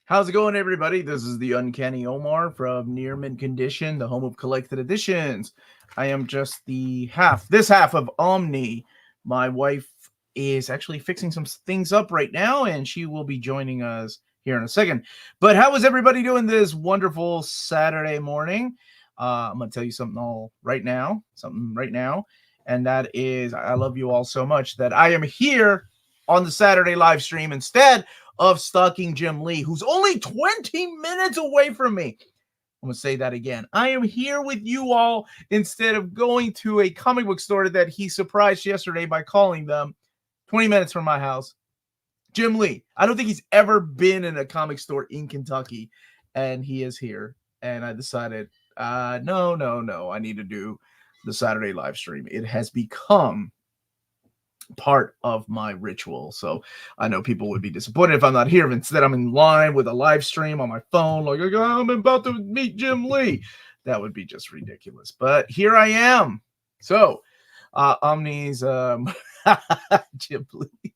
How's it going, everybody? This is the Uncanny Omar from Near Mint Condition, the home of collected editions. I am just this half of Omni. My wife is actually fixing some things up right now, and she will be joining us here in a second. But how is everybody doing this wonderful Saturday morning? I'm going to tell you something right now, and that is I love you all so much that I am here on the Saturday live stream instead of stalking Jim Lee, who's only 20 minutes away from me. I'm going to say that again. I am here with you all instead of going to a comic book store that he surprised yesterday by calling them 20 minutes from my house. Jim Lee. I don't think he's ever been in a comic store in Kentucky, and he is here. And I decided, no, I need to do the Saturday live stream. It has become part of my ritual. So I know people would be disappointed if I'm not here. If instead I'm in line with a live stream on my phone, like I'm about to meet Jim Lee. That would be just ridiculous. But here I am. So Omni's Jim Lee.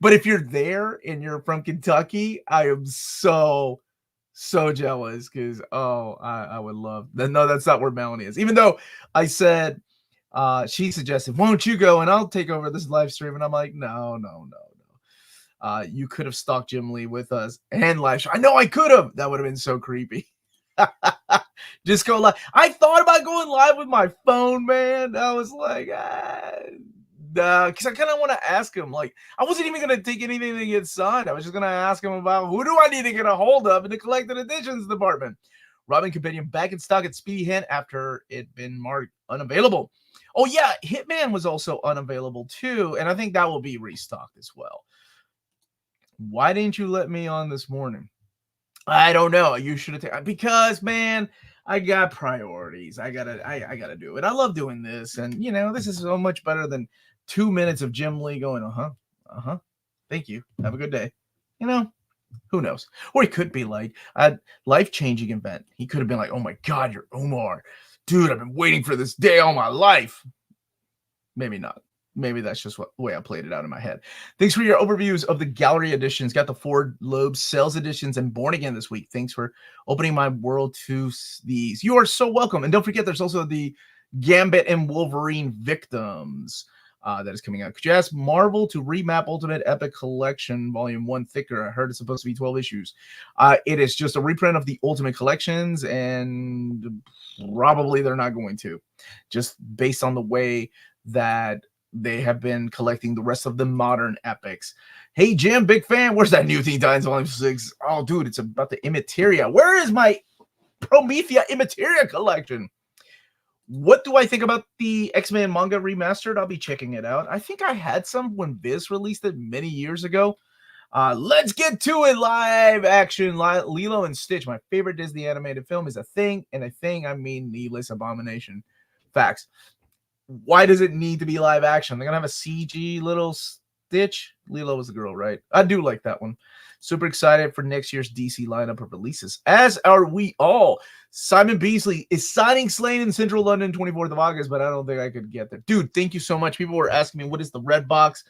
But if you're there and you're from Kentucky, I am so jealous because I would love that. No, that's not where Melanie is. Even though I said she suggested, won't you go and I'll take over this live stream? And I'm like, no. You could have stalked Jim Lee with us and live stream. I know I could have. That would have been so creepy. Just go live. I thought about going live with my phone, man. I was like, because I kind of want to ask him. Like, I wasn't even going to take anything to get signed. I was just going to ask him about who do I need to get a hold of in the collected editions department. Robin Companion back in stock at Speedy Hint after it been marked unavailable. Oh, yeah, Hitman was also unavailable, too, and I think that will be restocked as well. Why didn't you let me on this morning? I don't know. You should have taken... Because, man, I got priorities. I gotta do it. I love doing this, and, this is so much better than 2 minutes of Jim Lee going, thank you. Have a good day. Who knows? Or he could be like a life-changing event. He could have been like, oh, my God, you're Omar. Dude, I've been waiting for this day all my life. Maybe not. Maybe that's just the way I played it out in my head. Thanks for your overviews of the gallery editions. Got the Ford Loeb sales editions and Born Again this week. Thanks for opening my world to these. You are so welcome. And don't forget, there's also the Gambit and Wolverine Victims that is coming out. Could you ask Marvel to remap Ultimate Epic Collection Volume 1 thicker? I heard it's supposed to be 12 issues. It is just a reprint of the Ultimate Collections, and probably they're not going to. Just based on the way that they have been collecting the rest of the modern epics. Hey, Jim, big fan. Where's that new Teen Titans Volume 6? Oh, dude, it's about the Immateria. Where is my Promethea Immateria collection? What do I think about the X-Men manga remastered? I'll be checking it out. I think I had some when Viz released it many years ago. Let's get to it. Live action. Lilo and Stitch, my favorite Disney animated film, is a thing. And a thing, I mean needless abomination. Facts. Why does it need to be live action? They're going to have a CG little Stitch. Lilo was the girl, right? I do like that one. Super excited for next year's DC lineup of releases, as are we all. Simon Beasley is signing Slane in Central London 24th of August, but I don't think I could get there. Dude, thank you so much. People were asking me, what is the red box?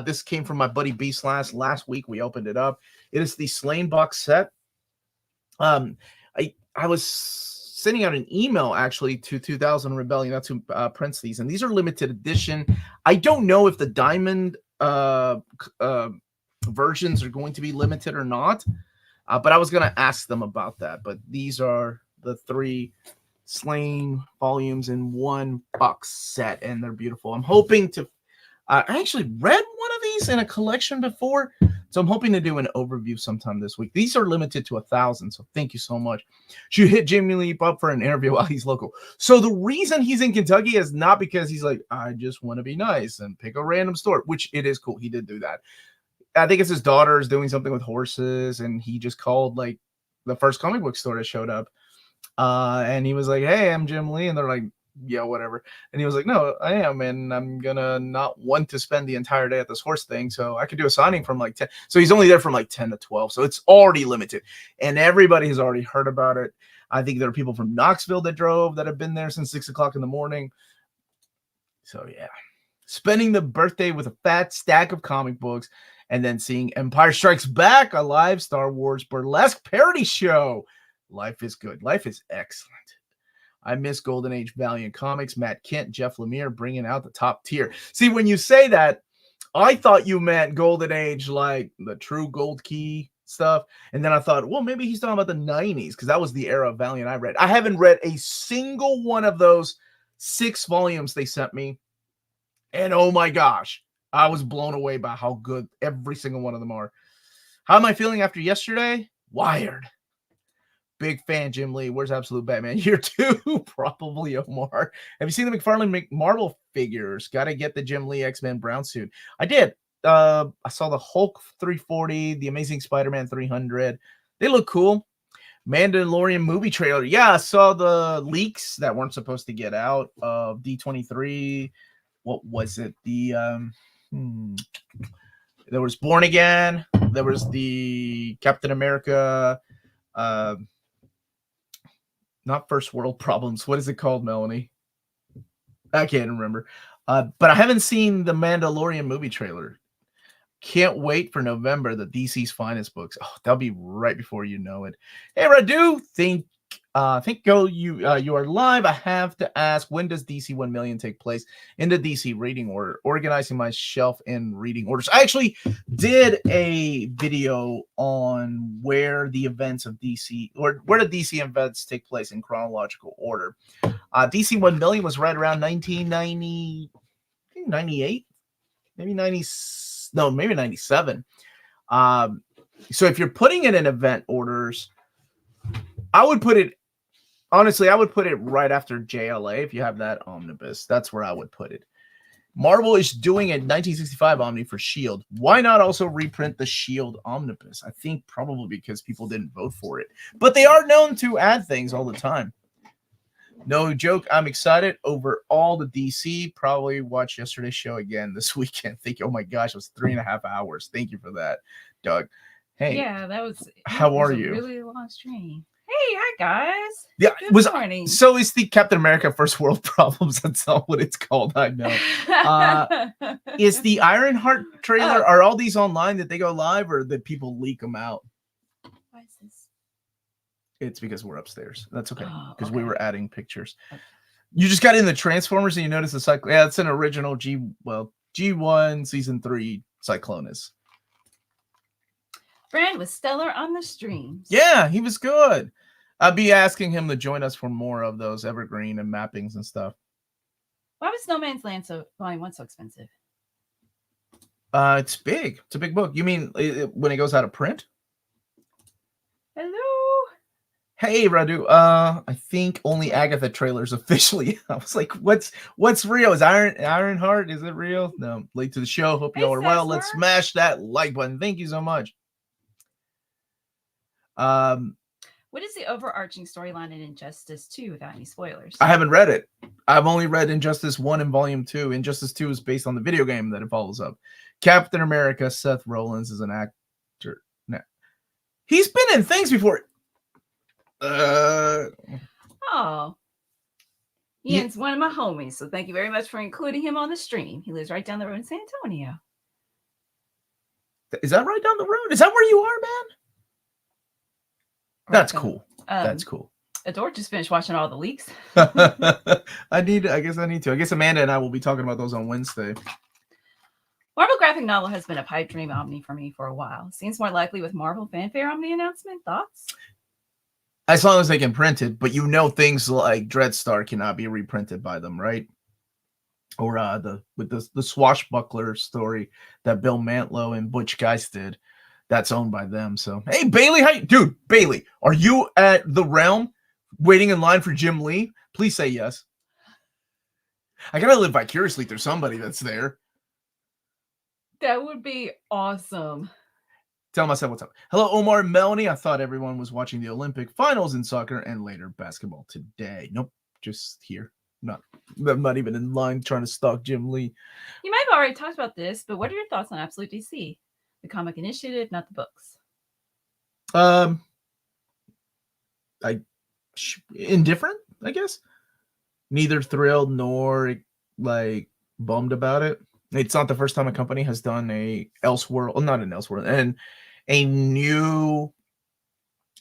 This came from my buddy B Slash last week. We opened it up. It is the Slane box set. I was sending out an email actually to 2000 Rebellion, that's who prints these, and these are limited edition. I don't know if the diamond versions are going to be limited or not, but I was going to ask them about that. But these are the 3 Slane volumes in one box set, and they're beautiful. I'm hoping to I actually read one of these in a collection before, so I'm hoping to do an overview sometime this week. These are limited to 1,000, so thank you so much. Should hit Jimmy Lee up for an interview while he's local. So the reason he's in Kentucky is not because he's like, I just want to be nice and pick a random store, which it is cool. He did do that. I think it's his daughter is doing something with horses, and he just called like the first comic book store that showed up. And he was like, hey, I'm Jim Lee. And they're like, yeah, whatever. And he was like, no, I am, and I'm gonna not want to spend the entire day at this horse thing, so I could do a signing from like 10. So he's only there from like 10 to 12, so it's already limited, and everybody has already heard about it. I think there are people from Knoxville that have been there since 6 o'clock in the morning. So yeah, spending the birthday with a fat stack of comic books and then seeing Empire Strikes Back, a live Star Wars burlesque parody show. Life is good. Life is excellent. I miss Golden Age Valiant Comics, Matt Kent, Jeff Lemire bringing out the top tier. See, when you say that, I thought you meant Golden Age, like the true Gold Key stuff. And then I thought, well, maybe he's talking about the 90s, because that was the era of Valiant I read. I haven't read a single one of those 6 volumes they sent me. And oh my gosh, I was blown away by how good every single one of them are. How am I feeling after yesterday? Wired. Big fan, Jim Lee. Where's Absolute Batman Year 2? Probably Omar. Have you seen the McFarlane Marvel figures? Got to get the Jim Lee X-Men brown suit. I did. I saw the Hulk 340, the Amazing Spider-Man 300. They look cool. Mandalorian movie trailer. Yeah, I saw the leaks that weren't supposed to get out of D23. What was it? There was Born Again. There was the Captain America. Not First World Problems. What is it called, Melanie? I can't remember. But I haven't seen the Mandalorian movie trailer. Can't wait for November, the DC's finest books. Oh, that'll be right before you know it. Hey, Radu, you are live. I have to ask, when does DC 1 million take place in the DC reading order? Organizing my shelf in reading orders. I actually did a video on where the events of DC, or where the DC events take place in chronological order. DC 1 million was right around 1990, 98, maybe 90, no, maybe 97. So if you're putting it in event orders, I would put it right after JLA. If you have that omnibus, that's where I would put it. Marvel is doing a 1965 Omni for S.H.I.E.L.D. Why not also reprint the S.H.I.E.L.D. omnibus? I think probably because people didn't vote for it. But they are known to add things all the time. No joke, I'm excited over all the DC. Probably watch yesterday's show again this weekend. Oh my gosh, it was 3.5 hours. Thank you for that, Doug. Hey. Yeah, that was. How are you? Really long stream. Hey, hi guys. Yeah, Good morning. So it's the Captain America First World Problems. That's not what it's called. I know. Is the Ironheart trailer? Are all these online? Did they go live, or did people leak them out? Why is this? It's because we're upstairs. That's okay, because we were adding pictures. Okay. You just got in the Transformers and you noticed the Cyclone. Yeah, it's an original G1 season 3 Cyclonus. Brand was stellar on the streams. Yeah, he was good. I'll be asking him to join us for more of those evergreen and mappings and stuff. Why was No Man's Land Volume 1 so expensive? It's big. It's a big book. You mean when it goes out of print? Hello. Hey, Radu. I think only Agatha trailers officially. I was like, what's real? Is Ironheart? Is it real? No. Late to the show. Hope y'all are well. Let's smash that like button. Thank you so much. What is the overarching storyline in Injustice 2 without any spoilers? I haven't read it. I've only read Injustice 1 and Volume 2. Injustice 2 is based on the video game that it follows up. Captain America, Seth Rollins is an actor. No. He's been in things before. Ian's one of my homies, so thank you very much for including him on the stream. He lives right down the road in San Antonio. Is that right down the road? Is that where you are, man? That's cool. That's cool. Adore just finished watching all the leaks. I guess I need to. I guess Amanda and I will be talking about those on Wednesday. Marvel graphic novel has been a pipe dream Omni for me for a while. Seems more likely with Marvel fanfare Omni announcement. Thoughts? As long as they can print it, but things like Dreadstar cannot be reprinted by them, right? Or the swashbuckler story that Bill Mantlo and Butch Geist did. That's owned by them. So, hey, Bailey, dude, Bailey, are you at the Realm waiting in line for Jim Lee? Please say yes. I gotta live vicariously through somebody that's there. That would be awesome. Tell myself what's up. Hello, Omar and Melanie. I thought everyone was watching the Olympic finals in soccer and later basketball today. Nope, just here. I'm not even in line trying to stalk Jim Lee. You might have already talked about this, but what are your thoughts on Absolute DC? The comic initiative, not the books. Indifferent, I guess. Neither thrilled nor bummed about it. It's not the first time a company has done a Elseworld, not an Elseworld, and a new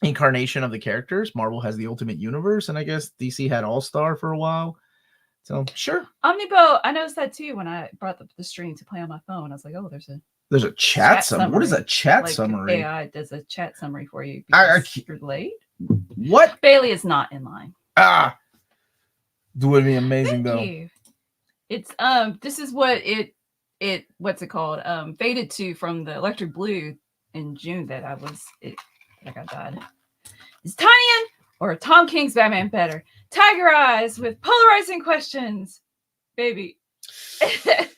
incarnation of the characters. Marvel has the Ultimate Universe, and I guess DC had All Star for a while. So sure. Omnibo, I noticed that too when I brought the stream to play on my phone. I was like, oh, there's a chat summary. What is a chat like summary? AI does a chat summary for you because you're late. What? Bailey is not in line. Would be amazing. Thank though. You. It's this is what what's it called? Faded to from the Electric Blue in June that I got died. Is Tian or Tom King's Batman better? Tiger Eyes with polarizing questions, baby.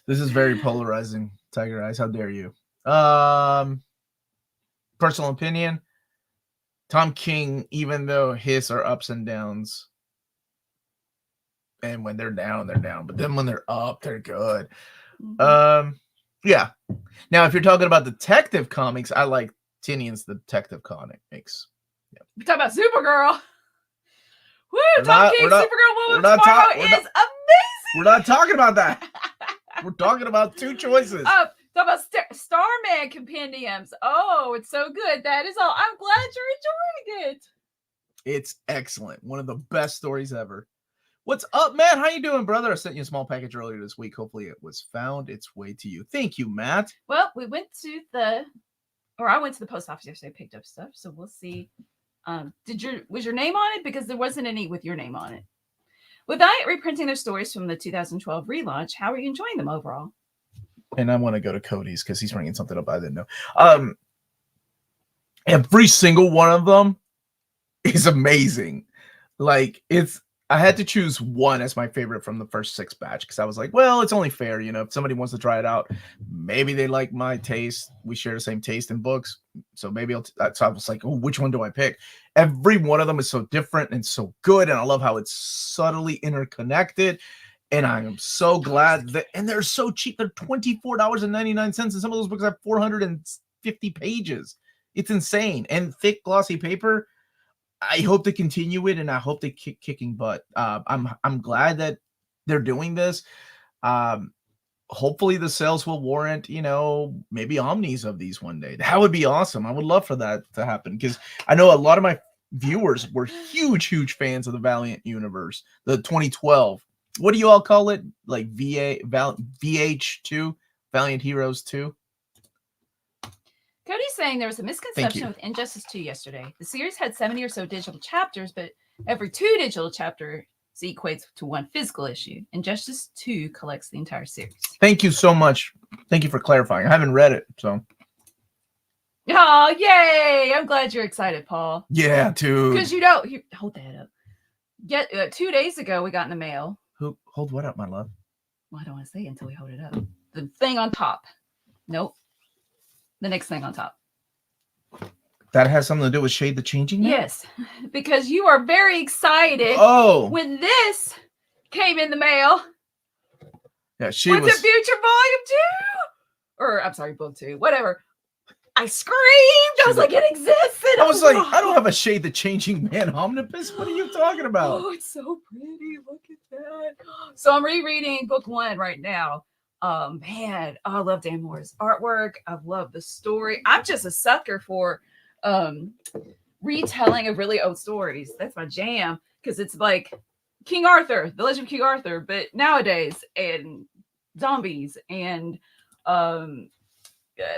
This is very polarizing. Tiger Eyes, how dare you? Personal opinion. Tom King, even though his are ups and downs, and when they're down, they're down. But then when they're up, they're good. Mm-hmm. Yeah. Now, if you're talking about detective comics, I like Tinian's Detective Comics. Yeah. We're talking about Supergirl. Woo! Tom King, Supergirl Woman tomorrow is amazing. We're not talking about that. We're talking about two choices. Talk about Starman compendiums. Oh, it's so good. That is all. I'm glad you're enjoying it. It's excellent. One of the best stories ever. What's up, Matt? How you doing, brother? I sent you a small package earlier this week. Hopefully it was found its way to you. Thank you, Matt. Well, I went to the post office yesterday, picked up stuff. So we'll see. Was your name on it? Because there wasn't any with your name on it. With Valiant reprinting their stories from the 2012 relaunch, how are you enjoying them overall? And I want to go to Cody's because he's bringing something up I didn't know. Every single one of them is amazing. Like, I had to choose one as my favorite from the first 6 batch because I was like, well, it's only fair, if somebody wants to try it out, maybe they like my taste. We share the same taste in books, so maybe so I was like, oh, which one do I pick? Every one of them is so different and so good, and I love how it's subtly interconnected. And I am so glad and they're so cheap. They're $24.99, and some of those books have 450 pages. It's insane. And thick, glossy paper. I hope to continue it, and I hope they keep kicking butt. I'm glad that they're doing this. Hopefully the sales will warrant, maybe omnis of these one day. That would be awesome. I would love for that to happen because I know a lot of my viewers were huge fans of the Valiant universe, the 2012. What do you all call it? Like VH2, Valiant Heroes 2? Cody's saying there was a misconception with Injustice 2 yesterday. The series had 70 or so digital chapters, but every 2 digital chapters equates to 1 physical issue. Injustice 2 collects the entire series. Thank you so much. Thank you for clarifying. I haven't read it, so. Oh, yay! I'm glad you're excited, Paul. Yeah, dude. Because hold that up. 2 days ago, we got in the mail. Hold what up, my love? Well, I don't want to say it until we hold it up. The thing on top. Nope. The next thing on top. That has something to do with Shade the Changing Man? Yes, because you are very excited when this came in the mail. Yeah, she was... What's the Future Volume 2? Or, I'm sorry, Book 2. Whatever. I screamed. I was like, it exists. I was like, I don't have a Shade the Changing Man omnibus. What are you talking about? Oh, it's so pretty. Look at that. So I'm rereading book 1 right now. Man, I love Dan Moore's artwork. I love the story. I'm just a sucker for retelling of really old stories. That's my jam because it's like King Arthur, the Legend of King Arthur, but nowadays, and zombies and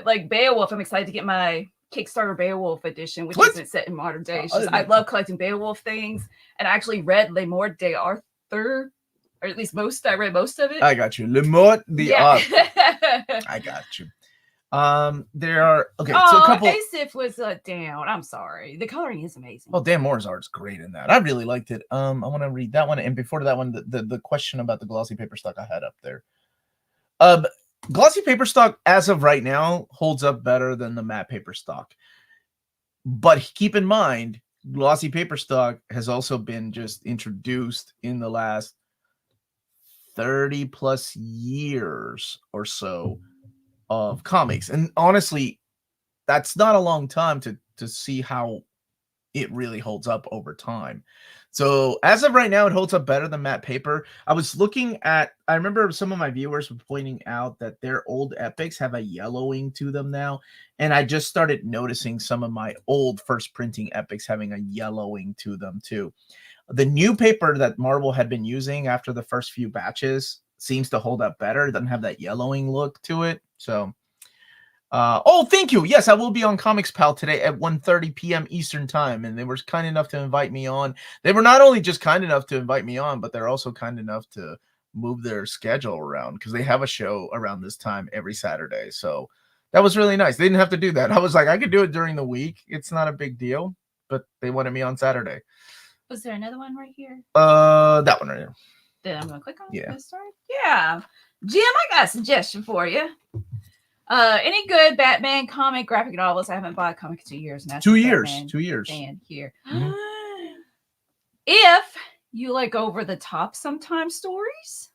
like Beowulf. I'm excited to get my Kickstarter Beowulf edition, which isn't set in modern days. I love collecting Beowulf things, and I actually read Le Mort de Arthur. Or at least I read most of it. I got you. Le Mort the I got you. There are so a couple. Asif was down. I'm sorry. The coloring is amazing. Well, Dan Moore's art's great in that. I really liked it. I want to read that one, and before that one, the question about the glossy paper stock I had up there. Glossy paper stock, as of right now, holds up better than the matte paper stock. But keep in mind, glossy paper stock has also been just introduced in the last 30 plus years or so of comics. And honestly, that's not a long time to see how it really holds up over time. So as of right now, it holds up better than matte paper. I remember some of my viewers were pointing out that their old epics have a yellowing to them now. And I just started noticing some of my old first printing epics having a yellowing to them too. The new paper that Marvel had been using after the first few batches seems to hold up better. It doesn't have that yellowing look to it. So oh, thank you. Yes, I will be on Comics Pal today at 1:30 p.m. Eastern Time, and they were kind enough to invite me on. They were not only just kind enough to invite me on, but they're also kind enough to move their schedule around because they have a show around this time every Saturday. So that was really nice. They didn't have to do that. I was like, I could do it during the week. It's not a big deal, but they wanted me on Saturday. Was there another one right here? That one right here. Then I'm gonna click on Yeah. this story. Yeah, Jim, I got a suggestion for you. Any good Batman comic graphic novels? I haven't bought a comic in 2 years. And 2 years. 2 years. Fan here. Mhm. If you like over the top sometimes stories,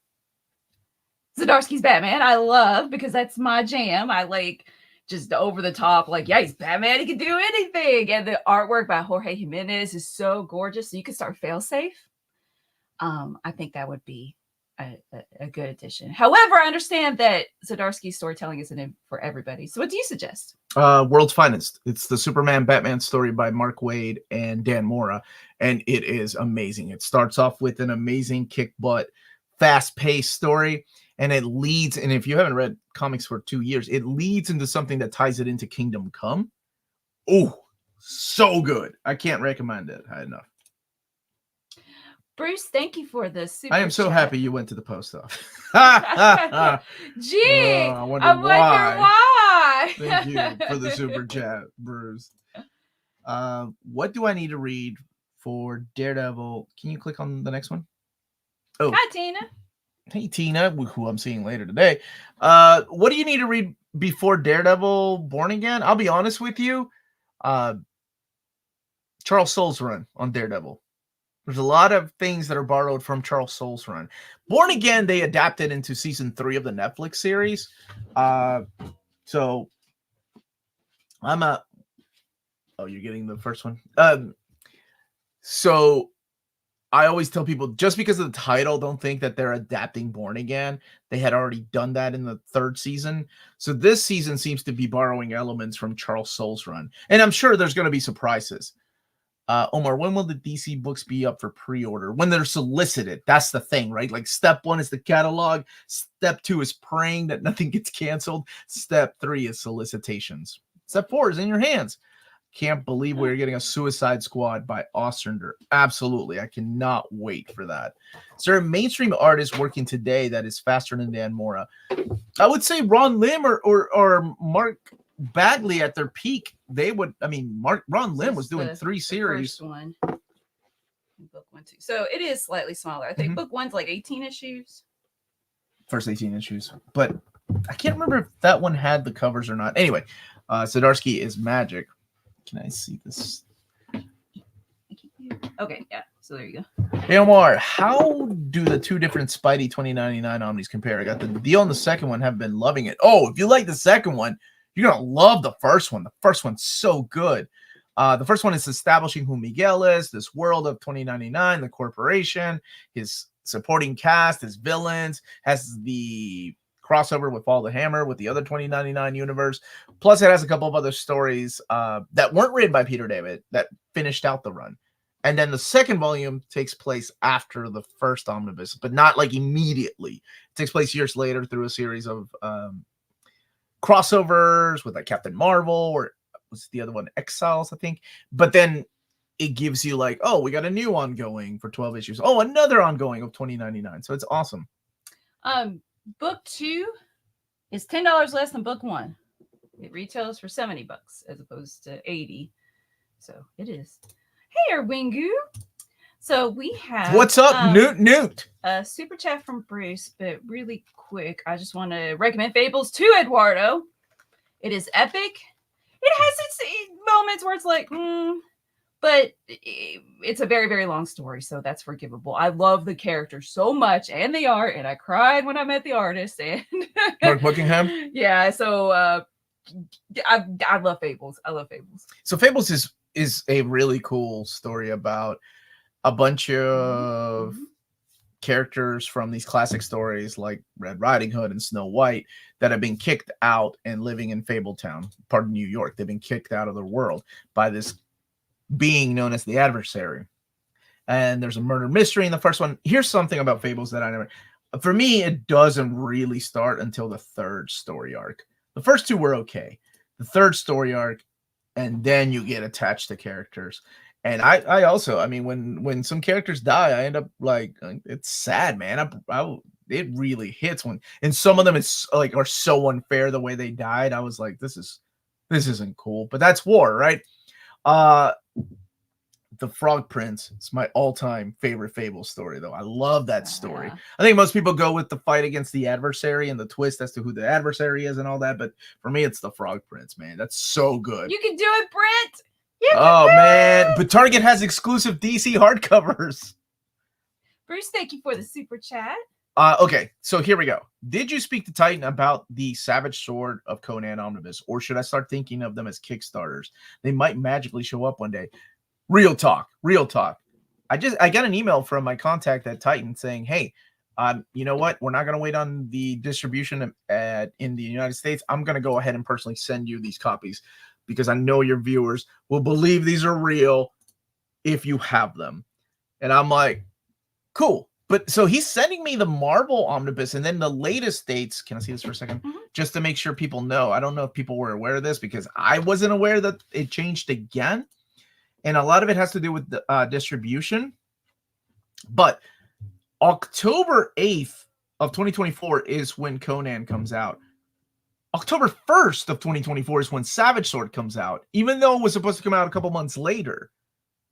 Zdarsky's Batman, I love because that's my jam. I like just over the top, like, yeah, he's Batman, he can do anything. And the artwork by Jorge Jimenez is so gorgeous. So you can start Failsafe. I think that would be a good addition. However, I understand that Zdarsky's storytelling isn't for everybody. So what do you suggest? World's Finest. It's the Superman Batman story by Mark Waid and Dan Mora, and it is amazing. It starts off with an amazing kick butt, fast-paced story, and it leads, and if you haven't read comics for 2 years, it leads into something that ties it into Kingdom Come. Oh, so good. I can't recommend it enough. Bruce, thank you for the super I am so chat. happy you went to the post office. Gee, I wonder I wonder why. Thank you for the super chat, Bruce. What do I need to read for Daredevil? Can you click on the next one? Oh, Hi, Tina. hey, Tina, who I'm seeing later today. What do you need to read before Daredevil Born Again? I'll be honest with you. Charles Soule's run on Daredevil. There's a lot of things that are borrowed from Charles Soule's run. Born Again, they adapted into season 3 of the Netflix series. So I'm oh, you're getting the first one. So I always tell people, just because of the title, don't think that they're adapting Born Again. They had already done that in the 3rd season. So this season seems to be borrowing elements from Charles Soule's run. And I'm sure there's going to be surprises. Omar, when will the DC books be up for pre-order? When they're solicited. That's the thing, right? Like step 1 is the catalog. Step 2 is praying that nothing gets canceled. Step 3 is solicitations. Step 4 is in your hands. Can't believe we're getting a Suicide Squad by Ostrander. Absolutely. I cannot wait for that. Is there a mainstream artist working today that is faster than Dan Mora? I would say Ron Lim or Mark Bagley at their peak. They would, I mean, Ron Lim was doing 3 series. First one. Book 1, 2. So it is slightly smaller. I think book 1's like 18 issues. First 18 issues. But I can't remember if that one had the covers or not. Anyway, Zdarsky is magic. Can I see this? Okay, yeah. So there you go. Hey, Omar, how do the 2 different Spidey 2099 Omnis compare? I got the deal on the second one, have been loving it. Oh, if you like the second one, you're going to love the first one. The first one's so good. The first one is establishing who Miguel is, this world of 2099, the corporation, his supporting cast, his villains, has the crossover with Fall the Hammer, with the other 2099 universe. Plus, it has a couple of other stories that weren't written by Peter David that finished out the run. And then the second volume takes place after the first omnibus, but not like immediately. It takes place years later through a series of crossovers with like Captain Marvel, or was the other one Exiles, I think. But then it gives you like, oh, we got a new ongoing for 12 issues. Oh, another ongoing of 2099. So it's awesome. Book 2 is $10 less than book 1. It retails for $70 as opposed to 80. So it is. Hey, Wingu. So we have what's up, Newt? A super chat from Bruce, but really quick, I just want to recommend Fables to Eduardo. It is epic. It has its moments where it's like, but it's a very, very long story, so that's forgivable. I love the characters so much and the art, and I cried when I met the artist. And Mark Buckingham. Yeah, so I love Fables. I love Fables. So Fables is is a really cool story about a bunch of characters from these classic stories like Red Riding Hood and Snow White that have been kicked out and living in Fabletown, part of New York. They've been kicked out of their world by this being known as the Adversary. And there's a murder mystery in the first one. Here's something about Fables that I never... For me, it doesn't really start until the third story arc. The first two were okay. The third story arc, and then you get attached to characters. And I also, I mean, when some characters die, I end up like, it's sad, man. It really hits when, and some of them it's like are so unfair the way they died. I was like, this isn't cool. But that's war, right? The Frog Prince is my all-time favorite Fable story, though. I love that story. I think most people go with the fight against the adversary and the twist as to who the adversary is and all that, but for me, it's the Frog Prince, man. That's so good. You can do it, Brent. Oh, man. But Target has exclusive DC hardcovers. Bruce, thank you for the super chat. Okay, so here we go. Did you speak to Titan about the Savage Sword of Conan Omnibus, or should I start thinking of them as Kickstarters? They might magically show up one day. Real talk. I got an email from my contact at Titan saying, hey, you know what? We're not going to wait on the distribution in the United States. I'm going to go ahead and personally send you these copies because I know your viewers will believe these are real if you have them. And I'm like, cool. But so he's sending me the Marvel Omnibus and then the latest dates. Can I see this for a second? Just to make sure people know. I don't know if people were aware of this because I wasn't aware that it changed again. And a lot of it has to do with the distribution. But October 8th of 2024 is when Conan comes out. October 1st of 2024 is when Savage Sword comes out, even though it was supposed to come out a couple months later.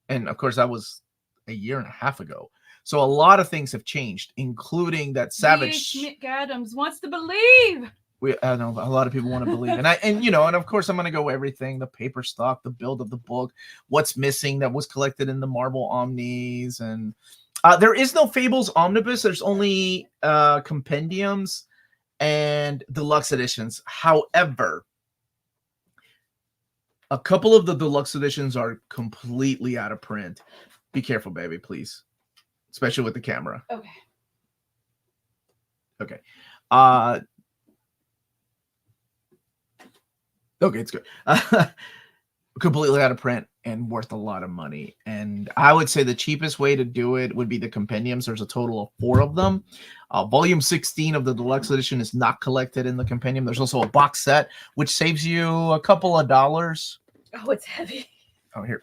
And, of course, that was a year and a half ago. So a lot of things have changed, including that Savage... Mick Adams wants to believe. I know a lot of people want to believe, and of course I'm going to go everything: the paper stock, the build of the book, what's missing that was collected in the Marvel Omnis, and there is no Fables Omnibus. There's only compendiums and deluxe editions. However, a couple of the deluxe editions are completely out of print. Be careful, baby, please, especially with the camera. Okay. Okay, it's good. Completely out of print and worth a lot of money. And I would say the cheapest way to do it would be the compendiums. There's a total of 4 of them. Volume 16 of the deluxe edition is not collected in the compendium. There's also a box set, which saves you a couple of dollars. Oh, it's heavy. Oh, here.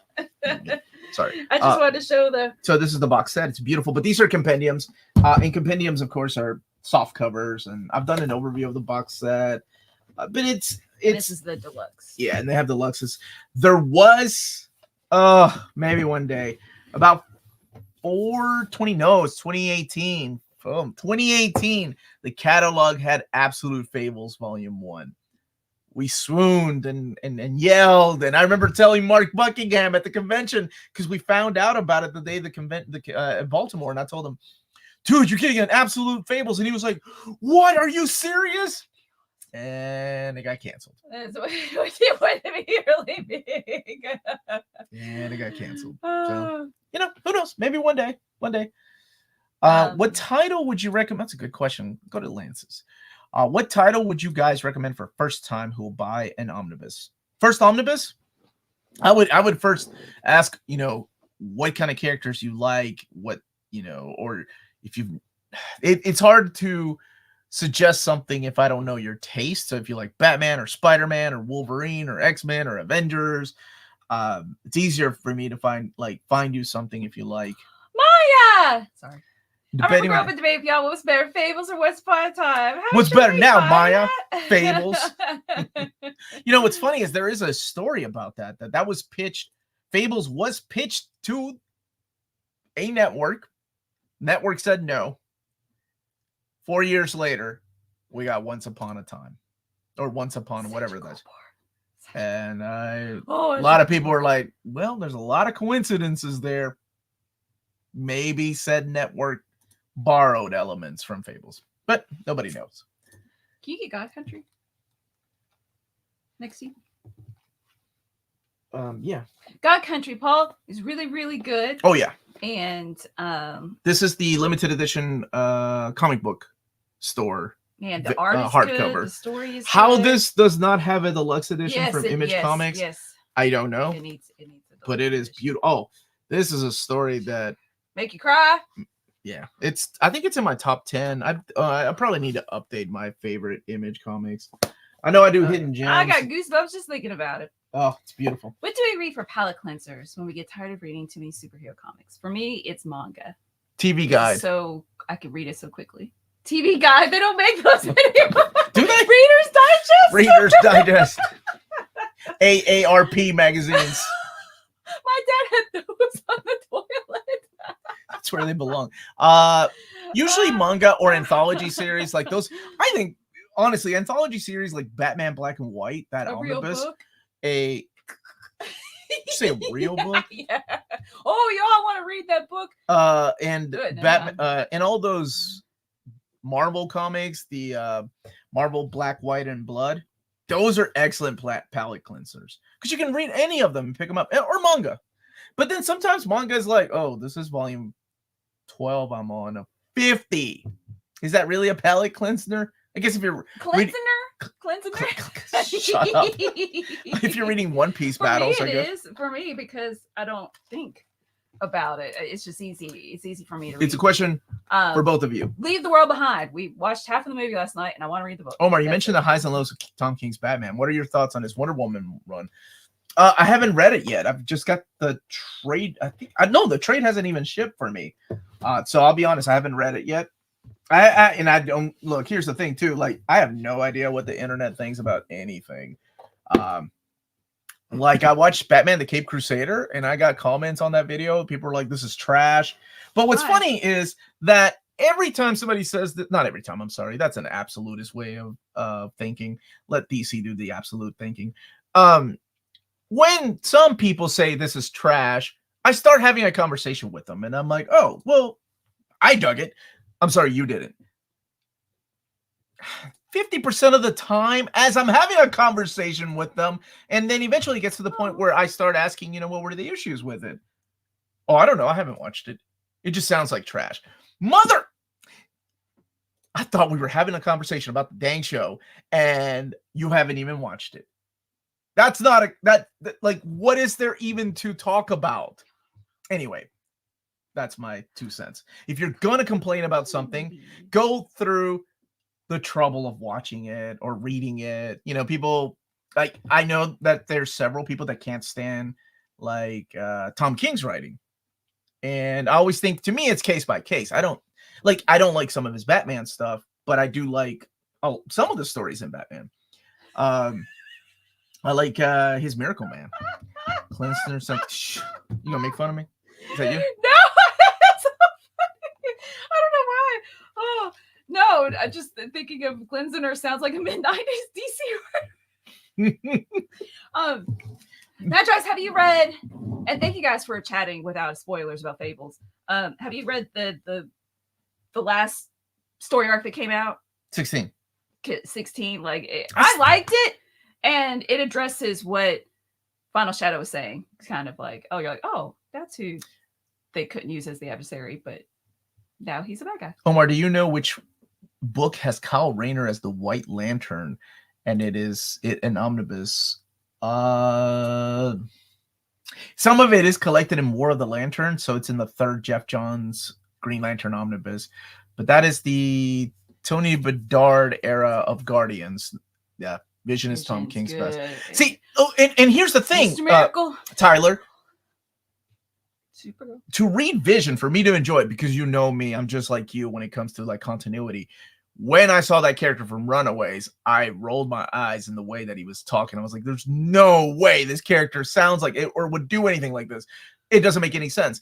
Sorry. I just wanted to show the... So this is the box set. It's beautiful. But these are compendiums. And compendiums, of course, are soft covers. And I've done an overview of the box set. But it's this is the deluxe. Yeah, and they have deluxes. There was maybe one day about 2018. 2018, the catalog had Absolute Fables Volume 1. We swooned and yelled, and I remember telling Mark Buckingham at the convention because we found out about it the day at Baltimore, and I told him, dude, you're getting an Absolute Fables, and he was like, what, are you serious? And it got canceled. That's what it went really big. And it got canceled. So, who knows? Maybe one day. What title would you recommend? That's a good question. Go to Lance's. What title would you guys recommend for first time who will buy an omnibus? First omnibus? I would first ask, what kind of characters you like, or if you, it's hard to suggest something if I don't know your taste. So if you like Batman or Spider-Man or Wolverine or X-Men or Avengers, it's easier for me to find you something if you like. Maya! Sorry. Depending I'm going to debate if y'all what's better, Fables or Once Upon a Time. What's better now, Maya? Fables. What's funny is there is a story about that was pitched. Fables was pitched to a network. Network said no. 4 years later, we got Once Upon a Time, or Once Upon whatever that's. And a lot of people were like, well, there's a lot of coincidences there. Maybe said network borrowed elements from Fables, but nobody knows. Can you get God Country next season? Yeah. God Country Paul is really, really good. Oh yeah. And this is the limited edition comic book store. Man, the art is hardcover. good. The story is How good. this does not have a deluxe edition Yes, from Image Comics, yes. I don't know. It needs but it is beautiful. Oh, this is a story that make you cry. Yeah, I think it's in my top 10. I probably need to update my favorite Image Comics. I know I do Hidden Gems. I got goosebumps just thinking about it. Oh, it's beautiful. What do we read for palate cleansers when we get tired of reading too many superhero comics? For me, it's manga. TV Guide. So I can read it so quickly. TV Guide. They don't make those anymore. Do they? Reader's Digest. Reader's Digest. AARP magazines. My dad had those on the toilet. That's where they belong. Usually manga or anthology series like those. I think honestly, anthology series like Batman Black and White, that Omnibus, you say a real book? Yeah. Oh, y'all want to read that book? And Batman, and all those Marvel comics, the Marvel Black, White, and Blood. Those are excellent palette cleansers because you can read any of them and pick them up, or manga. But then sometimes manga is like, oh, this is volume 12. I'm on a 50. Is that really a palette cleanser? I guess if you're cleanser. Shut up. If you're reading One Piece battles, it is for me because I don't think about it. It's just easy. It's easy for me to read. It's a question for both of you. Leave the world behind. We watched half of the movie last night, and I want to read the book. Omar, you mentioned the highs and lows of Tom King's Batman. What are your thoughts on his Wonder Woman run? I haven't read it yet. I've just got the trade. I know the trade hasn't even shipped for me. So I'll be honest, I haven't read it yet. I don't look. Here's the thing too. Like I have no idea what the internet thinks about anything. Like I watched Batman: The Cape Crusader, and I got comments on that video. People were like, "This is trash." But what's funny is that every time somebody says that, not every time. I'm sorry, that's an absolutist way of thinking. Let DC do the absolute thinking. When some people say this is trash, I start having a conversation with them, and I'm like, "Oh, well, I dug it." I'm sorry, you didn't. 50% of the time, as I'm having a conversation with them, and then eventually it gets to the point where I start asking, what were the issues with it? Oh, I don't know. I haven't watched it. It just sounds like trash. Mother! I thought we were having a conversation about the dang show, and you haven't even watched it. That's not like, what is there even to talk about? Anyway. That's my 2 cents. If you're going to complain about something, go through the trouble of watching it or reading it. People like, I know that there's several people that can't stand like Tom King's writing. And I always think, to me, it's case by case. I don't like some of his Batman stuff, but I do like some of the stories in Batman. I like his Miracle Man. Cleansing or something. You gonna make fun of me? Is that you? No. I don't know why. Oh no, just thinking of Cleanser sounds like a mid-90s DC word. Mattress, have you read? And thank you guys for chatting without spoilers about Fables. Have you read the last story arc that came out? 16. 16. I liked it, and it addresses what Final Shadow was saying. It's kind of like, oh, you're like, oh, that's who they couldn't use as the adversary, but now he's a bad guy. Omar, do you know which book has Kyle Rayner as the White Lantern? And it is an omnibus. Some of it is collected in War of the Lantern, so it's in the third Jeff Johns Green Lantern omnibus. But that is the Tony Bedard era of Guardians. Yeah, Vision is Tom King's best. See, and here's the thing, Tyler. Supergirl. To read Vision, for me to enjoy it, because you know me, I'm just like you when it comes to like continuity. When I saw that character from Runaways, I rolled my eyes in the way that he was talking. I was like, there's no way this character sounds like it or would do anything like this. It doesn't make any sense.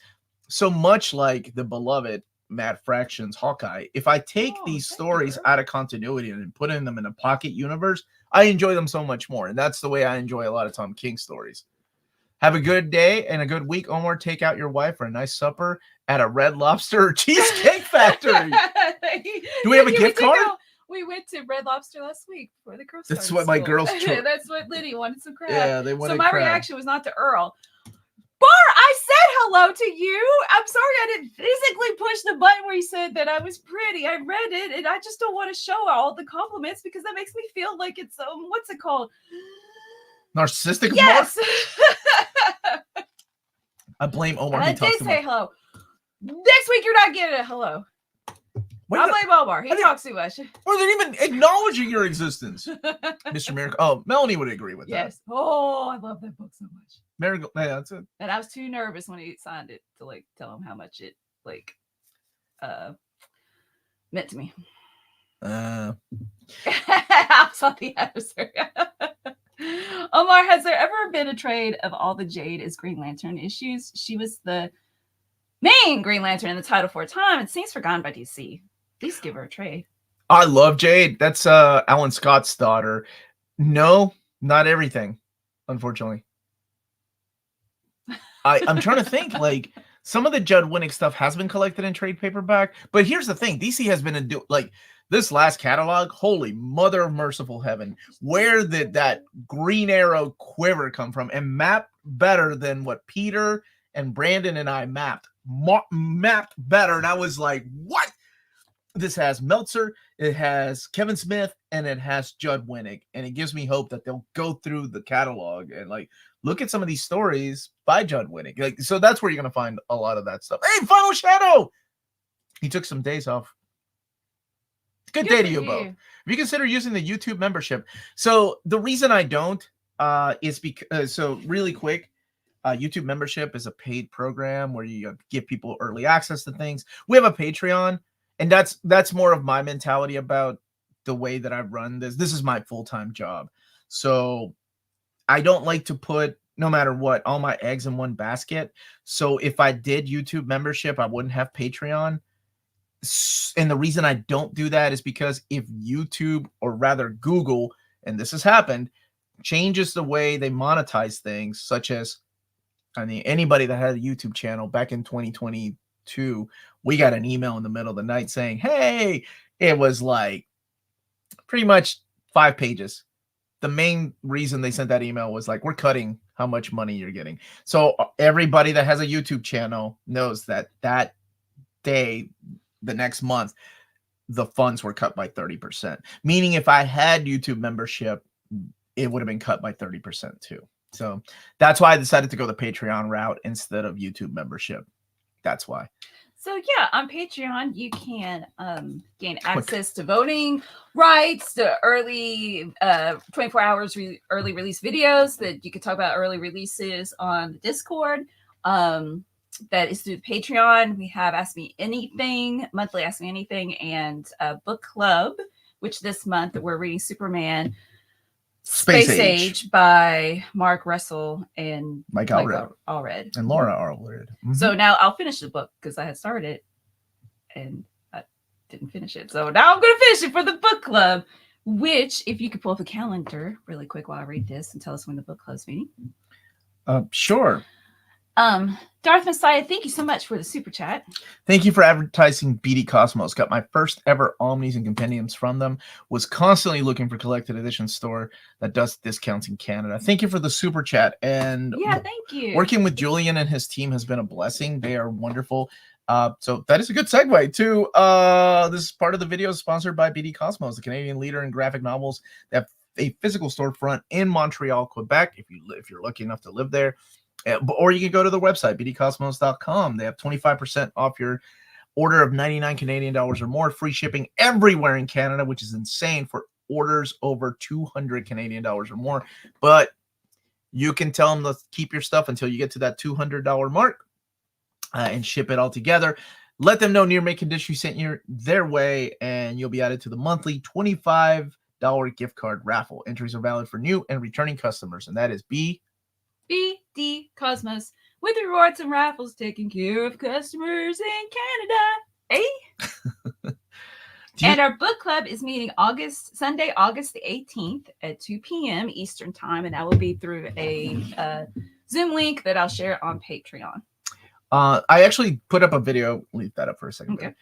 So much like the beloved Matt Fraction's Hawkeye, if I take these stories out of continuity and put them in a pocket universe, I enjoy them so much more. And that's the way I enjoy a lot of Tom King stories. Have a good day and a good week, Omar. Take out your wife for a nice supper at a Red Lobster or Cheesecake Factory. Do we have a gift card? We went to Red Lobster last week before the girls. That's what my girls. That's what Liddy wanted, some crab. Yeah, they wanted. So my crab. reaction was not to Earl. Bar, I said hello to you. I'm sorry I didn't physically push the button where you said that I was pretty. I read it, and I just don't want to show all the compliments because that makes me feel like it's what's it called? Narcissistic. Yes. I blame Omar. I did say hello. Next week you're not getting a hello. I blame Omar. He talks too much. Or they're even acknowledging your existence. Mr. Miracle. Oh, Melanie would agree with that. Yes. Oh, I love that book so much. Miracle. Yeah, that's it. And I was too nervous when he signed it to like tell him how much it like meant to me. I was on the adversary. Omar, has there ever been a trade of all the Jade as Green Lantern issues? She was the main Green Lantern in the title for a time and seems forgotten by DC. Please give her a trade. I love Jade. That's Alan Scott's daughter. No, not everything, unfortunately. I'm trying to think. Like some of the Judd Winnick stuff has been collected in trade paperback, but here's the thing: DC has been like this last catalog. Holy mother of merciful heaven! Where did that Green Arrow quiver come from? And mapped better than what Peter and Brandon and I mapped better. And I was like, what? This has Meltzer, it has Kevin Smith, and it has Judd Winnick. And it gives me hope that they'll go through the catalog and like look at some of these stories by Judd Winnick. Like, so that's where you're going to find a lot of that stuff. Hey, Final Shadow! He took some days off. Good day to you both. If you consider using the YouTube membership. So the reason I don't is because, so really quick, YouTube membership is a paid program where you give people early access to things. We have a Patreon. And that's more of my mentality about the way that I run this. This is my full-time job. So I don't like to put, no matter what, all my eggs in one basket. So if I did YouTube membership, I wouldn't have Patreon. And the reason I don't do that is because if YouTube, or rather Google, and this has happened, changes the way they monetize things, such as, I mean, anybody that had a YouTube channel back in 2022, we got an email in the middle of the night saying, hey, it was like pretty much 5 pages. The main reason they sent that email was like, we're cutting how much money you're getting. So everybody that has a YouTube channel knows that that day, the next month, the funds were cut by 30%. Meaning if I had YouTube membership, it would have been cut by 30% too. So that's why I decided to go the Patreon route instead of YouTube membership. That's why. So yeah, on Patreon, you can gain access to voting rights, to early 24 hours early release videos that you can talk about early releases on the Discord. That is through the Patreon. We have Ask Me Anything, monthly Ask Me Anything, and Book Club, which this month we're reading Superman Space Age by Mark Russell and Mike Allred. And Laura Allred. Mm-hmm. So now I'll finish the book because I had started and I didn't finish it. So now I'm going to finish it for the book club, which, if you could pull up the calendar really quick while I read this and tell us when the book club's meeting. Sure. Darth Messiah, thank you so much for the super chat. Thank you for advertising BD Cosmos. Got my first ever Omnis and compendiums from them. Was constantly looking for collected edition store that does discounts in Canada. Thank you for the super chat. And yeah, thank you. Working with Julian and his team has been a blessing. They are wonderful. So that is a good segue to this part of the video is sponsored by BD Cosmos, the Canadian leader in graphic novels. They have a physical storefront in Montreal, Quebec. If you're lucky enough to live there. Or you can go to the website, bdcosmos.com. They have 25% off your order of 99 Canadian dollars or more. Free shipping everywhere in Canada, which is insane for orders over 200 Canadian dollars or more. But you can tell them to keep your stuff until you get to that $200 mark and ship it all together. Let them know Near Mint Condition you sent their way, and you'll be added to the monthly $25 gift card raffle. Entries are valid for new and returning customers, and that is BD Cosmos, with rewards and raffles taking care of customers in Canada. And our book club is meeting Sunday, August the 18th at 2 p.m. Eastern time, and that will be through a Zoom link that I'll share on Patreon. I actually put up a video. Leave that up for a second. Okay.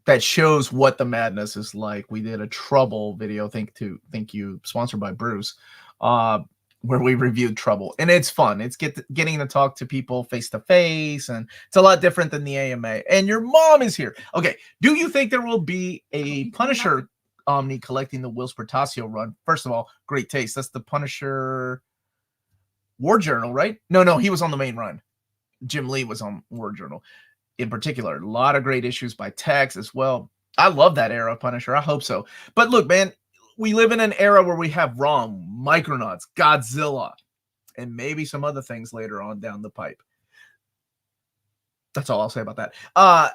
that shows what the madness is like. We did a Trouble video, thank you, sponsored by Bruce, where we reviewed Trouble, and it's fun. It's getting to talk to people face to face, and it's a lot different than the AMA. And your mom is here. Okay, do you think there will be a Punisher Omni collecting the Whilce Portacio run? First of all, great taste. That's the Punisher War Journal, right? No, he was on the main run. Jim Lee was on War Journal in particular. A lot of great issues by Tex as well. I love that era of Punisher. I hope so. But look, man, we live in an era where we have ROM, Micronauts, Godzilla, and maybe some other things later on down the pipe. That's all I'll say about that.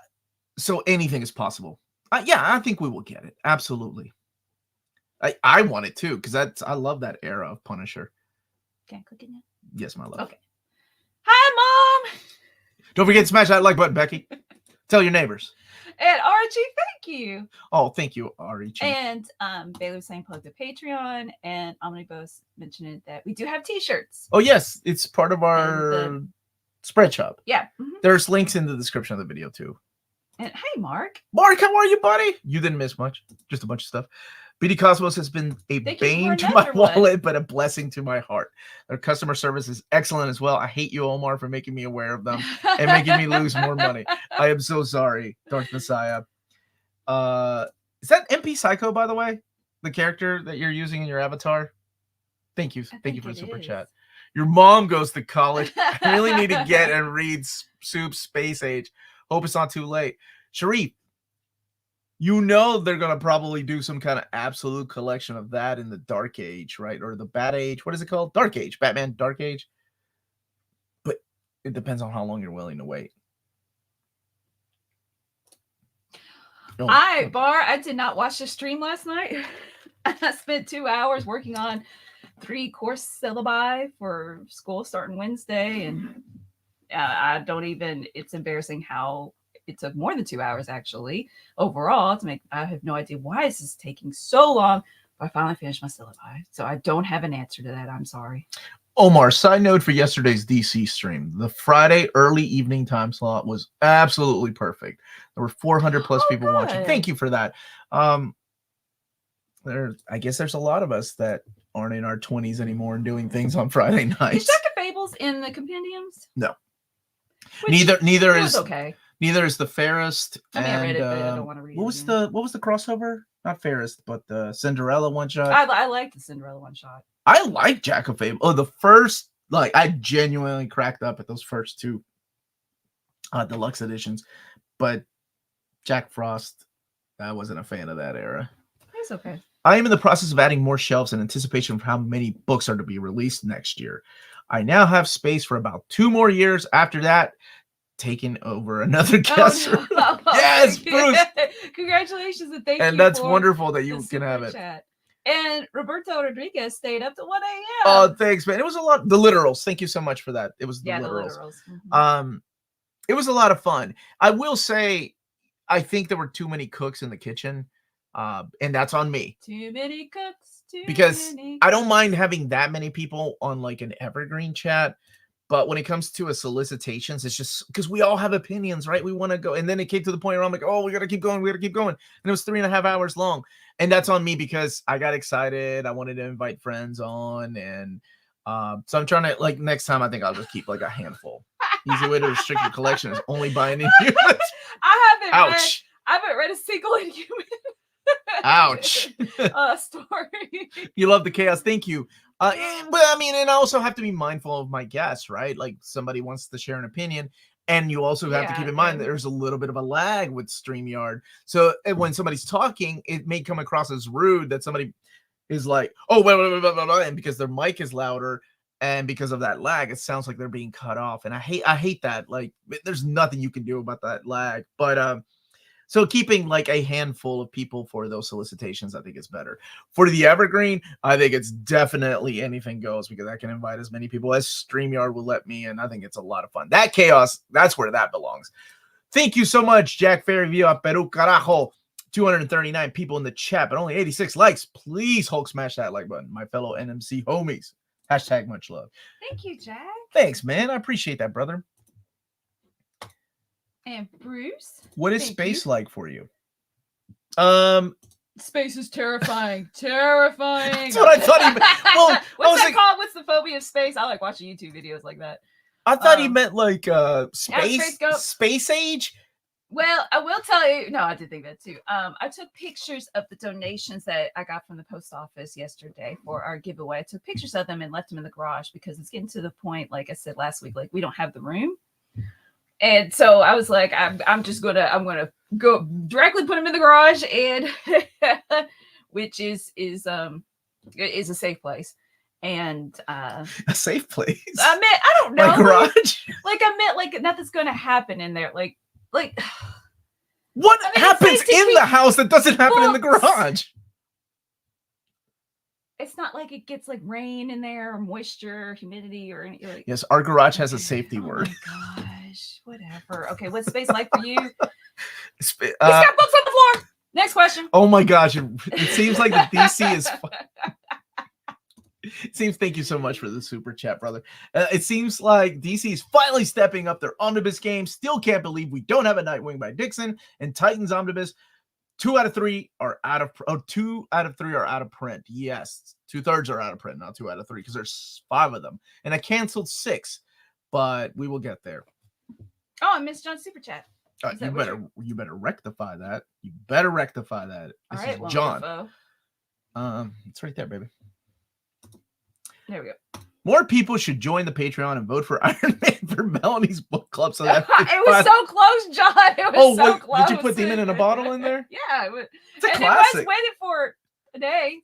So anything is possible. Yeah, I think we will get it. Absolutely. I want it too, because I love that era of Punisher. Can I click it now? Yes, my love. Okay. Hi, Mom. Don't forget to smash that like button, Becky. Tell your neighbors. And Archie, thank you. Oh, thank you, Archie. And Bailey was saying plug the Patreon, and Omnibus mentioned that we do have t-shirts. Oh, yes. It's part of our spread shop. Yeah. There's links in the description of the video, too. And hey, Mark. Mark, how are you, buddy? You didn't miss much. Just a bunch of stuff. BD Cosmos has been a bane to my wallet, but a blessing to my heart. Their customer service is excellent as well. I hate you, Omar, for making me aware of them and making me lose more money. I am so sorry, Dark Messiah. Is that MP Psycho, by the way? The character that you're using in your avatar? Thank you. Thank you for the super chat. Your mom goes to college. I really need to get and read Soup's Space Age. Hope it's not too late. Sharif, you know they're going to probably do some kind of absolute collection of that in the Dark Age, right? Or the Bat Age. What is it called? Dark Age. Batman Dark Age. But it depends on how long you're willing to wait. Oh, I did not watch the stream last night. I spent 2 hours working on 3 course syllabi for school starting Wednesday. And it's embarrassing how it took more than 2 hours actually overall to make. I have no idea why this is taking so long, but I finally finished my syllabi. So I don't have an answer to that. I'm sorry. Omar, side note for yesterday's DC stream, the Friday early evening time slot was absolutely perfect. There were 400 plus people watching. Thank you for that. I guess there's a lot of us that aren't in our 20s anymore and doing things on Friday nights. Is Jack of Fables in the compendiums? No. Neither is okay. Neither is the Fairest. I read it, but I don't want to read what it. What was the crossover? Not Fairest, but the Cinderella one shot. I like the Cinderella one shot. I like Jack of Fables. Oh, the first, I genuinely cracked up at those first 2 deluxe editions. But Jack Frost, I wasn't a fan of that era. It's okay. I am in the process of adding more shelves in anticipation of how many books are to be released next year. I now have space for about 2 more years. After that, taking over another guest. Oh, no. Yes, Bruce. Congratulations and thank you. And that's wonderful that you can have it. Chat. And Roberto Rodriguez stayed up to 1 a.m. Oh, thanks, man. It was a lot. The literals. Thank you so much for that. It was the literals. Mm-hmm. It was a lot of fun. I will say, I think there were too many cooks in the kitchen. And that's on me. Too many cooks. Because I don't mind having that many people on an evergreen chat. But when it comes to a solicitations, it's just because we all have opinions, right? We want to go. And then it came to the point where I'm like, oh, we got to keep going. We got to keep going. And it was 3.5 hours long. And that's on me because I got excited. I wanted to invite friends on. And so I'm trying to, next time, I think I'll just keep a handful. Easy way to restrict your collection is only buying Inhumans. I haven't read a single Inhuman. Ouch. Story. You love the chaos. Thank you. But and I also have to be mindful of my guests, right? Somebody wants to share an opinion, and you also have to keep in mind that there's a little bit of a lag with StreamYard. So when somebody's talking, it may come across as rude that somebody is like, oh, blah, blah, blah, blah, blah, and because their mic is louder, and because of that lag, it sounds like they're being cut off. And I hate that. There's nothing you can do about that lag. But so keeping a handful of people for those solicitations, I think is better. For the evergreen, I think it's definitely anything goes because I can invite as many people as StreamYard will let me, and I think it's a lot of fun. That chaos, that's where that belongs. Thank you so much, Jack Ferry Via Peru Carajo. 239 people in the chat, but only 86 likes. Please Hulk smash that like button, my fellow NMC homies. Hashtag much love. Thank you, Jack. Thanks, man. I appreciate that, brother. And Bruce, what is space like for you? Space is terrifying. Terrifying. That's what I thought he meant. Well, what's that called? What's the phobia of space? I like watching YouTube videos like that. I thought he meant like space age. Well, I will tell you. No, I did think that too. I took pictures of the donations that I got from the post office yesterday for our giveaway. I took pictures of them and left them in the garage because it's getting to the point, like I said last week, like we don't have the room. And so I was like, I'm gonna go directly put them in the garage, and which is a safe place. And a safe place. I meant, I don't know, my garage. Like I meant, like nothing's gonna happen in there. Like what happens in the house that doesn't happen in the garage? It's not like it gets like rain in there or moisture, humidity, or anything. Like, yes, our garage has a safety word. Oh my gosh, whatever. Okay, what's space like for you? He's got books on the floor. Next question. Oh my gosh, it seems like the DC is. It seems. Thank you so much for the super chat, brother. It seems like DC is finally stepping up their omnibus game. Still can't believe we don't have a Nightwing by Dixon and Titans omnibus. 2 out of 3 are out of. Oh, 2 out of 3 are out of print. Yes, 2/3 are out of print, not 2 out of 3, because there's 5 of them, and I canceled 6, but we will get there. Oh, I missed John's super chat. You better rectify that. You better rectify that. This all right, is John. It's right there, baby. There we go. More people should join the Patreon and vote for Iron Man for Melanie's book club. So that it was so close, John. It was so close. Did you put Demon in a bottle in there? Yeah, it was. It's a classic. It was waited for a day.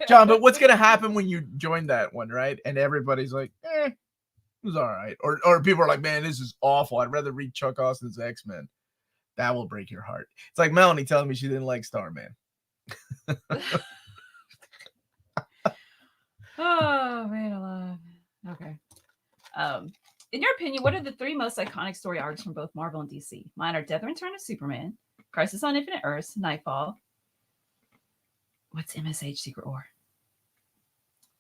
John, but what's gonna happen when you join that one, right? And everybody's like, it was all right. Or people are like, man, this is awful. I'd rather read Chuck Austin's X-Men. That will break your heart. It's like Melanie telling me she didn't like Starman. Oh man, alive. Okay. In your opinion, what are the 3 most iconic story arcs from both Marvel and DC? Mine are Death and Return of Superman, Crisis on Infinite Earths, Nightfall. What's MSH Secret War?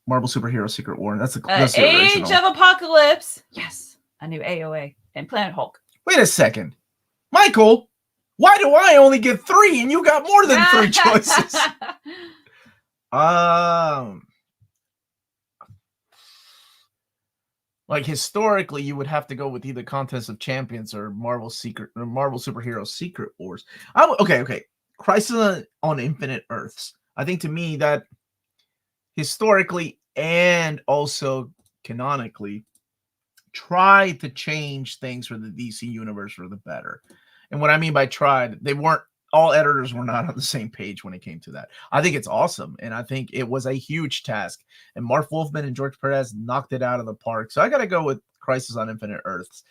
Marvel Superhero Secret War. That's the Age original. of Apocalypse. Yes, I knew AOA and Planet Hulk. Wait a second, Michael. Why do I only get 3 and you got more than 3 choices? Like historically, you would have to go with either Contest of Champions or Marvel Superhero Secret Wars. Okay. Crisis on Infinite Earths. I think to me that historically and also canonically try to change things for the DC universe for the better. And what I mean by tried, all editors were not on the same page when it came to that. I think it's awesome, and I think it was a huge task. And Mark Wolfman and George Perez knocked it out of the park. So I got to go with Crisis on Infinite Earths.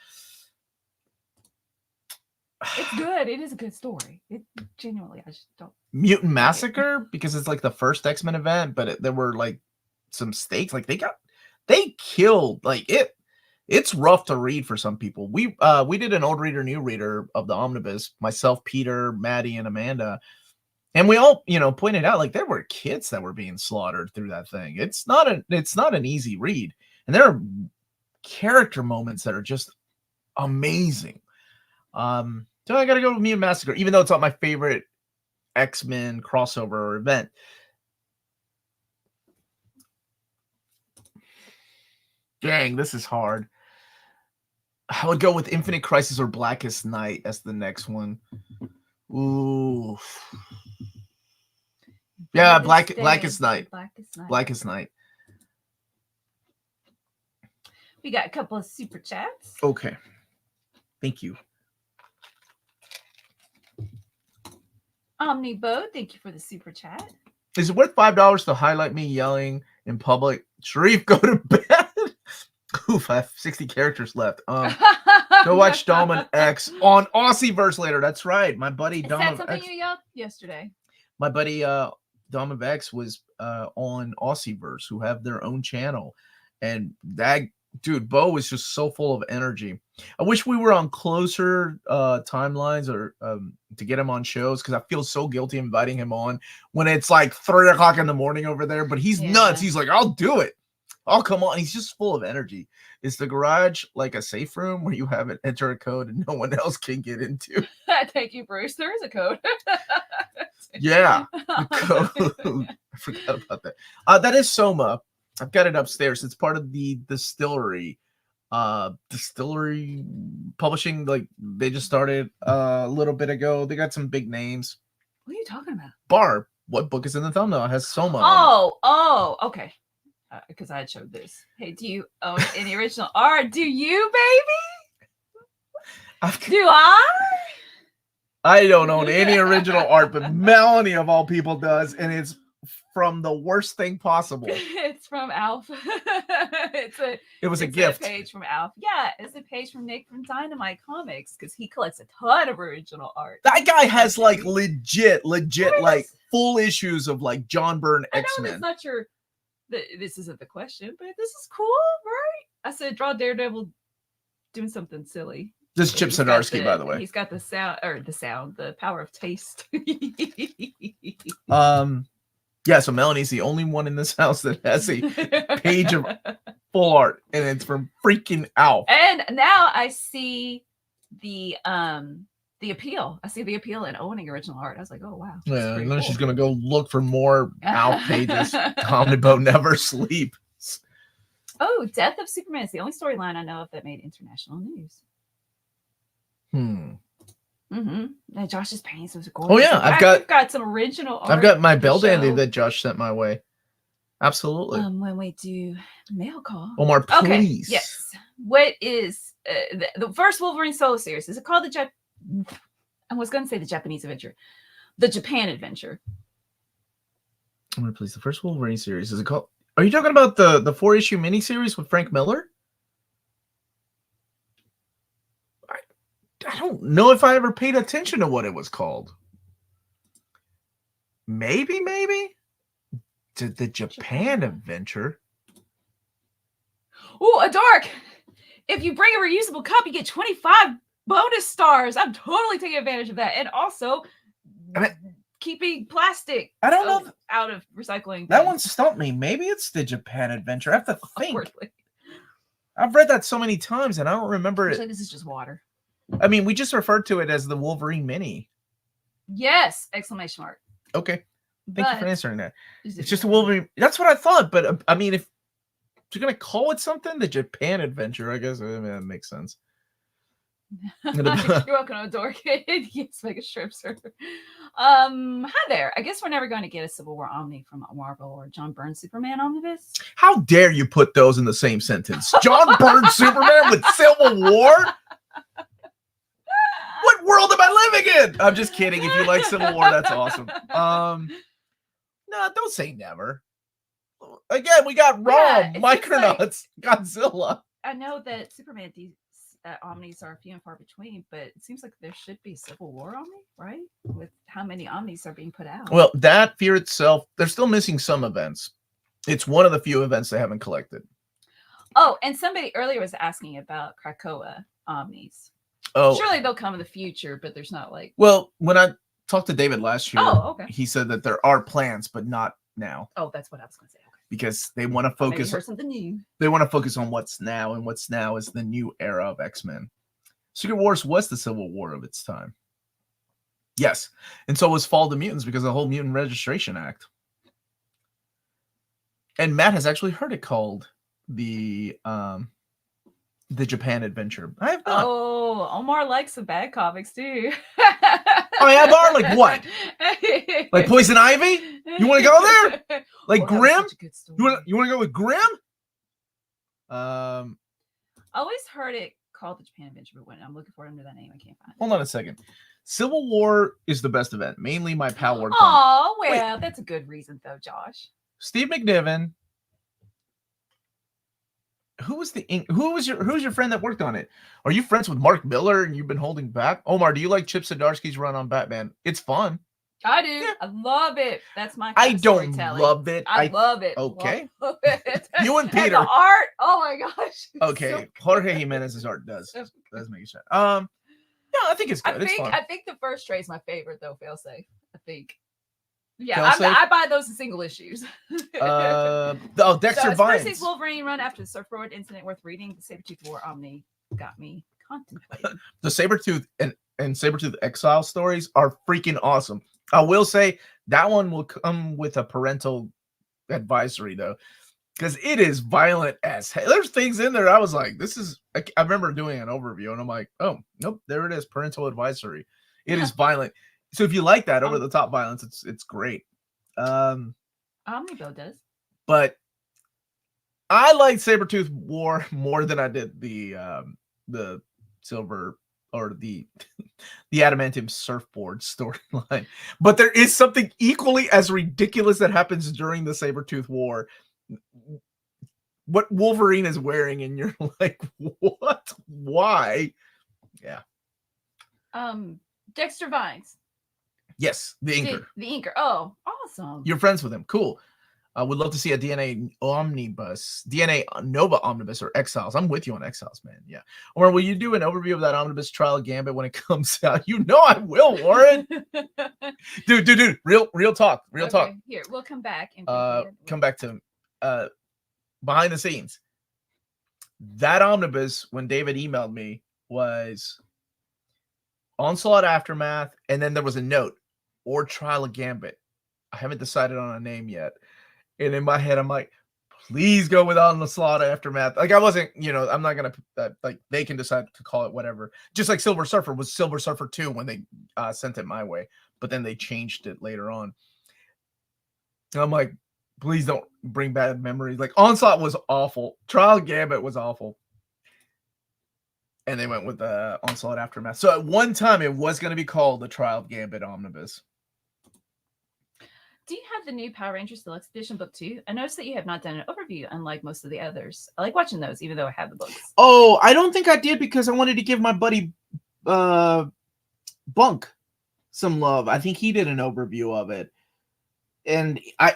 It's good. It is a good story. It genuinely, I just don't. Mutant Massacre, because it's like the first X-Men event, but there were like some stakes. Like they killed like it. It's rough to read for some people. We did an old reader, new reader of the omnibus, myself, Peter, Maddie, and Amanda. And we all, pointed out like there were kids that were being slaughtered through that thing. It's not an easy read. And there are character moments that are just amazing. So I gotta go with Mutant Massacre, even though it's not my favorite X-Men crossover event. Dang, this is hard. I would go with Infinite Crisis or Blackest Night as the next one. Ooh. Yeah, Blackest Night. Blackest Night. We got a couple of super chats. Okay. Thank you. Omnibo, thank you for the super chat. Is it worth $5 to highlight me yelling in public, Sharif, go to bed? Oof, I have 60 characters left. Go watch Dom and X on Aussieverse later. That's right. My buddy Dom of something X. you yelled yesterday. My buddy Dom of X was on Aussieverse, who have their own channel. And that dude, Bo was just so full of energy. I wish we were on closer timelines or to get him on shows, because I feel so guilty inviting him on when it's like 3 o'clock in the morning over there. But he's nuts. He's like, I'll do it. I'll come on. He's just full of energy. Is the garage like a safe room where you have it enter a code and no one else can get into? Thank you, Bruce. There is a code. Yeah. I forgot about that. That is Soma. I've got it upstairs. It's part of the distillery publishing. Like they just started a little bit ago. They got some big names. What are you talking about? Barb, what book is in the thumbnail? It has Soma on it. Okay. Because I showed this. Hey, do you own any original art? Do you, baby? Do I? I don't own any original art, but Melanie of all people does, and it's from the worst thing possible. It's from Alf. It was a gift. A page from Alf. Yeah, it's a page from Nick from Dynamite Comics because he collects a ton of original art. That guy has like legit, like full issues of like John Byrne X-Men. I know that's not your. This isn't the question, but this is cool, right? I said draw Daredevil doing something silly. This is Chip Zdarsky, by the way. He's got the power of taste. Yeah, so Melanie's the only one in this house that has a page of full art, and it's from freaking Alf. And now I see the appeal. I see the appeal in owning original art. I was like, oh wow. Yeah, and then she's gonna go look for more Alf pages. Omnibus never sleeps. Oh, Death of Superman is the only storyline I know of that made international news. Mm-hmm. Josh's paintings was gorgeous. Oh yeah, I've got some original art. I've got my Bell Dandy that Josh sent my way. Absolutely. When we do mail call, Omar, please. Okay, yes. What is the first Wolverine solo series? Is it called I was going to say the Japanese Adventure, the Japan Adventure. Omar, please. The first Wolverine series, is it called? Are you talking about the 4-issue miniseries with Frank Miller? I don't know if I ever paid attention to what it was called. Maybe. The Japan Adventure. Oh, a dark. If you bring a reusable cup, you get 25 bonus stars. I'm totally taking advantage of that. And also keeping plastic out of recycling. That one stumped me. Maybe it's the Japan Adventure. I have to think. Awkwardly. I've read that so many times and I don't remember it. This is just water. I mean, we just referred to it as the Wolverine Mini. Yes! Exclamation mark. Okay. Thank you for answering that. It's just a Wolverine. That's what I thought. But I mean, if you're going to call it something, the Japan Adventure, I guess that makes sense. You're welcome to Dork. Yes, like a strip server. Hi there. I guess we're never going to get a Civil War Omni from Marvel or John Byrne Superman Omnibus. How dare you put those in the same sentence? John Byrne Superman with Civil War? What world am I living in? I'm just kidding. If you like Civil War, that's awesome. No, don't say never. Again, we got Rom, Micronauts, Godzilla. I know that Superman Omnis are few and far between, but it seems like there should be Civil War Omni, right? With how many Omnis are being put out. Well, that fear itself, they're still missing some events. It's one of the few events they haven't collected. Oh, and somebody earlier was asking about Krakoa Omnis. Oh, surely they'll come in the future, but there's not like. Well, when I talked to David last year, he said that there are plans, but not now. Oh, that's what I was going to say. Okay. Because they want to focus. Maybe something new. They want to focus on what's now, and what's now is the new era of X-Men. Secret Wars was the Civil War of its time. Yes, and so was Fall of the Mutants because of the whole Mutant Registration Act. And Matt has actually heard it called the Japan Adventure. I have not. Oh, Omar likes some bad comics too. Oh yeah, Bar, like what? Like Poison Ivy? You want to go there? Like Grimm? You want to go with Grimm? I always heard it called the Japan Adventure, but when I'm looking for it under that name, I can't find it. Hold on a second. Civil War is the best event. Mainly my pal worked on. Oh well, that's a good reason though, Josh. Steve McNiven. Who's your friend that worked on it? Are you friends with Mark Miller and you've been holding back? Omar, do you like Chip Zdarsky's run on Batman? It's fun. I do. Yeah. I love it. That's my kind of don't love it. I love it. Okay. Love it. You and Peter. And the art. Oh my gosh. Okay. So Jorge Jimenez's art does make sense. Yeah, I think it's good. It's fun. I think the first trade is my favorite though, failsafe. I think. Yeah, I buy those in single issues. Dexter Vines. Percy's Wolverine run after the Surfboard incident worth reading. The Sabretooth War Omni got me contemplating. The Sabretooth and Sabretooth Exile stories are freaking awesome. I will say that one will come with a parental advisory though, because it is violent as hell. There's things in there I was like, this is. I remember doing an overview and I'm like, oh nope, there it is, parental advisory. It is violent. So if you like that over the top violence, it's great. Omnibus does. But I liked Sabretooth War more than I did the silver or the adamantium surfboard storyline. But there is something equally as ridiculous that happens during the Sabretooth War. What Wolverine is wearing, and you're like, what? Why? Yeah. Dexter Vines. Yes, the inker. The inker. Oh, awesome. You're friends with him. Cool. I would love to see a DNA Omnibus, DNA Nova Omnibus, or Exiles. I'm with you on Exiles, man. Yeah. Or will you do an overview of that Omnibus Trial Gambit when it comes out? You know I will, Warren. dude. Real talk. Real talk. Here, we'll come back and come back to behind the scenes. That Omnibus, when David emailed me, was Onslaught Aftermath, and then there was a note, or Trial of Gambit. I haven't decided on a name yet. And in my head, I'm like, please go with Onslaught Aftermath. Like, I wasn't, I'm not going to, like, they can decide to call it whatever. Just like Silver Surfer was Silver Surfer 2 when they sent it my way. But then they changed it later on. And I'm like, please don't bring bad memories. Like, Onslaught was awful. Trial Gambit was awful. And they went with Onslaught Aftermath. So at one time, it was going to be called the Trial of Gambit Omnibus. Do you have the new Power Rangers Deluxe Edition book too? I noticed that you have not done an overview, unlike most of the others. I like watching those, even though I have the books. Oh, I don't think I did because I wanted to give my buddy Bunk some love. I think he did an overview of it, and I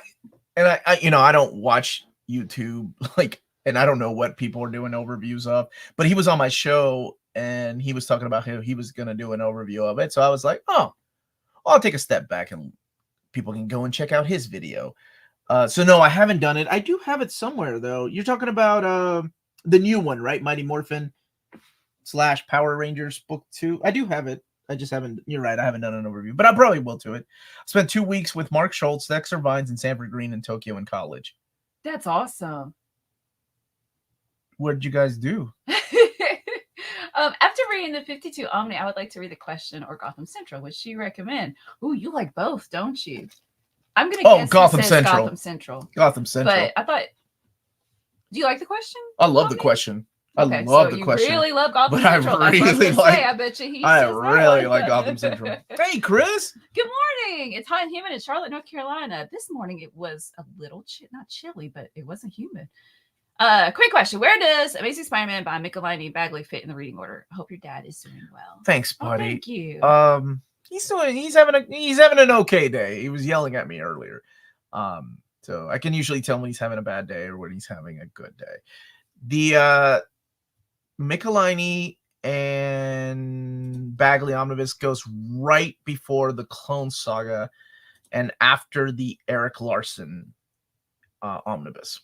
don't watch YouTube, like, and I don't know what people are doing overviews of. But he was on my show, and he was talking about how he was going to do an overview of it. So I was like, oh, I'll take a step back and people can go and check out his video. So no, I haven't done it. I do have it somewhere though. You're talking about the new one, right? Mighty Morphin / Power Rangers book 2. I do have it. I just haven't. You're right. I haven't done an overview, but I probably will to it. I spent 2 weeks with Mark Schultz, Dexter Vines, and Sanford Green in Tokyo in college. That's awesome. What did you guys do? After reading the 52 Omni, I would like to read The Question or Gotham Central. Would she recommend? Ooh, you like both, don't you? I'm going to guess Gotham Central. Gotham Central. Gotham Central. But I thought, do you like The Question? I love The Question. I love The Question. You really love Gotham but Central. I really like. I bet you I really like Gotham Central. Hey, Chris. Good morning. It's hot and humid in Charlotte, North Carolina. This morning it was a little not chilly, but it wasn't humid. Quick question. Where does Amazing Spider-Man by Melanie Bagley fit in the reading order? I hope your dad is doing well. Thanks, buddy. Thank you. He's having an okay day. He was yelling at me earlier. So I can usually tell when he's having a bad day or when he's having a good day. The Michelini and Bagley Omnibus goes right before the Clone Saga and after the Eric Larson Omnibus.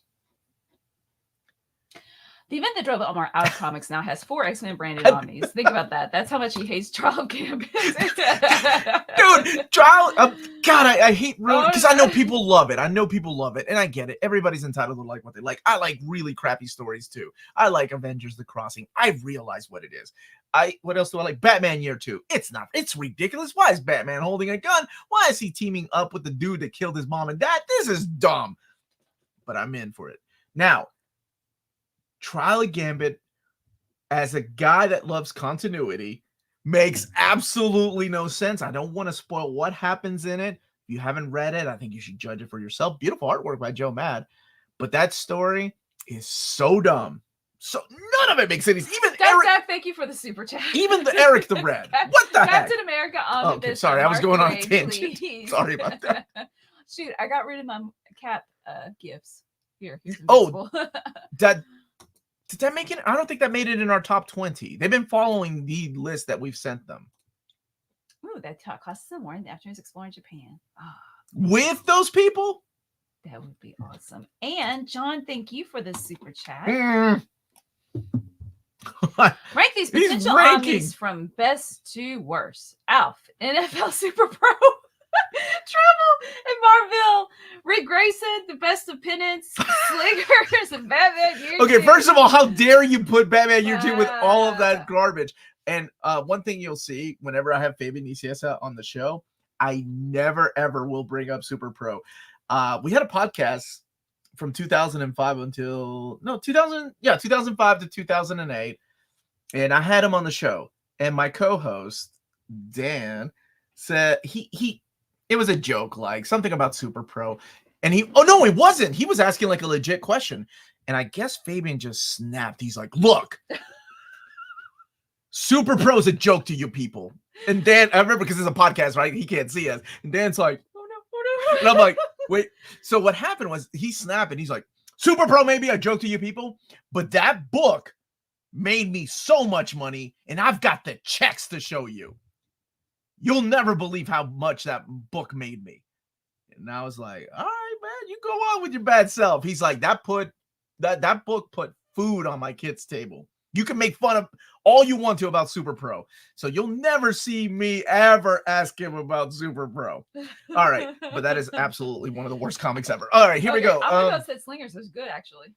The event that drove Omar out of comics now has 4 X-Men branded Omnis. Think about that. That's how much he hates Trial Gambit. Dude, Trial... God, I hate... Because I know people love it. And I get it. Everybody's entitled to like what they like. I like really crappy stories, too. I like Avengers The Crossing. I realize what it is. What else do I like? Batman Year 2. It's ridiculous. Why is Batman holding a gun? Why is he teaming up with the dude that killed his mom and dad? This is dumb. But I'm in for it. Now... Trial of Gambit, as a guy that loves continuity, makes absolutely no sense. I don't want to spoil what happens in it. If you haven't read it, I think you should judge it for yourself. Beautiful artwork by Joe Mad. But that story is so dumb. So none of it makes sense. Even Eric, thank you for the super chat. Even the Eric the Red. What the heck? Captain America on okay, sorry, I was going on a tangent. Sorry about that. Shoot, I got rid of my cap gifts. Here's Did that make it? I don't think that made it in our top 20. They've been following the list that we've sent them. Ooh, that costs some more in the afternoons exploring Japan. With those people? That would be awesome. And John, thank you for the super chat. Rank these potential omnis from best to worst. Alf, NFL Super Pro. Trouble and Marvel, Rick Grayson, the best of penance, Slingers, and Batman Year Okay, 2. first of all, how dare you put Batman Year 2 with all of that garbage? And one thing you'll see whenever I have Fabian Nicieza on the show, I never ever will bring up Super Pro. We had a podcast from 2005 until 2005 to 2008, and I had him on the show. And my co-host Dan said it was a joke, like something about Super Pro, and it wasn't. He was asking like a legit question, and I guess Fabian just snapped. He's like, "Look, Super Pro is a joke to you people." And Dan, I remember because it's a podcast, right? He can't see us. And Dan's like, "Oh no!" And I'm like, "Wait." So what happened was he snapped, and he's like, "Super Pro may be a joke to you people, but that book made me so much money, and I've got the checks to show you. You'll never believe how much that book made me." And I was like, "All right, man, you go on with your bad self." He's like, that book put food on my kid's table. You can make fun of all you want to about Super Pro. So you'll never see me ever ask him about Super Pro. All right. But that is absolutely one of the worst comics ever. All right, here we go. I'm going to say Slingers is good, actually.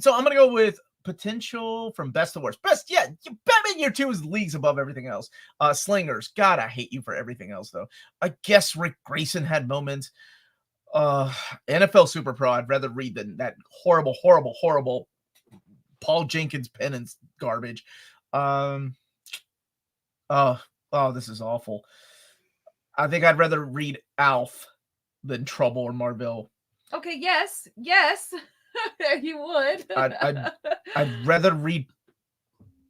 So I'm going to go with potential from best to worst. Best, yeah. Batman Year 2 is leagues above everything else. Slingers. God, I hate you for everything else, though. I guess Rick Grayson had moments. NFL Super Pro, I'd rather read than that horrible Paul Jenkins penance garbage. This is awful. I think I'd rather read Alf than Trouble or Marvel. Okay, yes. You would. I'd rather read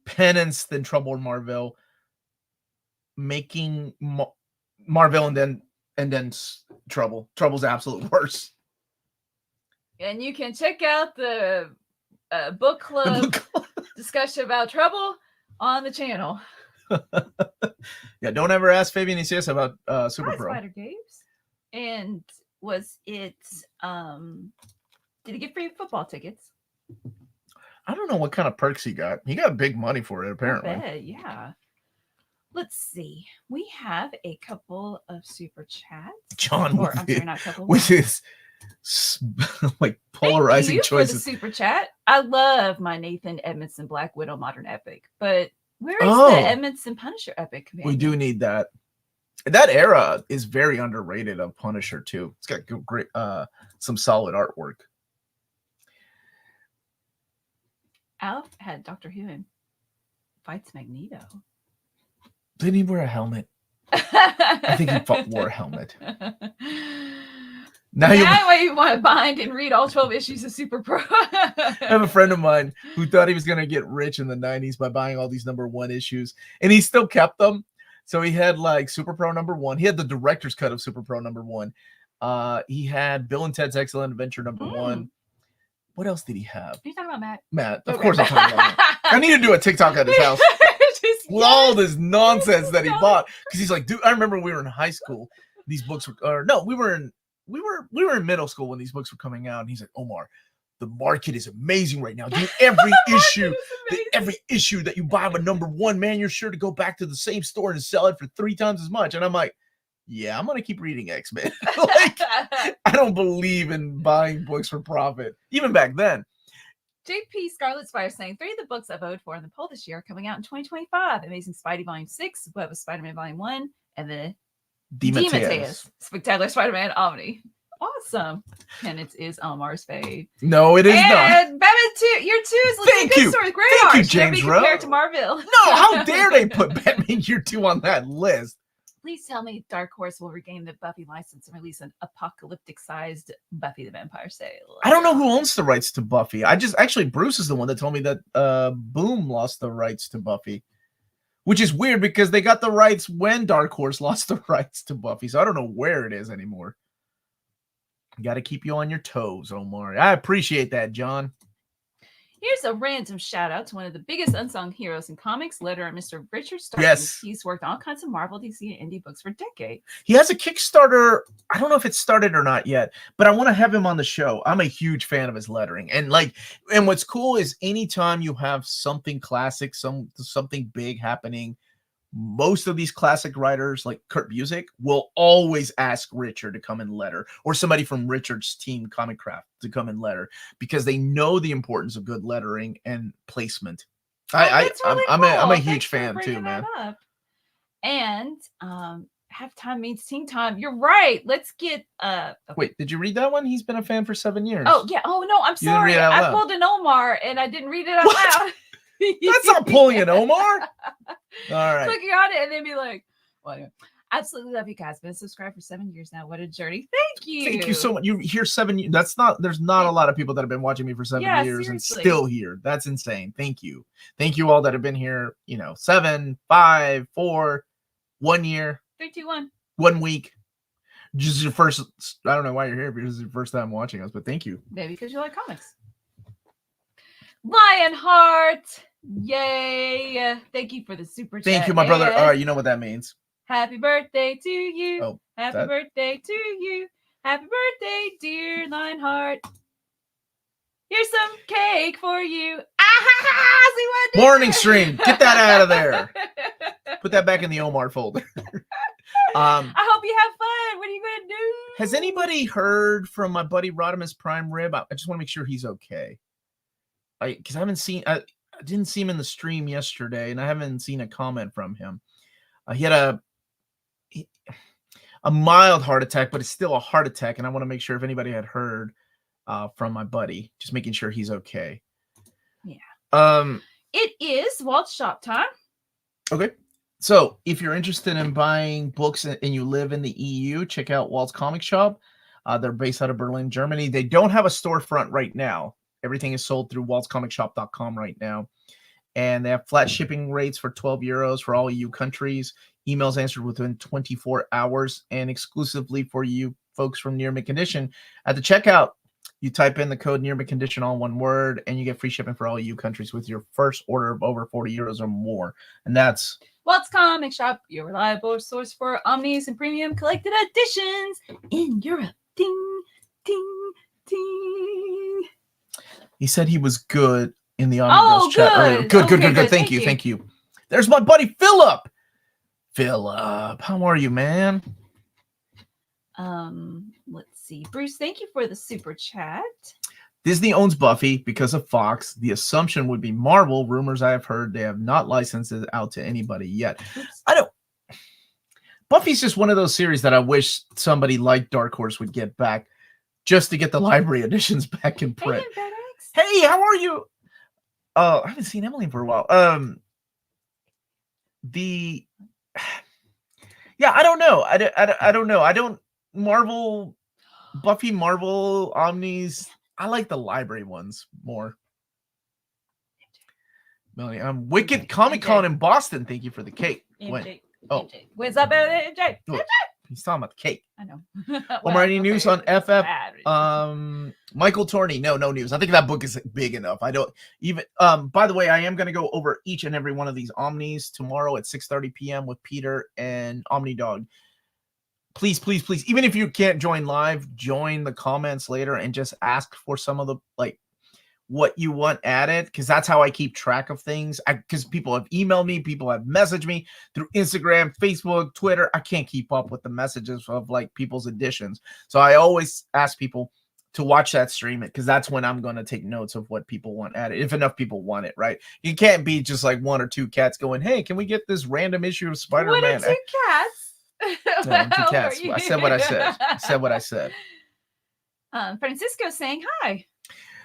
Penance than Trouble or Marvel. Making Marvel and then Trouble. Trouble's absolute worst. And you can check out the book club discussion about Trouble on the channel. Yeah, don't ever ask Fabian Nicieza about Super Pro. Spider Games. And was it did he get free football tickets? I don't know what kind of perks he got. He got big money for it, apparently. I bet, yeah. Let's see. We have a couple of super chats. John, not couple. With his like polarizing Thank you choices. For the super chat. I love my Nathan Edmondson Black Widow modern epic, but where is the Edmondson Punisher epic? Companion? We do need that. That era is very underrated of Punisher too. It's got great, some solid artwork. Alf had Dr. Who and fights Magneto. Didn't he wear a helmet? I think he wore a helmet. Now you want to bind and read all 12 issues of Super Pro. I have a friend of mine who thought he was going to get rich in the 90s by buying all these #1 issues, and he still kept them. So he had like Super Pro #1. He had the director's cut of Super Pro #1. He had Bill and Ted's Excellent Adventure #1. What else did he have? Are you talking about Matt? Matt, of course I'm talking about Matt. I need to do a TikTok at his house. With all this nonsense that he bought. Because he's like, dude, I remember we were in high school. These books were, we were in middle school when these books were coming out. And he's like, Omar, the market is amazing right now. Dude, every issue that you buy with #1, man, you're sure to go back to the same store and sell it for 3 times as much. And I'm like, yeah, I'm going to keep reading X-Men. Like, I don't believe in buying books for profit, even back then. JP Scarlet Spire saying 3 of the books I voted for in the poll this year are coming out in 2025. Amazing Spidey Volume 6, Web of Spider-Man Volume 1, and then DeMatteis Spectacular Spider-Man Omni. Awesome. And it is Omar's fave. No, it is not. And Batman 2, Year 2 is looking good story. Great art. Thank you, James Rowe. Compared to Marvel. No, how dare they put Batman Year 2 on that list? Please tell me Dark Horse will regain the Buffy license and release an apocalyptic-sized Buffy the Vampire Slayer. I don't know who owns the rights to Buffy. Bruce is the one that told me that Boom lost the rights to Buffy, which is weird because they got the rights when Dark Horse lost the rights to Buffy. So I don't know where it is anymore. Got to keep you on your toes, Omar. I appreciate that, John. Here's a random shout out to one of the biggest unsung heroes in comics, letterer Mr. Richard Starkey. Yes. He's worked on all kinds of Marvel, DC, and indie books for decades. He has a Kickstarter. I don't know if it's started or not yet, but I want to have him on the show. I'm a huge fan of his lettering. And what's cool is anytime you have something classic, something big happening most of these classic writers like Kurt Busiek will always ask Richard to come and letter, or somebody from Richard's team, Comic Craft, to come and letter, because they know the importance of good lettering and placement. That's really I'm cool. a huge Thanks for fan too, bringing man. that up. And half time means team time. You're right. Let's get okay. Wait, did you read that one? He's been a fan for 7 years. Oh yeah. Oh no, I'm You didn't read sorry. it out I loud. pulled an Omar and I didn't read it out What? loud. That's not pulling an Omar. All right. Clicking on it and then be like, well, anyway. Absolutely love you guys. Been subscribed for 7 years now. What a journey. Thank you. Thank you so much. You hear 7 years. There's not a lot of people that have been watching me for 7 years seriously. and still here. That's insane. Thank you. Thank you all that have been here, 7, 5, 4, 1 year, 3, 2, 1. 1 week. Just your first, I don't know why you're here, because it's your first time watching us, but thank you. Maybe because you like comics. Lionheart. Yay. Thank you for the super chat. Thank you, my brother. All right, you know what that means. Happy birthday to you. Oh, happy birthday to you. Happy birthday, dear Lionheart. Here's some cake for you. See what I did Morning there? stream. Get that out of there. Put that back in the Omar folder. I hope you have fun. What are you going to do? Has anybody heard from my buddy Rodimus Prime Rib? I just want to make sure he's okay. Because I didn't see him in the stream yesterday, and I haven't seen a comment from him. He had a mild heart attack, but it's still a heart attack, and I want to make sure if anybody had heard from my buddy, just making sure he's okay. Yeah. It is Walt's shop time. Okay. So if you're interested in buying books and you live in the EU, check out Walt's Comic Shop. They're based out of Berlin, Germany. They don't have a storefront right now. Everything is sold through waltzcomicshop.com right now. And they have flat shipping rates for 12 euros for all EU countries. Emails answered within 24 hours. And exclusively for you folks from Near Mint Condition, at the checkout, you type in the code Near Mint Condition, all one word, and you get free shipping for all EU countries with your first order of over 40 euros or more. And that's Walt's Comic Shop, your reliable source for omnis and premium collected editions in Europe. Ding, ding, ding. He said he was good in the Omnibus chat earlier. Good. Thank you. There's my buddy Philip. Philip, how are you, man? Let's see. Bruce, thank you for the super chat. Disney owns Buffy because of Fox. The assumption would be Marvel. Rumors I have heard they have not licensed it out to anybody yet. Oops. Buffy's just one of those series that I wish somebody like Dark Horse would get back, just to get the library editions back in print. Hey, how are you? I haven't seen Emily for a while. I don't know. I don't know. Marvel, Buffy, Marvel, Omnis. I like the library ones more. Melanie, Wicked Comic Con in Boston. Thank you for the cake. MJ, oh, what's up, MJ? He's talking about the cake. I know. Omar, any news on FF? Michael Torney. No news. I think that book is big enough. I don't even. By the way, I am going to go over each and every one of these Omnis tomorrow at 6:30 p.m. with Peter and OmniDog. Please. Even if you can't join live, join the comments later and just ask for some of the what you want added, because that's how I keep track of things. Because people have emailed me, people have messaged me through Instagram, Facebook, Twitter. I can't keep up with the messages of people's editions. So I always ask people to watch that stream, because that's when I'm going to take notes of what people want added, if enough people want it, right? You can't be just one or two cats going, hey, can we get this random issue of Spider-Man? 1 or 2 cats? No, 2 cats. I said what I said. Francisco saying hi.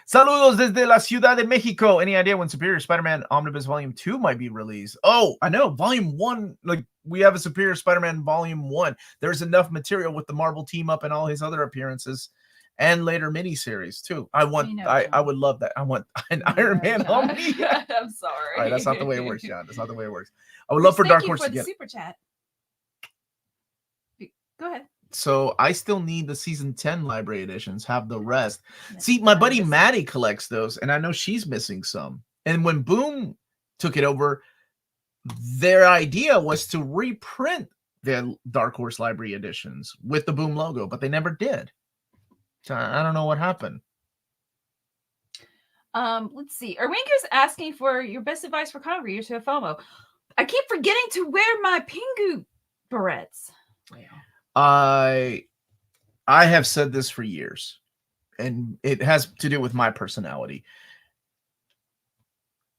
Saludos desde la Ciudad de Mexico. Any idea when Superior Spider-Man Omnibus Volume 2 might be released? Oh, I know. Volume 1, we have a Superior Spider-Man Volume 1. There's enough material with the Marvel team up and all his other appearances and later miniseries too. I would love that. I want an Iron Man Omni. I'm sorry. All right, that's not the way it works, John. That's not the way it works. I would love for Dark Horse to get super chat. Go ahead. So I still need the season 10 library editions, have the rest. See, my buddy Maddie collects those, and I know she's missing some. And when Boom took it over, their idea was to reprint the Dark Horse library editions with the Boom logo, but they never did. So I don't know what happened. Let's see. Erwinka's asking for your best advice for comic readers who have FOMO. I keep forgetting to wear my Pingu barrettes. Well, I have said this for years, and it has to do with my personality.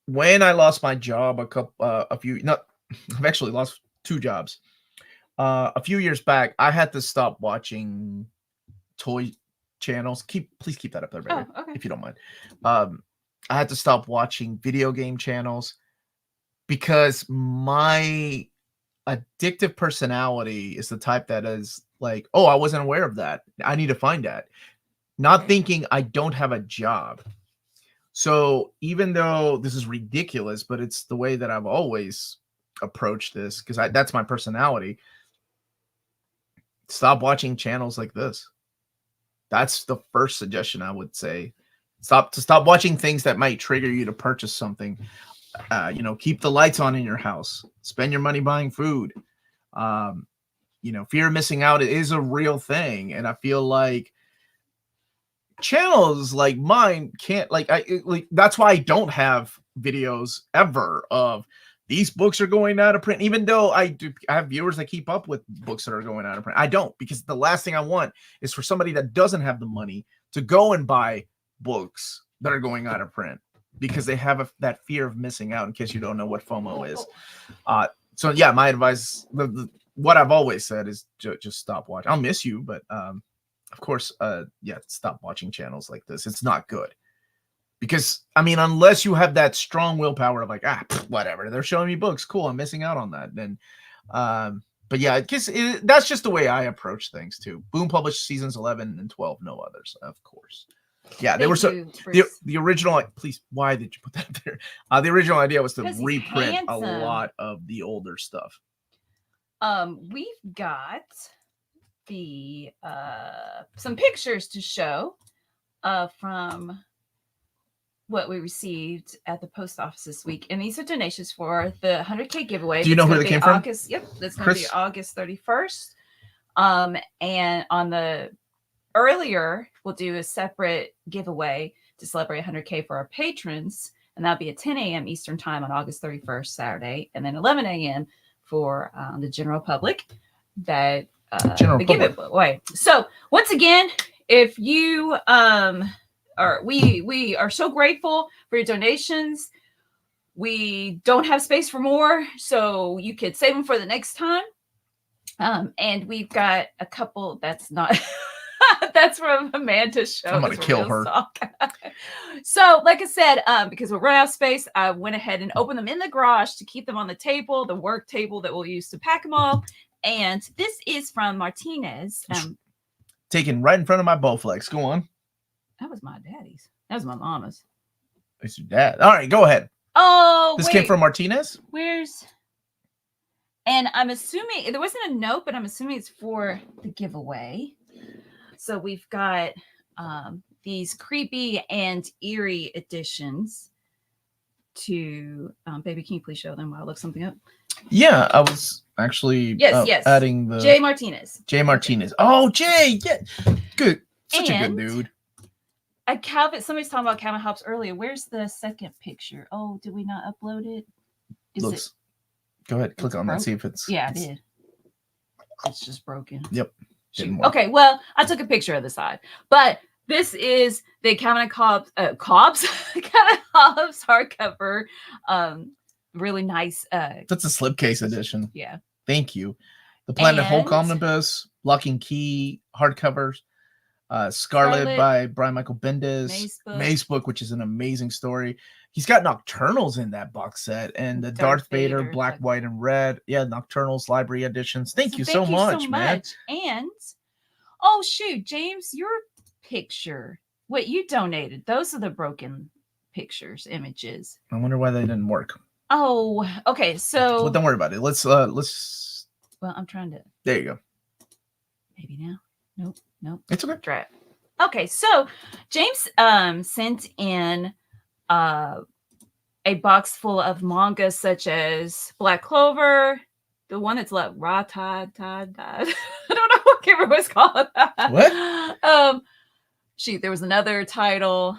When I lost my job, I've actually lost 2 jobs. A few years back, I had to stop watching toy channels. Please keep that up there, baby, okay. if you don't mind. I had to stop watching video game channels because my addictive personality is the type that is like, oh, I wasn't aware of that. I need to find that. Not thinking I don't have a job. So even though this is ridiculous, but it's the way that I've always approached this because that's my personality. Stop watching channels like this. That's the first suggestion I would say. Stop watching things that might trigger you to purchase something. Keep the lights on in your house. Spend your money buying food. Fear of missing out is a real thing, and I feel like channels like mine can't that's why I don't have videos ever of these books are going out of print, even though I have viewers that keep up with books that are going out of print. I don't, because the last thing I want is for somebody that doesn't have the money to go and buy books that are going out of print because they have that fear of missing out, in case you don't know what FOMO is. So yeah, my advice, what I've always said is just stop watching. I'll miss you, but of course, stop watching channels like this. It's not good. Because, unless you have that strong willpower of like, whatever, they're showing me books. Cool, I'm missing out on that. Then, but yeah, that's just the way I approach things too. Boom published seasons 11 and 12, no others, of course. Yeah, they were the original. Please, why did you put that there? The original idea was to reprint a lot of the older stuff. We've got the some pictures to show from what we received at the post office this week, and these are donations for the 100K giveaway. Do you know who they came from? Yep, that's going to be August 31st. And on the earlier, we'll do a separate giveaway to celebrate 100K for our patrons, and that'll be at 10 a.m. Eastern time on August 31st, Saturday, and then 11 a.m. for the general public. That giveaway. So once again, if you we are so grateful for your donations. We don't have space for more, so you could save them for the next time. And we've got a couple that's not that's from Amanda's show. I'm gonna kill her. So, like I said, because we're running out of space, I went ahead and opened them in the garage to keep them on the table, the work table that we'll use to pack them all. And this is from Martinez. Taken right in front of my Bowflex. Go on. That was my daddy's. That was my mama's. It's your dad. All right, go ahead. Oh, this came from Martinez? And I'm assuming, there wasn't a note, but I'm assuming it's for the giveaway. So we've got these creepy and eerie editions to, baby, can you please show them while I look something up? Yeah, I was actually adding the... Jay Martinez. Oh, Jay! Yeah, good. Such a good dude. Somebody's talking about Calvin Hobbs earlier. Where's the second picture? Oh, did we not upload it? Go ahead, click on that, see if it's... Yeah, I did. It's just broken. Yep. Okay, well, I took a picture of the side. But this is the Calvin Hobbs hardcover. Really nice. That's a slipcase edition. Yeah. Thank you. The Planet Hulk Omnibus, Lock and Key hardcovers. Scarlet by Brian Michael Bendis, Mace Book, which is an amazing story. He's got Nocturnals in that box set, and the Darth Vader, Black, White, and Red. Yeah, Nocturnals library editions. Thank you so much, man. And oh shoot, James, your picture, what you donated, those are the broken pictures, images. I wonder why they didn't work. Oh, okay, so well, don't worry about it. Let's. Well, I'm trying to. There you go. Maybe now. Nope. It's okay. Try it. Okay, so James sent in a box full of manga such as Black Clover, the one that's like I don't know what camera was called. What? There was another title.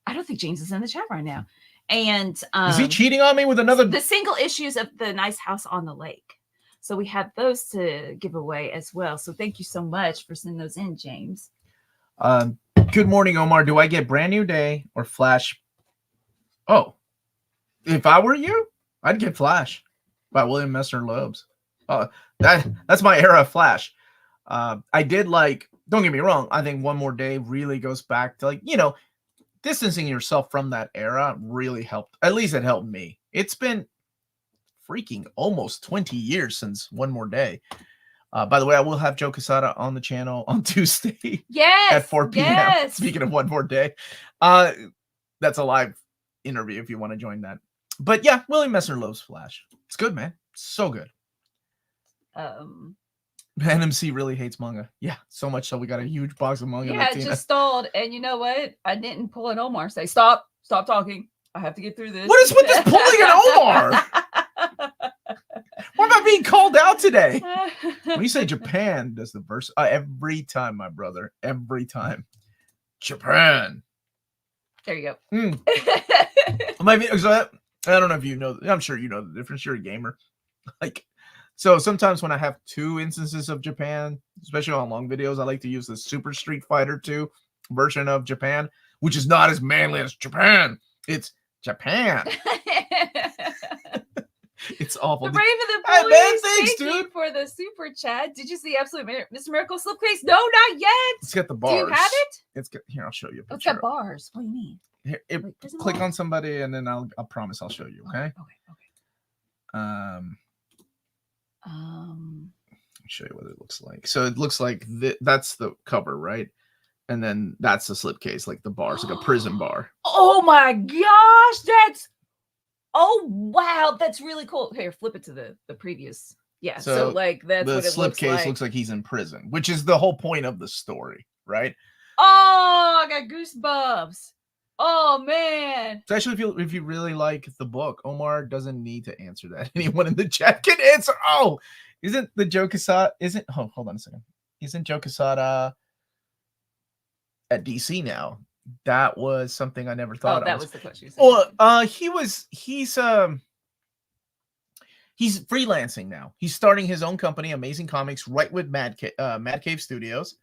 I don't think James is in the chat right now. And is he cheating on me with another? The single issues of The Nice House on the Lake. So we have those to give away as well. So thank you so much for sending those in, James. Good morning, Omar. Do I get Brand New Day or Flash? Oh, if I were you, I'd get Flash by William Messner Loebs. That's my era of Flash. I did like, don't get me wrong, I think One More Day really goes back to, like, you know, distancing yourself from that era really helped. At least it helped me. It's been freaking almost 20 years since One More Day. By the way, I will have Joe Quesada on the channel on Tuesday at 4 p.m. Yes. Speaking of One More Day. That's a live interview if you want to join that. But yeah, William Messner loves Flash. It's good, man. So good. NMC really hates manga. Yeah, so much so we got a huge box of manga. Yeah, it just stalled. And you know what? I didn't pull an Omar. Say, stop talking. I have to get through this. What is with this pulling an Omar? Why am I being called out today? When you say Japan, does the verse every time, my brother, every time. Japan. There you go. I don't know if you know. I'm sure you know the difference. You're a gamer. Like, so sometimes when I have two instances of Japan, especially on long videos, I like to use the Super Street Fighter 2 version of Japan, which is not as manly as Japan. It's Japan. It's awful. The Brave and the Bully, thanks, dude, for the super chat. Did you see Absolute Mr. Miracle slipcase? No, not yet. It's got the bars. Do you have it? It's got, here, I'll show you. It's got bars. What do you mean? Here, click on somebody, and then I'll promise I'll show you. Okay. Okay. I'll show you what it looks like. So it looks like that's the cover, right? And then that's the slipcase, like the bars, like a prison bar. Oh my gosh, oh wow, that's really cool. Here, flip it to the previous. Yeah, so like that's the what it looks like. The slipcase looks like he's in prison, which is the whole point of the story, right? Oh, I got goosebumps. Oh man. Especially if you really like the book, Omar doesn't need to answer that. Anyone in the chat can answer. Oh, isn't the Joe Quesada? Hold on a second. Isn't Joe Quesada at DC now? That was something I never thought. Oh, that was the question. Well, he's freelancing now. He's starting his own company, Amazing Comics, right with Mad Cave Studios.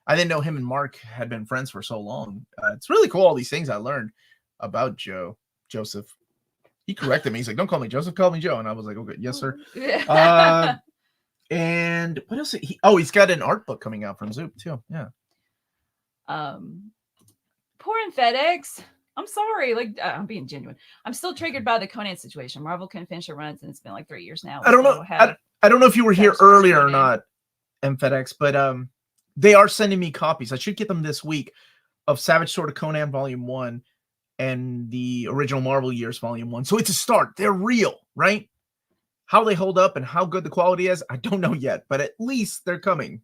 I didn't know him and Mark had been friends for so long. It's really cool, all these things I learned about Joseph. He corrected me. He's like, don't call me Joseph, call me Joe. And I was like, okay, yes, sir. And what else? He's got an art book coming out from Zoop, too. Yeah. Poor in FedEx. I'm sorry. Like, I'm being genuine. I'm still triggered by the Conan situation. Marvel couldn't finish their runs, and it's been like 3 years now. I don't know. I don't know if you were here earlier or not, FedEx, but they are sending me copies. I should get them this week of Savage Sword of Conan Volume 1 and the original Marvel Years Volume 1. So it's a start. They're real, right? How they hold up and how good the quality is, I don't know yet, but at least they're coming.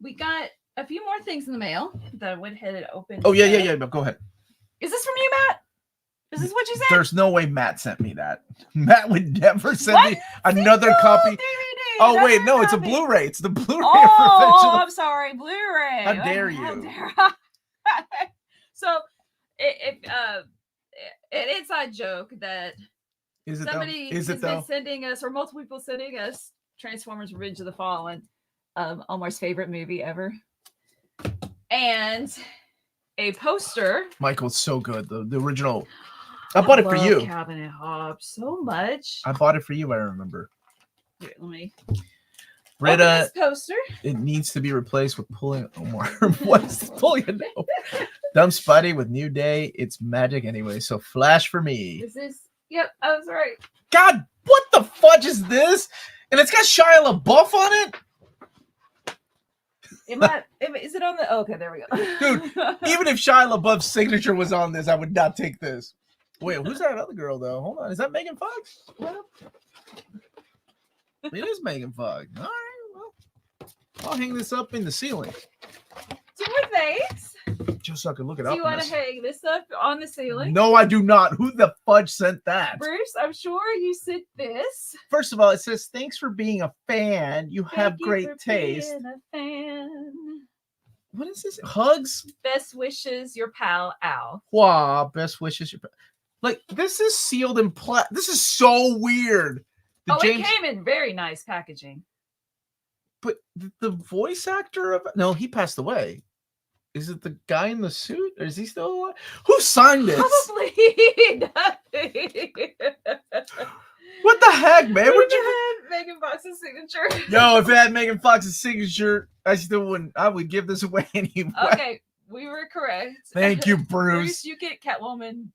We got a few more things in the mail that I went ahead and opened. Oh, yeah. But go ahead. Is this from you, Matt? Is this what you said? There's no way Matt sent me that. Matt would never send me another copy. Oh, wait, no, it's a Blu-ray. It's the Blu-ray. Oh, I'm sorry, Blu-ray. How dare you? So, an inside joke that somebody has been sending us, or multiple people sending us, Transformers: Revenge of the Fallen, Omar's favorite movie ever, and a poster. Michael's so good. The original. I bought it for you. Calvin and Hobbes so much. I bought it for you. I remember. Here, let me. Britta, this poster. It needs to be replaced with pulling Omar. What's pulling it? Dumb Spidey with New Day. It's magic anyway. So Flash for me. Is this? Yep, I was right. God, what the fudge is this? And it's got Shia LaBeouf on it. Is it on the? Okay, there we go. Dude, even if Shia LaBeouf's signature was on this, I would not take this. Wait, who's that other girl though? Hold on, is that Megan Fox? Well, it is Megan Fox. All right, well, I'll hang this up in the ceiling. Two more things. Just so I can look it up. Do you want to hang this up on the ceiling? No, I do not. Who the fudge sent that? Bruce, I'm sure you sent this. First of all, it says, thanks for being a fan. You have great taste. Being a fan. What is this? Hugs? Best wishes, your pal, Al. Wow, best wishes. Like, this is sealed in plastic. This is so weird. It came in very nice packaging. But the voice actor of... No, he passed away. Is it the guy in the suit? Or is he still alive? Who signed this? Probably nothing. What the heck, man? Would you have Megan Fox's signature? Yo, if it had Megan Fox's signature, I would give this away anyway. Okay, we were correct. Thank you, Bruce. You get Catwoman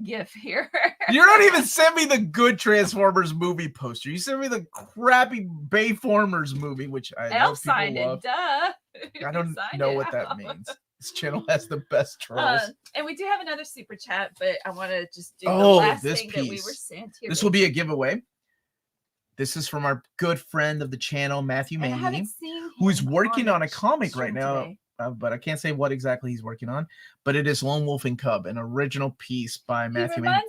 gif here. You don't even send me the good Transformers movie poster. You sent me the crappy Bayformers movie, which I know people love. Duh. I don't know what that means. This channel has the best trolls. And we do have another super chat, but I want to just do the last thing that we were sent here. This will be a giveaway. This is from our good friend of the channel, Matthew Mangy, who is working on a comic right now. But I can't say what exactly he's working on. But it is Lone Wolf and Cub, an original piece by Matthew Mangy.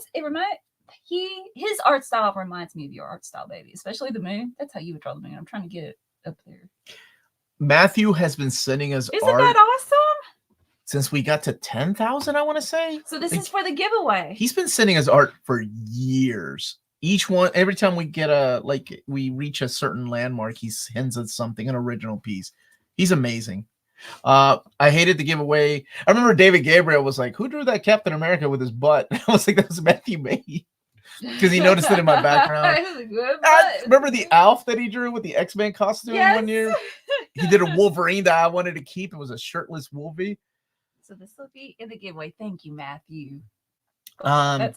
His art style reminds me of your art style, baby. Especially the moon. That's how you would draw the moon. I'm trying to get it up there. Matthew has been sending us art. Isn't that awesome? Since we got to 10,000, I want to say. So this is for the giveaway. He's been sending us art for years. Each one, every time we get we reach a certain landmark, he sends us something, an original piece. He's amazing. I hated the giveaway. I remember David Gabriel was like, "Who drew that Captain America with his butt?" I was like, "That was Matthew May," because he noticed it in my background. Remember the Alf that he drew with the X-Men costume one year? He did a Wolverine that I wanted to keep. It was a shirtless Wolverine. So this will be in the giveaway. Thank you, Matthew.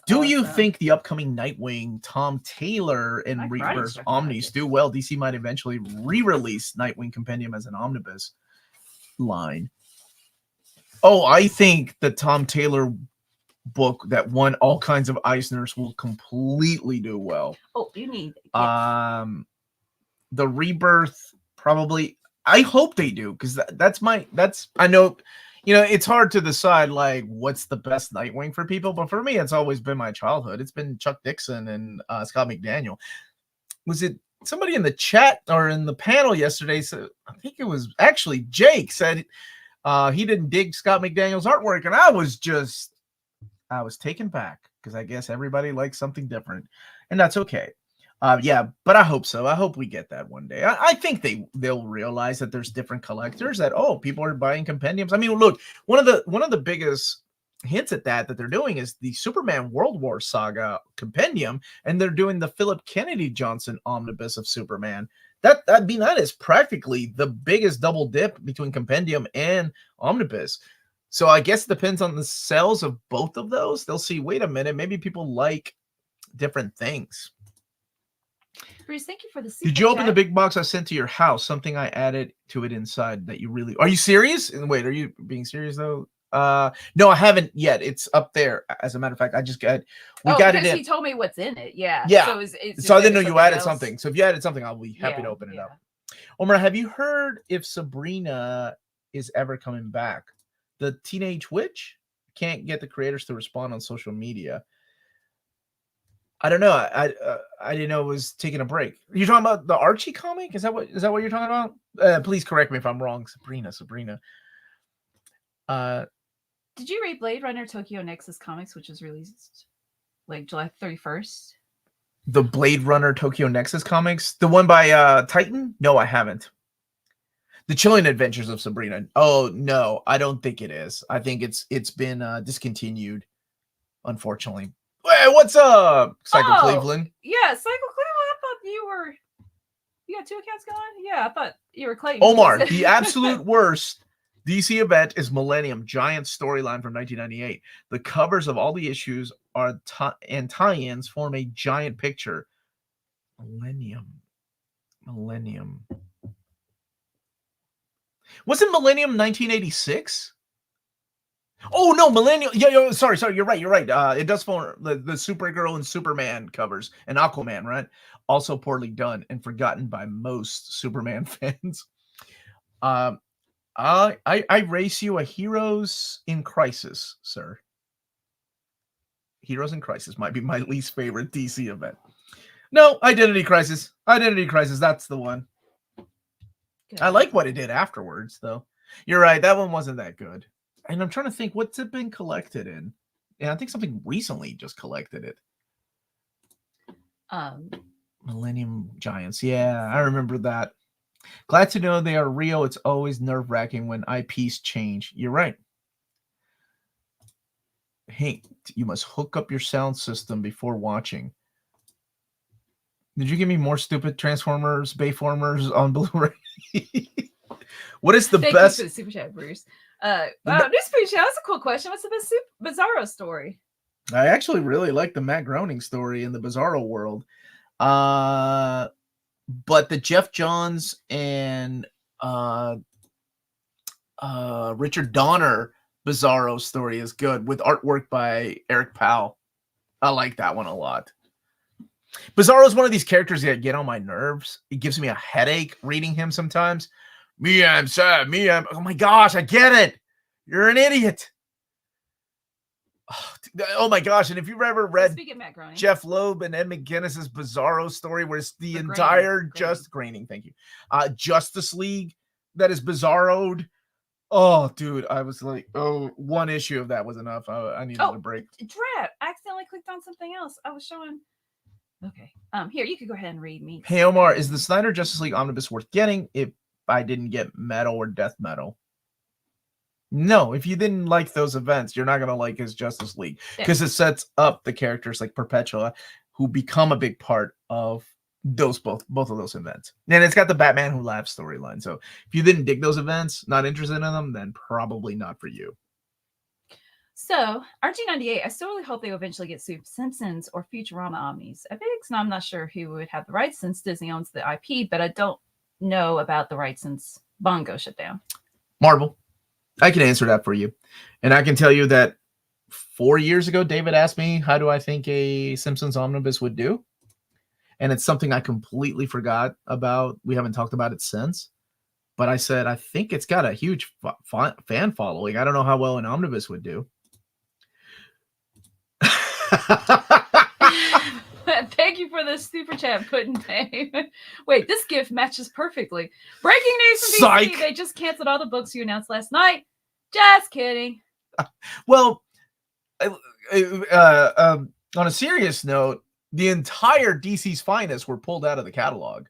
Do you think the upcoming Nightwing, Tom Taylor, and Rebirth Omnis do well? DC might eventually re-release Nightwing Compendium as an omnibus line. Oh, I think the Tom Taylor book that won all kinds of Eisners will completely do well. Oh, you need the Rebirth probably. I hope they do, because I know. You know, it's hard to decide, like, what's the best Nightwing for people. But for me, it's always been my childhood. It's been Chuck Dixon and Scott McDaniel. Was it somebody in the chat or in the panel yesterday? So I think it was actually Jake said he didn't dig Scott McDaniel's artwork. And I was taken back, because I guess everybody likes something different. And that's okay. Yeah, but I hope so. I hope we get that one day. I think they'll realize that there's different collectors, that people are buying compendiums. I mean, look, one of the biggest hints at that they're doing is the Superman World War Saga compendium, and they're doing the Philip Kennedy Johnson omnibus of Superman. That is practically the biggest double dip between compendium and omnibus. So I guess it depends on the sales of both of those. They'll see, wait a minute, maybe people like different things. Bruce, thank you for the Did you open the big box I sent to your house? Something I added to it inside that you really... Are you serious? Wait, are you being serious, though? No, I haven't yet. It's up there. As a matter of fact, I just got... We got it in. He told me what's in it. Yeah. Yeah. So I didn't know you added something. So if you added something, I'll be happy to open it up. Omar, have you heard if Sabrina is ever coming back? The Teenage Witch can't get the creators to respond on social media. I don't know. I didn't know it was taking a break. You're talking about the Archie comic? Is that what you're talking about? Please correct me if I'm wrong. Sabrina. Did you read Blade Runner Tokyo Nexus Comics, which was released like July 31st? The Blade Runner Tokyo Nexus Comics? The one by Titan? No, I haven't. The Chilling Adventures of Sabrina. Oh, no, I don't think it is. I think it's been discontinued, unfortunately. Hey, what's up, Cycle Cleveland? Yeah, Cycle Cleveland. I thought you got two accounts going? Yeah, I thought you were Clayton. Omar, the absolute worst DC event is Millennium, giant storyline from 1998. The covers of all the issues are and tie-ins form a giant picture. Millennium. Wasn't Millennium 1986? Oh no, Millennial. Yeah, sorry. You're right. It does form the Supergirl and Superman covers and Aquaman, right? Also poorly done and forgotten by most Superman fans. I race you a Heroes in Crisis, sir. Heroes in Crisis might be my least favorite DC event. No, Identity Crisis. That's the one. Good. I like what it did afterwards, though. You're right. That one wasn't that good. And I'm trying to think, what's it been collected in? And I think something recently just collected it. Millennium Giants. Yeah, I remember that. Glad to know they are real. It's always nerve-wracking when IPs change. You're right. Hey, you must hook up your sound system before watching. Did you give me more stupid Transformers, Bayformers on Blu-ray? What is the Thank best? You for the super chat, Bruce. Wow, this super chat. That's a cool question. What's the best Bizarro story? I actually really like the Matt Groening story in the Bizarro world. But the Jeff Johns and Richard Donner Bizarro story is good with artwork by Eric Powell. I like that one a lot. Bizarro is one of these characters that get on my nerves. It gives me a headache reading him sometimes. Me, I'm sad. Me, I'm. Oh my gosh, I get it. You're an idiot. Oh my gosh! And if you've ever read Jeff Loeb and Ed McGuinness's Bizarro story, where it's the entire Graining, thank you, Justice League that is bizarroed. Oh, dude, I was like, oh, one issue of that was enough. I needed a break. Drat! I accidentally clicked on something else. I was showing. Okay. Here, you could go ahead and read me. Hey, Omar, is the Snyder Justice League Omnibus worth getting if I didn't get Metal or Death Metal? No, if you didn't like those events, you're not going to like his Justice League because it sets up the characters like Perpetua who become a big part of those both of those events. And it's got the Batman Who Laughs storyline. So if you didn't dig those events, not interested in them, then probably not for you. So, RG98, I still really hope they will eventually get Simpsons or Futurama Omnis. I'm not sure who would have the rights since Disney owns the IP, but I don't know about the rights since Bongo shut down. Marvel. I can answer that for you. And I can tell you that 4 years ago, David asked me, how do I think a Simpsons Omnibus would do? And it's something I completely forgot about. We haven't talked about it since. But I said, I think it's got a huge fan following. I don't know how well an Omnibus would do. Thank you for the super chat, Puddin' Dave. Wait, this gift matches perfectly. Breaking news from DC. They just canceled all the books you announced last night. Just kidding. Well, on a serious note, the entire DC's Finest were pulled out of the catalog.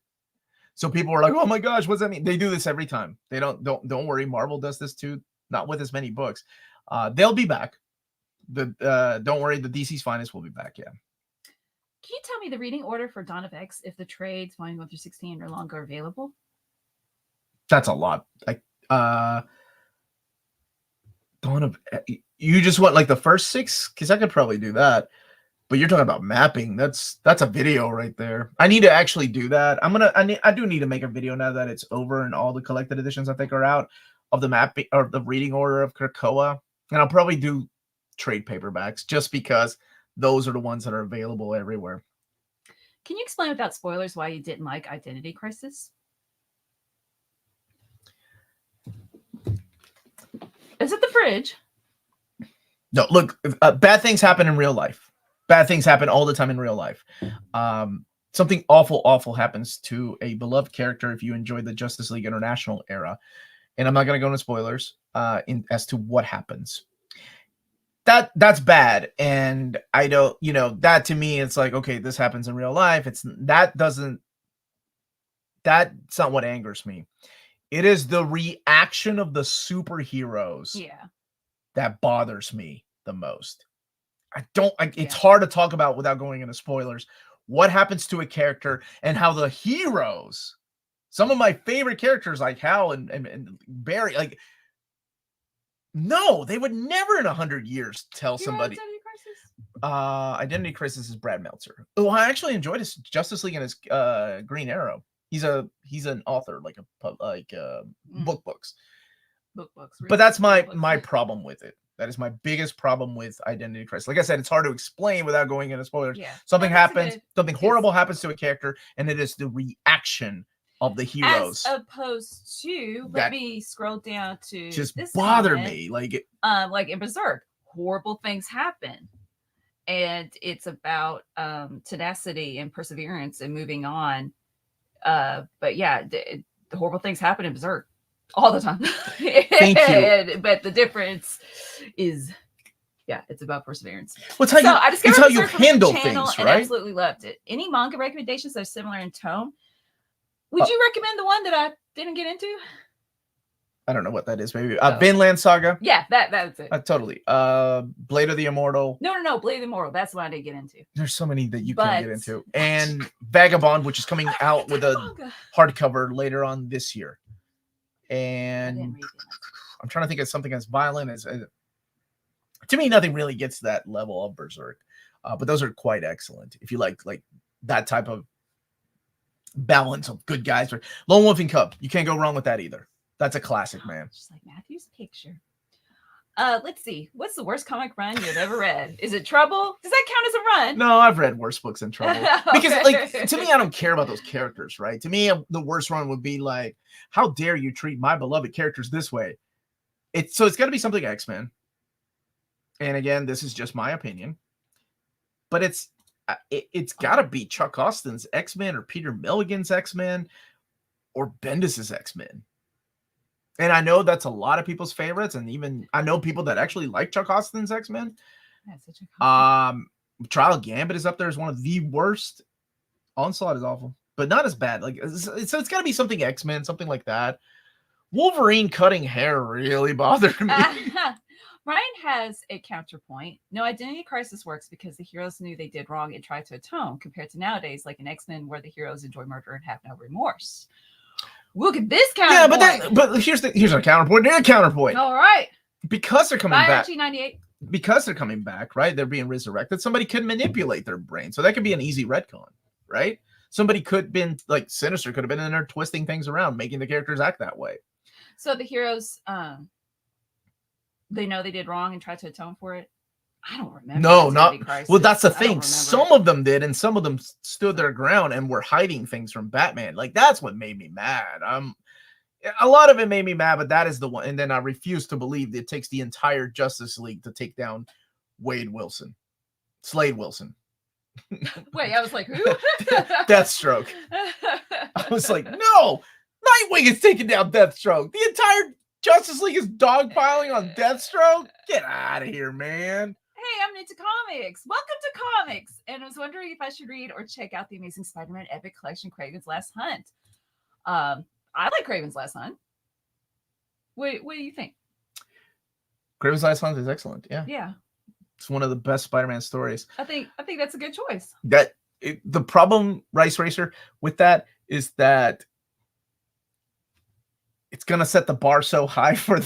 So people were like, "Oh my gosh, what's that mean?" They do this every time. They don't worry. Marvel does this too, not with as many books. They'll be back. Don't worry, the DC's Finest will be back. Yeah. Can you tell me the reading order for Dawn of X if the trades volume 1 through 16 are no longer available? That's a lot. Like Dawn of you just want like the first 6? Because I could probably do that. But you're talking about mapping. That's a video right there. I need to actually do that. I do need to make a video now that it's over and all the collected editions I think are out of the mapping or the reading order of Krakoa. And I'll probably do trade paperbacks just because those are the ones that are available everywhere. Can you explain without spoilers why you didn't like Identity Crisis? Is it the fridge? No, look, bad things happen in real life. Bad things happen all the time in real life. Something awful happens to a beloved character if you enjoy the Justice League International era. And I'm not going to go into spoilers as to what happens. That's bad. And I don't, that to me, it's like, okay, this happens in real life. That's not what angers me. It is the reaction of the superheroes that bothers me the most. It's hard to talk about without going into spoilers. What happens to a character and how the heroes, some of my favorite characters like Hal and Barry, like, no, they would never in 100 years tell somebody. Identity Crisis? Identity Crisis is Brad Meltzer. Oh, I actually enjoyed his Justice League and his Green Arrow. He's an author, books. But that's my problem with it. That is my biggest problem with Identity Crisis. Like I said, it's hard to explain without going into spoilers. Yeah. Something happens, something horrible happens to a character, and it is the reaction of the heroes. As opposed to, let me scroll down to just this bother comment. Me. Like in Berserk, horrible things happen. And it's about tenacity and perseverance and moving on. But yeah, the horrible things happen in Berserk. all the time. Thank you. But the difference is, yeah, it's about perseverance. Well, it's how I discovered it's how you Berserk from your handle channel things, and right? absolutely loved it. Any manga recommendations that are similar in tone? Would you recommend the one that I didn't get into? I don't know what that is. Maybe Vinland Saga. Yeah, that's it. Totally. Blade of the Immortal. No. Blade of the Immortal. That's the one I didn't get into. There's so many that you can't get into. And Vagabond, which is coming out with a hardcover later on this year. And I'm trying to think of something as violent as to me, nothing really gets to that level of Berserk. But those are quite excellent. If you like that type of balance of good guys. Lone Wolf and Cub. You can't go wrong with that either. That's a classic, man. Just like Matthew's picture. Let's see. What's the worst comic run you've ever read? Is it Trouble? Does that count as a run? No, I've read worse books than Trouble. Because, Okay. to me, I don't care about those characters, right? To me, the worst run would be like, how dare you treat my beloved characters this way? So it's got to be something X-Men. And again, this is just my opinion. But it's got to be Chuck Austin's X-Men or Peter Milligan's X-Men or Bendis's X-Men. And I know that's a lot of people's favorites, and even I know people that actually like Chuck Austin's X-Men. Trial Gambit is up there as one of the worst. Onslaught is awful, but not as bad. So it's got to be something X-Men, something like that. Wolverine cutting hair really bothered me. Ryan has a counterpoint. No, Identity Crisis works because the heroes knew they did wrong and tried to atone, compared to nowadays, like in X-Men, where the heroes enjoy murder and have no remorse. Look at this counterpoint. Yeah, but here's a counterpoint. And a counterpoint. All right. Because they're coming back. G98. Because they're coming back, right? They're being resurrected. Somebody could manipulate their brain, so that could be an easy retcon, right? Somebody could have been like Sinister, could have been in there twisting things around, making the characters act that way. So the heroes, they know they did wrong and tried to atone for it. I don't remember. No, not well. That's the thing. Some of them did, and some of them stood their ground and were hiding things from Batman. Like that's what made me mad. A lot of it made me mad, but that is the one. And then I refuse to believe that it takes the entire Justice League to take down Slade Wilson. Wait, I was like, who? Deathstroke. I was like, no, Nightwing is taking down Deathstroke. The entire Justice League is dogpiling on Deathstroke. Get out of here, man. Hey, I'm into comics. Welcome to comics. And I was wondering if I should read or check out the Amazing Spider-Man Epic Collection, Kraven's Last Hunt. I like Kraven's Last Hunt. What do you think? Kraven's Last Hunt is excellent. Yeah. Yeah. It's one of the best Spider-Man stories. I think that's a good choice. The problem, Rice Racer, with that is that it's gonna set the bar so high for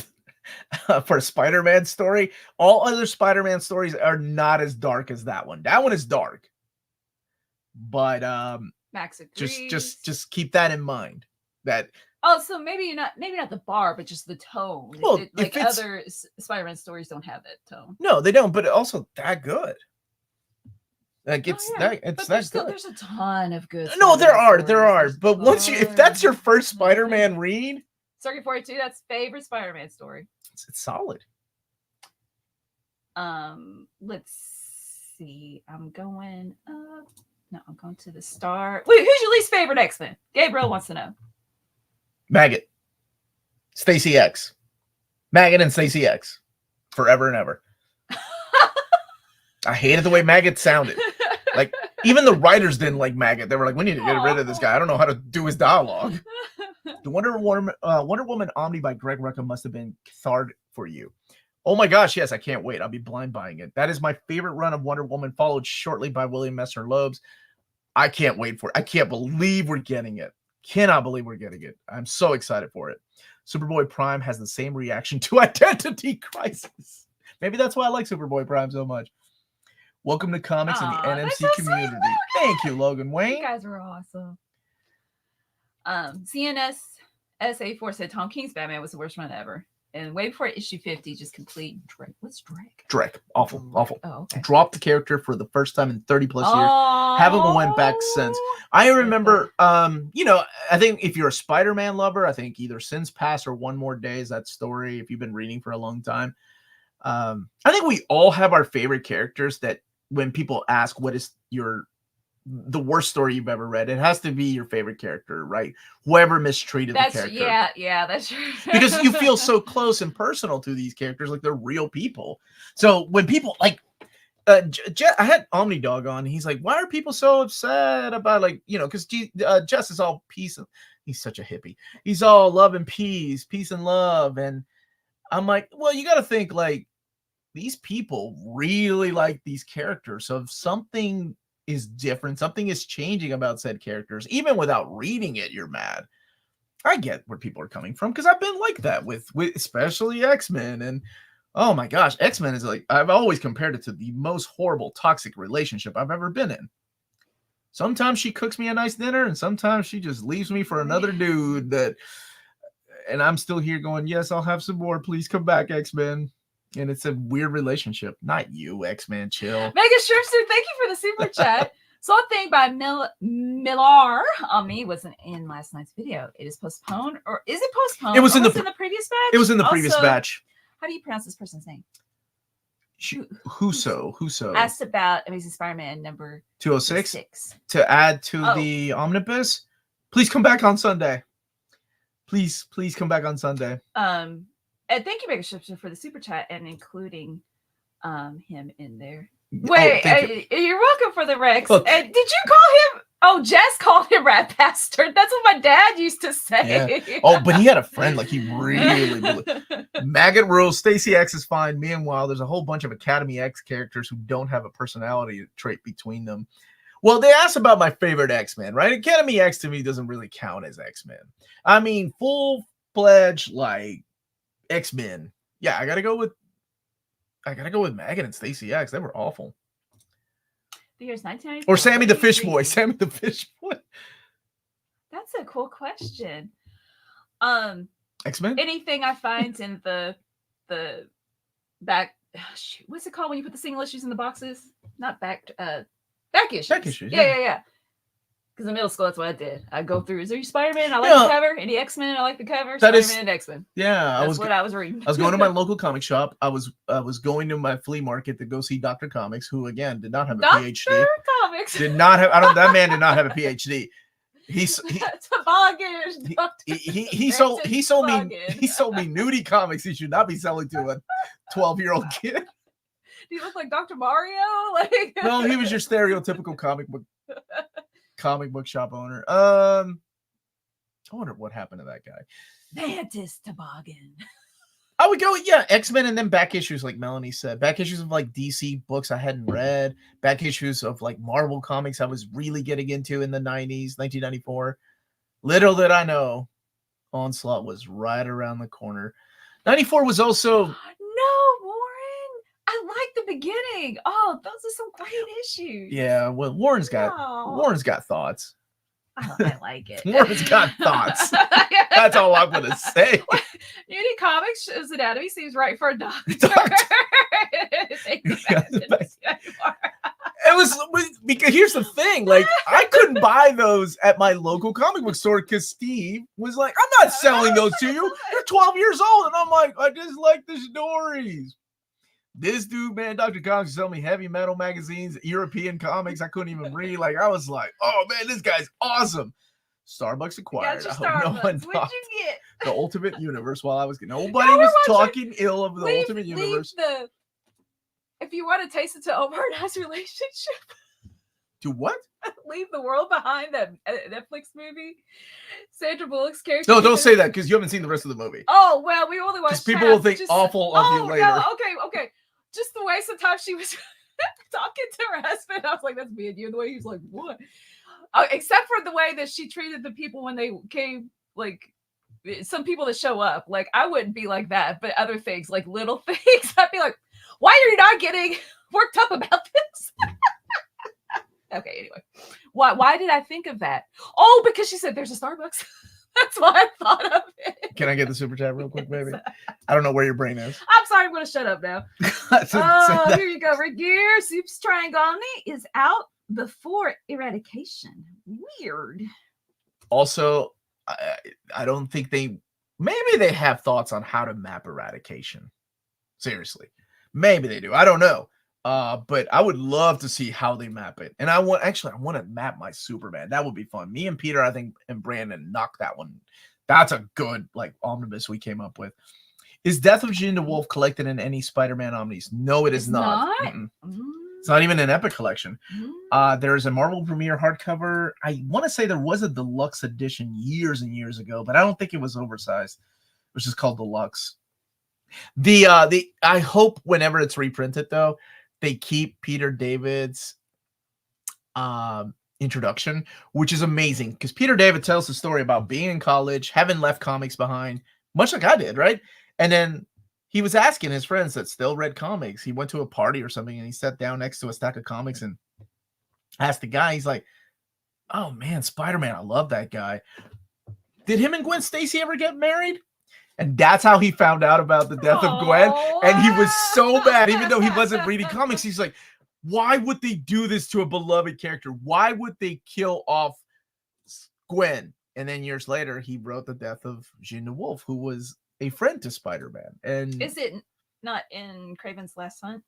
a Spider-Man story. All other Spider-Man stories are not as dark as that one. That one is dark, but Max agrees. just keep that in mind. That so maybe not the bar, but just the tone. Well, like other Spider-Man stories don't have that tone. No, they don't. But also that good. Like There's a ton of good. No, there are. But once if that's your first Spider-Man read. Circuit 42, that's favorite Spider-Man story. It's solid. Let's see. I'm going to the star. Wait, who's your least favorite X-Men? Gabriel wants to know. Maggot. Stacy X. Maggot and Stacy X. Forever and ever. I hated the way Maggot sounded. Like, even the writers didn't like Maggot. They were like, we need to get rid of this guy. I don't know how to do his dialogue. The Wonder Woman Omni by Greg Rucka must have been cathartic for you. Oh my gosh, yes, I can't wait. I'll be blind buying it. That is my favorite run of Wonder Woman, followed shortly by William Messner Loeb's. I can't wait for it. I can't believe we're getting it. Cannot believe we're getting it. I'm so excited for it. Superboy Prime has the same reaction to Identity Crisis. Maybe that's why I like Superboy Prime so much. Welcome to comics in the NMC community. Thank you, Logan Wayne. You guys are awesome. CNS SA4 said Tom King's Batman was the worst run ever. And way before issue 50, just complete Drake. What's Drake? Drake. Awful. Oh, okay. Dropped the character for the first time in 30 plus years. Haven't went back since. I remember, I think if you're a Spider-Man lover, I think either Sins Past or One More Day is that story, if you've been reading for a long time. I think we all have our favorite characters that when people ask what is your the worst story you've ever read. It has to be your favorite character, right? Whoever mistreated the character. Yeah, that's true. Because you feel so close and personal to these characters, like they're real people. So when people like, I had Omni Dog on. He's like, why are people so upset about because Jess is all peace. He's such a hippie. He's all love and peace and love. And I'm like, well, you got to think like these people really like these characters. So if something is different, something is changing about said characters, even without reading it, you're mad. I get where people are coming from because I've been like that with especially X-Men. And oh my gosh, X-Men is like, I've always compared it to the most horrible toxic relationship I've ever been in. Sometimes she cooks me a nice dinner and sometimes she just leaves me for another dude and I'm still here going, yes, I'll have some more. Please come back, X-Men. And it's a weird relationship. Not you, X-Men, chill. Mega Shripster, thank you for the super chat. So a thing by Millar Omni wasn't in last night's video. It is postponed, or is it postponed? It was in the previous batch. It was in the previous batch. How do you pronounce this person's name? Huso. Asked about Amazing Spider-Man number 206 to add to the omnibus. Please come back on Sunday. Please come back on Sunday. And thank you, Mega Shipster, for the super chat and including him in there. Wait, you're welcome for the Rex. Did you call him? Oh, Jess called him rat bastard. That's what my dad used to say. Yeah. Oh, but he had a friend like he really Maggot rules. Stacy X is fine. Meanwhile, there's a whole bunch of Academy X characters who don't have a personality trait between them. Well, they asked about my favorite X-Men, right? Academy X to me doesn't really count as X-Men. I mean, full-fledged like X-Men. Yeah, I gotta go with Maggot and Stacy X. They were awful. The year's 1994. Or Sammy the Fish Boy. Sammy the Fish Boy. That's a cool question. X-Men? Anything I find in the back, what's it called when you put the single issues in the boxes? Not back issues. Back issues. Yeah. Because in middle school, that's what I did. I'd go through, is there Spider-Man? I like the cover. Any X-Men? I like the cover. Spider-Man and X-Men. Yeah. That's what I was reading. I was going to my local comic shop. I was going to my flea market to go see Dr. Comics, who again did not have a PhD. Dr. Comics. That man did not have a PhD. He sold me nudie comics he should not be selling to a 12-year-old kid. Do you look like Dr. Mario? No, he was your stereotypical comic book shop owner. I wonder what happened to that guy. Mantis Toboggan. I would go, X-Men and then back issues, like Melanie said. Back issues of like DC books I hadn't read. Back issues of like Marvel comics I was really getting into in the 90s, 1994. Little did I know, Onslaught was right around the corner. 94 was also... No, Warren. I like the beginning. Oh, those are some great issues. Yeah, well, Warren's got thoughts. I like it. Warren's got thoughts. That's all I'm going to say. Unity Comics shows anatomy seems right for a doctor. It was because here's the thing, like I couldn't buy those at my local comic book store because Steve was like, I'm not selling those to you. You're 12 years old. And I'm like, I just like the stories. This dude, man, Dr. Comics sell me heavy metal magazines, European comics I couldn't even read. Like, I was like, oh, man, this guy's awesome. Starbucks acquired. I hope no one talked you get? The Ultimate Universe while I was getting. Nobody was talking ill of the Ultimate Universe. If you want to taste it to Omar and I's relationship. To what? Leave the World Behind, that Netflix movie. Sandra Bullock's character. No, don't say that because you haven't seen the rest of the movie. Oh, well, we only watched people will think awful of you later. No, okay. Just the way sometimes she was talking to her husband. I was like, that's me and you. And the way he was like, what? Except for the way that she treated the people when they came, like, some people that show up. Like, I wouldn't be like that, but other things, like little things, I'd be like, why are you not getting worked up about this? Okay, anyway. Why did I think of that? Oh, because she said there's a Starbucks. That's why I thought of it. Can I get the super chat real quick, baby? I don't know where your brain is. I'm sorry, I'm going to shut up now. Here you go. Regear Soup's Triangle is out before Eradication. Weird. Also, I don't think maybe they have thoughts on how to map Eradication. Seriously. Maybe they do. I don't know. But I would love to see how they map it. And I want to map my Superman. That would be fun. Me and Peter, I think, and Brandon knocked that one. That's a good like omnibus we came up with. Is Death of Jin the Wolf collected in any Spider-Man omnis? No, it is not. It's not even an Epic collection. There's a Marvel Premiere hardcover. I want to say there was a deluxe edition years and years ago, but I don't think it was oversized. It was just called Deluxe. I hope whenever it's reprinted though, they keep Peter David's introduction, which is amazing because Peter David tells the story about being in college, having left comics behind, much like I did, right? And then he was asking his friends that still read comics. He went to a party or something and he sat down next to a stack of comics and asked the guy, he's like, oh man, Spider-Man, I love that guy. Did him and Gwen Stacy ever get married? And that's how he found out about the death of Gwen. And he was so mad, even though he wasn't reading comics. He's like, why would they do this to a beloved character? Why would they kill off Gwen? And then years later, he wrote the death of Jin the Wolf, who was a friend to Spider-Man. And is it not in Kraven's Last Hunt?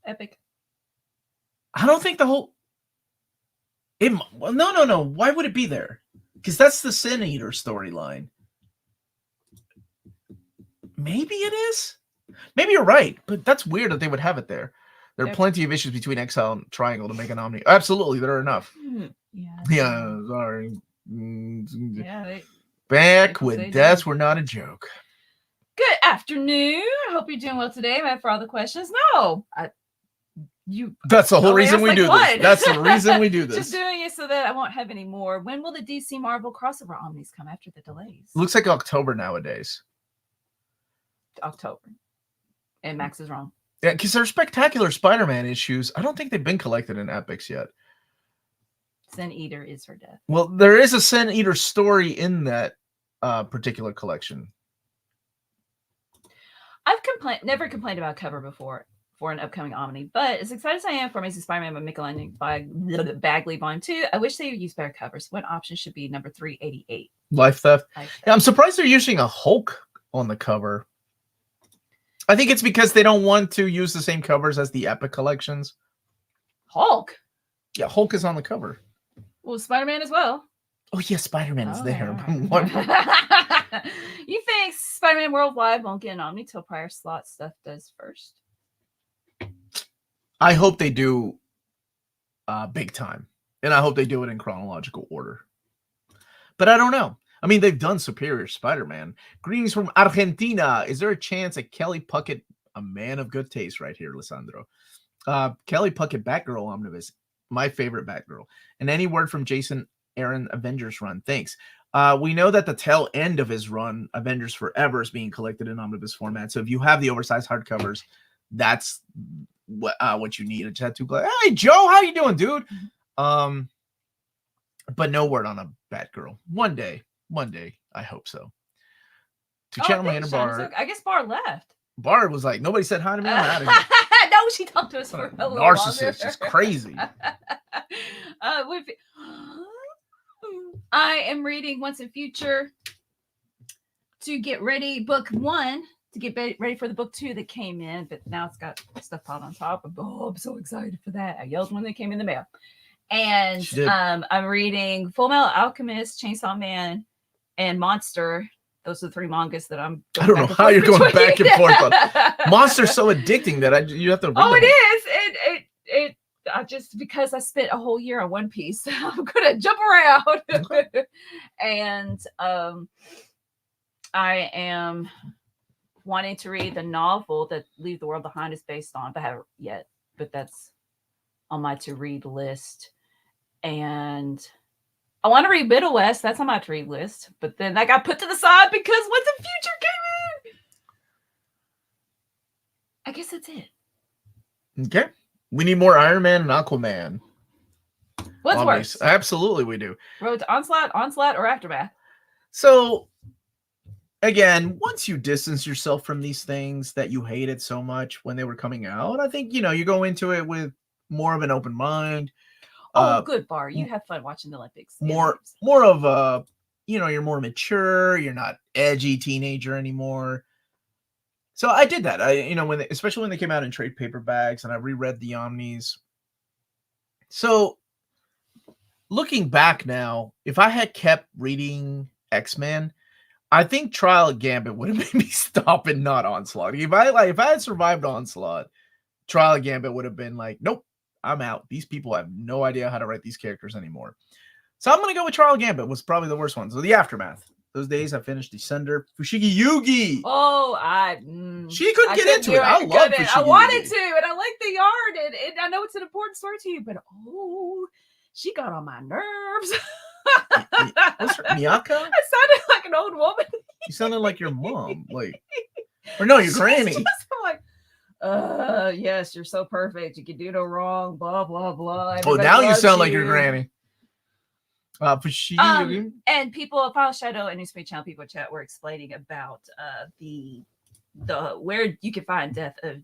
Epic. I don't think the whole... No. Why would it be there? Because that's the Sin Eater storyline. Maybe it is. Maybe you're right, but that's weird that they would have it there. There are plenty of issues between Exile and Triangle to make an Omni. Absolutely, there are enough. Yeah, sorry. Yeah, Back when deaths were not a joke. Good afternoon. I hope you're doing well today. Am I for all the questions? No. That's the whole reason we do this. That's the reason we do this. Just doing it so that I won't have any more. When will the DC Marvel crossover omnis come after the delays? Looks like October nowadays. October. And Max is wrong. Yeah, because they're spectacular Spider-Man issues. I don't think they've been collected in Epics yet. Sin Eater is her death. Well, there is a Sin Eater story in that particular collection. I've never complained about cover before for an upcoming Omni, but as excited as I am for Amazing Spider-Man by Michelangelo by Bagley Volume 2, I wish they would use better covers. What option should be number 388? Life Theft. Yeah, I'm surprised they're using a Hulk on the cover. I think it's because they don't want to use the same covers as the Epic collections. Hulk? Yeah, Hulk is on the cover. Well, Spider-Man as well. Oh, yeah, Spider-Man is there. You think Spider-Man Worldwide won't get an Omni till prior slot stuff does first? I hope they do big time. And I hope they do it in chronological order. But I don't know. I mean, they've done Superior Spider-Man. Greetings from Argentina. Is there a chance that Kelly Puckett, a man of good taste right here, Lissandro. Kelly Puckett Batgirl Omnibus, my favorite Batgirl. And any word from Jason Aaron Avengers run? Thanks. We know that the tail end of his run, Avengers Forever, is being collected in omnibus format. So if you have the oversized hardcovers, that's what you need. I just had to play. Hey, Joe, how you doing, dude? But no word on a Batgirl. One day, I hope so. To channel my inner Bar. I guess Bar left. Bar was like, nobody said hi to me. I'm out of here. No, she talked to us for a little narcissist, just crazy. I am reading Once in Future to get ready, book 1, to get ready for the book 2 that came in, but now it's got stuff piled on top. I'm so excited for that. I yelled when they came in the mail. And I'm reading Full Metal Alchemist, Chainsaw Man, and Monster. Those are the 3 mangas that I'm. I don't know how you're going back and forth on. Monster's so addicting that you have to. Oh, it is. It. I just, because I spent a whole year on One Piece, I'm gonna jump around. Okay. And I am wanting to read the novel that Leave the World Behind is based on, but I haven't yet. But that's on my to-read list. And I want to read Middle West. That's on my to-read list. But then that got put to the side because What's the Future came in. I guess that's it. Okay. We need more Iron Man and Aquaman. What's worse? Absolutely, we do. Road to Onslaught, or Aftermath? So, again, once you distance yourself from these things that you hated so much when they were coming out, I think, you go into it with more of an open mind. Good, Bar. You have fun watching the Olympics. More of a, you're more mature. You're not edgy teenager anymore. So I did that. Especially when they came out in trade paperbacks, and I reread the Omnis. So looking back now, if I had kept reading X-Men, I think Trial Gambit would have made me stop and not Onslaught. If I had survived Onslaught, Trial Gambit would have been like, nope, I'm out. These people have no idea how to write these characters anymore. So I'm gonna go with Trial Gambit. Was probably the worst one. So the Aftermath. Those days I finished Descender. Fushigi Yugi. Oh, she couldn't get into it. I love Fushigi I wanted Yugi. to, and I like the art, and I know it's an important story to you, but she got on my nerves. What's her, Miyako? I sounded like an old woman. You sounded like your mom, or no, your granny. I'm like, yes, you're so perfect. You can do no wrong. Blah blah blah. Everybody now you loves sound like your granny. And people, File Shadow and Newspaper Channel people in chat were explaining about the where you can find Death of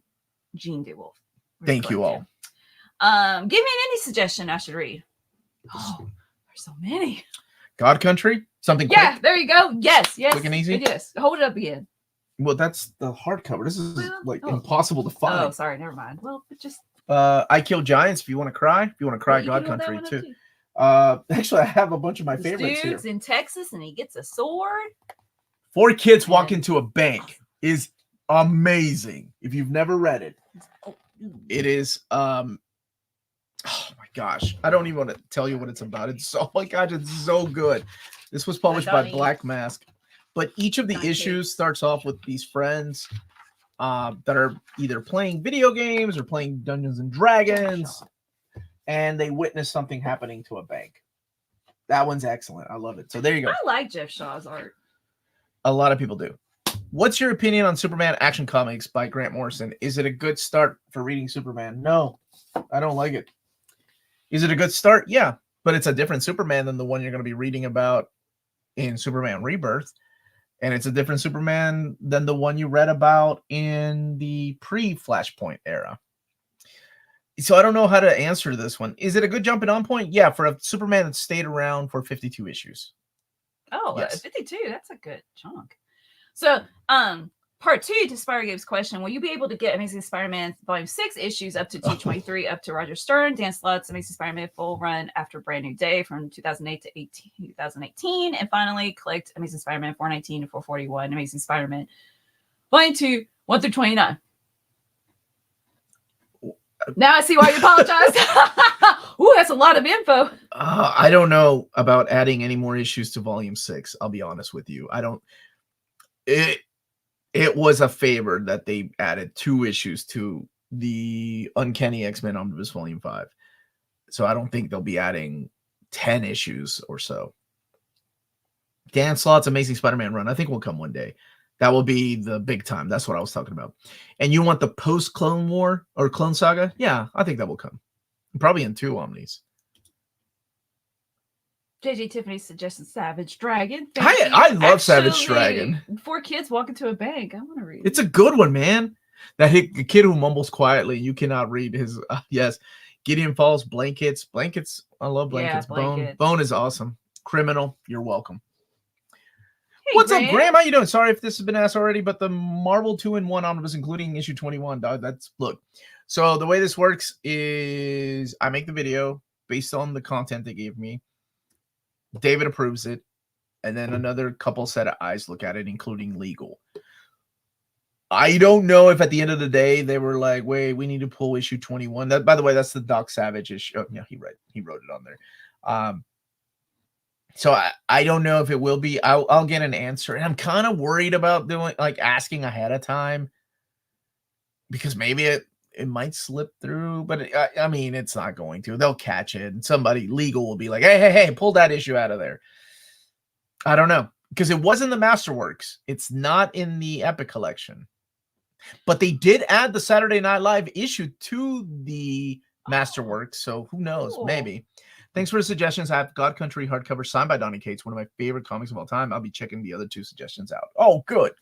Jean DeWolf. Thank you all. Give me any suggestion I should read. Oh, there's so many. God Country? Something quick? Quick? There you go. Yes. Quick and easy? Yes. Hold it up again. Well, that's the hardcover. This is impossible to find. Oh, sorry. Never mind. Well, but just... I Kill Giants if you want to cry. If you want to cry, God Country too. Actually, I have a bunch of my favorites here. Dude's in Texas and he gets a sword. 4 kids walk into a bank is amazing. If you've never read it, it is oh my gosh, I don't even want to tell you what it's about. It's oh my gosh, it's so good. This was published by Black Mask, but each of the issues starts off with these friends that are either playing video games or playing Dungeons and Dragons, and they witness something happening to a bank. That one's excellent. I love it. So there you go. I like Jeff Shaw's art. A lot of people do. What's your opinion on Superman Action Comics by Grant Morrison? Is it a good start for reading Superman? No, I don't like it. Is it a good start? Yeah, but it's a different Superman than the one you're going to be reading about in Superman Rebirth. And it's a different Superman than the one you read about in the pre-Flashpoint era. So I don't know how to answer this one. Is it a good jumping on point? Yeah, for a Superman that stayed around for 52 issues. Oh, yes. 52. That's a good chunk. So, part 2 to Spider-Gabe's question, will you be able to get Amazing Spider-Man Volume 6 issues up to 223 up to Roger Stern, Dan Slott's Amazing Spider-Man full run after Brand New Day from 2008 to 2018, and finally collect Amazing Spider-Man 419 to 441, Amazing Spider-Man Volume 2, 1 through 29. Now I see why you apologize. Ooh, that's a lot of info. I don't know about adding any more issues to Volume 6. I'll be honest with you. I don't. It was a favor that they added 2 issues to the Uncanny X-Men Omnibus Volume 5. So I don't think they'll be adding 10 issues or so. Dan Slott's Amazing Spider-Man run, I think, will come one day. That will be the big time. That's what I was talking about. And you want the post-Clone War or Clone Saga? Yeah, I think that will come. Probably in 2 Omnis. JJ Tiffany suggested Savage Dragon. I love Savage Dragon. 4 kids walk into a bank. I want to read it. It's a good one, man. That kid who mumbles quietly. You cannot read his. Yes. Gideon Falls, Blankets. Blankets. I love Blankets. Yeah, Bone is awesome. Criminal. You're welcome. Hey, what's up, Graham? How you doing? Sorry if this has been asked already, but the Marvel 2-in-1 Omnibus, including issue 21, dog. Look. So the way this works is I make the video based on the content they gave me. David approves it, and then another couple set of eyes look at it, including legal. I don't know if at the end of the day they were like, "Wait, we need to pull issue 21." That, by the way, that's the Doc Savage issue. Oh, yeah, he wrote it on there. So I don't know if it will be. I'll get an answer, and I'm kind of worried about asking ahead of time because maybe it might slip through, but I mean, it's not going to. They'll catch it, and somebody legal will be like, hey, pull that issue out of there. I don't know, because it was in the Masterworks. It's not in the Epic Collection. But they did add the Saturday Night Live issue to the Masterworks, so who knows? Cool. Maybe. Thanks for the suggestions. I have God Country hardcover signed by Donny Cates, one of my favorite comics of all time. I'll be checking the other 2 suggestions out. Oh, good.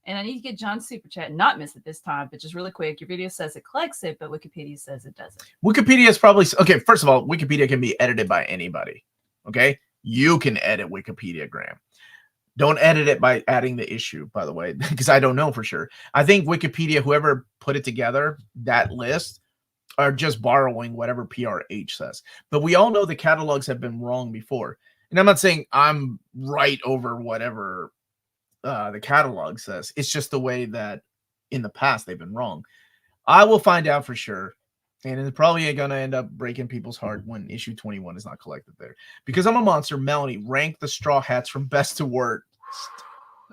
And I need to get John's super chat, not miss it this time, but just really quick. Your video says it collects it, but Wikipedia says it doesn't. Wikipedia is probably... Okay, first of all, Wikipedia can be edited by anybody. Okay? You can edit Wikipedia, Graham. Don't edit it by adding the issue, by the way, because I don't know for sure. I think Wikipedia, whoever put it together, that list, are just borrowing whatever PRH says. But we all know the catalogs have been wrong before. And I'm not saying I'm right over whatever the catalog says. It's just the way that in the past they've been wrong. I will find out for sure. And it's probably going to end up breaking people's heart when issue 21 is not collected there. Because I'm a monster, Melanie, rank the Straw Hats from best to worst.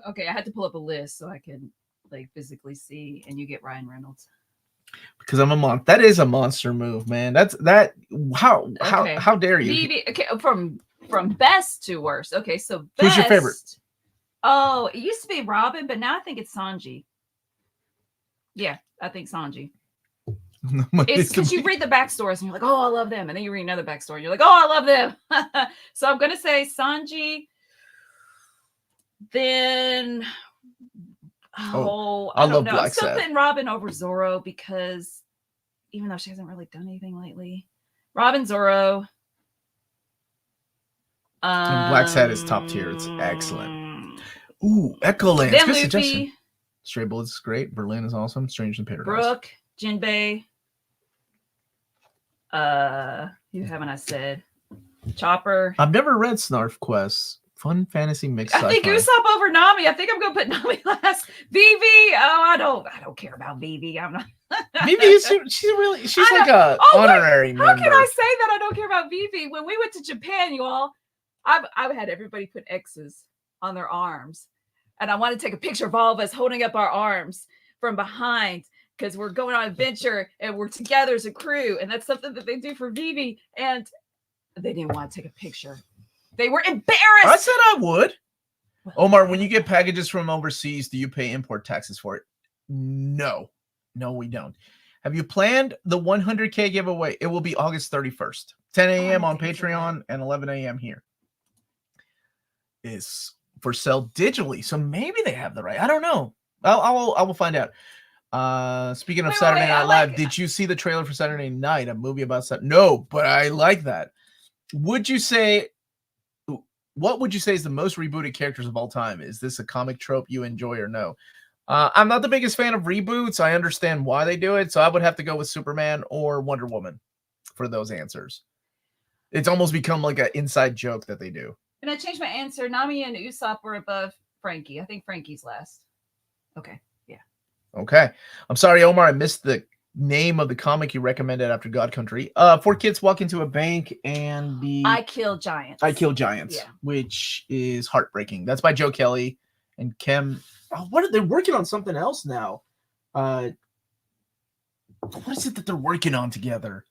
Okay, I had to pull up a list so I could like physically see, and you get Ryan Reynolds. Because I'm a monster. That is a monster move, man. That's that. How dare you? BB, okay, from best to worst. Okay, so best, who's your favorite? Oh, it used to be Robin, but now I think it's Sanji. Yeah, I think Sanji. It's because you read the backstories and you're like, oh, I love them. And then you read another backstory and you're like, oh, I love them. So I'm going to say Sanji. Then, I love Black Sad. Something Robin over Zoro, because even though she hasn't really done anything lately, Robin, Zoro. And Black Sad is top tier. It's excellent. Ooh, Echo Lands. Then Good Luffy. Suggestion. Stray Bullets is great. Berlin is awesome. Strange in Paradise. Brooke, Jinbei. Who haven't I said? Chopper. I've never read Snarf Quest. Fun fantasy mix. I think Usopp over Nami. I think I'm gonna put Nami last. Vivi. Oh, I don't care about Vivi. I'm not. Vivi, she's like a honorary member. How can I say that I don't care about Vivi? When we went to Japan, you all, I've had everybody put X's on their arms, and I want to take a picture of all of us holding up our arms from behind, because we're going on an adventure and we're together as a crew, and that's something that they do for Vivi, and they didn't want to take a picture. They were embarrassed. I said I would. Omar, when you get packages from overseas, do you pay import taxes for it? No, we don't. Have you planned the 100K giveaway? It will be August 31st, 10 a.m. on Patreon and 11 a.m. here. Is for sale digitally, so maybe they have the right. I don't know. I will find out. Speaking of Saturday Night Live, did you see the trailer for Saturday Night, a movie about No, but I like that. What would you say is the most rebooted characters of all time? Is this a comic trope you enjoy or no? I'm not the biggest fan of reboots. I understand why they do it, so I would have to go with Superman or Wonder Woman for those answers. It's almost become like an inside joke that they do. And I changed my answer. Nami and Usopp were above Frankie. I think Frankie's last. Okay. Yeah. Okay. I'm sorry, Omar. I missed the name of the comic you recommended after God Country. 4 kids walk into a bank and I Kill Giants. Yeah. Which is heartbreaking. That's by Joe Kelly and Kim. Oh, they're working on something else now. What is it that they're working on together?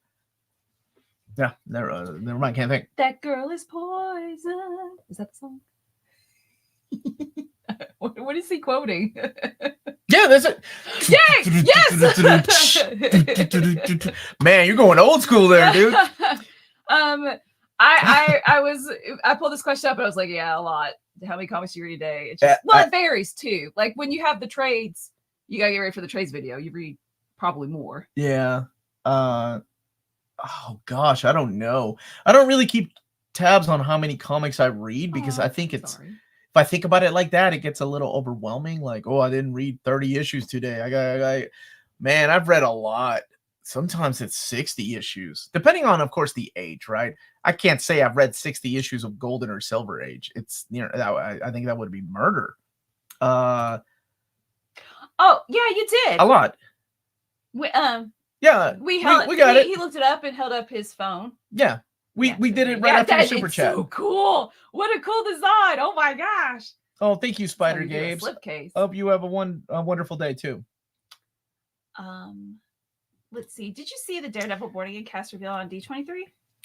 Yeah, never mind. Can't think. That girl is poison. Is that the song? What is he quoting? Yeah, that's it. Yay! Yes. Man, you're going old school there, dude. I pulled this question up and I was like, yeah, a lot. How many comics do you read a day? It's just, it varies too. Like when you have the trades, you gotta get ready for the trades video. You read probably more. Yeah. Oh gosh, I don't know. I don't really keep tabs on how many comics I read because I think if I think about it like that, it gets a little overwhelming. Like, oh, I didn't read 30 issues today. Man, I've read a lot. Sometimes it's 60 issues, depending on, of course, the age, right? I can't say I've read 60 issues of Golden or Silver Age. It's, I think that would be murder. Oh, yeah, you did. A lot. Yeah, we got it. He looked it up and held up his phone. Yeah, we did it right after the super chat. So cool! What a cool design! Oh my gosh! Oh, thank you, Spider Games. Slipcase. Hope you have a wonderful day too. Let's see. Did you see the Daredevil boarding and cast reveal on D23?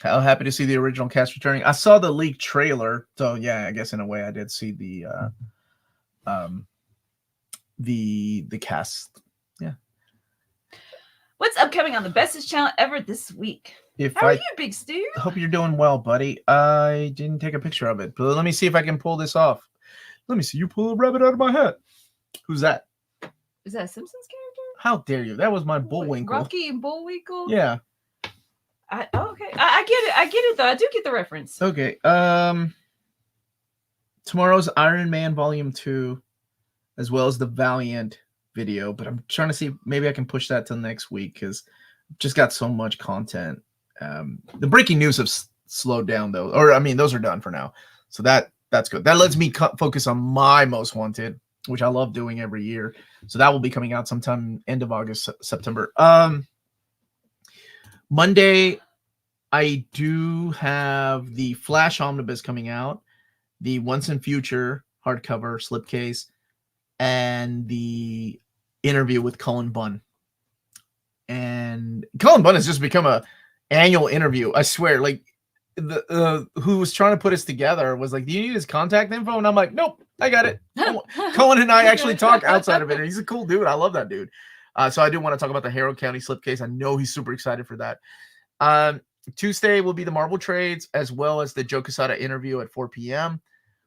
How happy to see the original cast returning. I saw the leaked trailer, so yeah, I guess in a way I did see the cast. Yeah. What's upcoming on the bestest channel ever this week? How are you, Big Stu? Hope you're doing well, buddy. I didn't take a picture of it, but let me see if I can pull this off. Let me see you pull a rabbit out of my hat. Who's that? Is that a Simpsons character? How dare you? That was my Bullwinkle. Rocky and Bullwinkle? Yeah. Okay. I get it. I get it, though. I do get the reference. Okay. tomorrow's Iron Man Volume 2, as well as the Valiant video. But I'm trying to see, maybe I can push that till next week because I've just got so much content. The breaking news have slowed down, though. Or, I mean, those are done for now. So that's good. That lets me focus on my Most Wanted, which I love doing every year. So that will be coming out sometime end of August, September. Monday, I do have the Flash Omnibus coming out, the Once and Future hardcover slipcase, and the interview with Cullen Bunn. And Cullen Bunn has just become a annual interview. I swear, like the who was trying to put us together was like, "Do you need his contact info?" And I'm like, "Nope, I got it." Cullen and I actually talk outside of it, and he's a cool dude. I love that dude. So I do want to talk about the Harrow County slipcase. I know he's super excited for that. Tuesday will be the Marvel trades as well as the Joe Quesada interview at 4 p.m.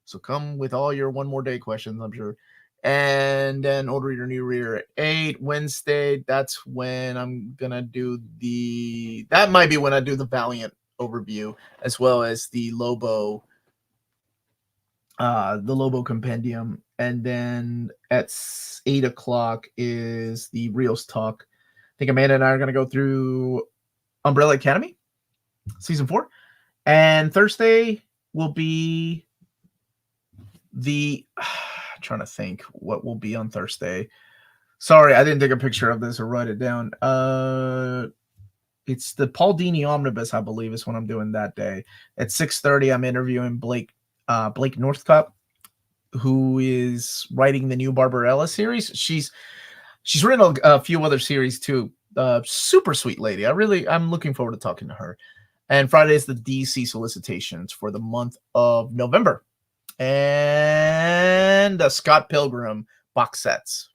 So come with all your one more day questions, I'm sure. And then Old Reader, New Reader at 8. Wednesday, that's when I'm going to do that might be when I do the Valiant overview as well as the Lobo compendium. And then at 8 o'clock is the Reels talk. I think Amanda and I are going to go through Umbrella Academy season 4. And Thursday will be trying to think what will be on Thursday. Sorry, I didn't take a picture of this or write it down. It's the Paul Dini Omnibus, I believe, is what I'm doing that day. At 6:30, I'm interviewing Blake Northcutt, who is writing the new Barbarella series. She's written a few other series too. Super sweet lady. I'm looking forward to talking to her. And Friday is the DC solicitations for the month of November. And the Scott Pilgrim box sets.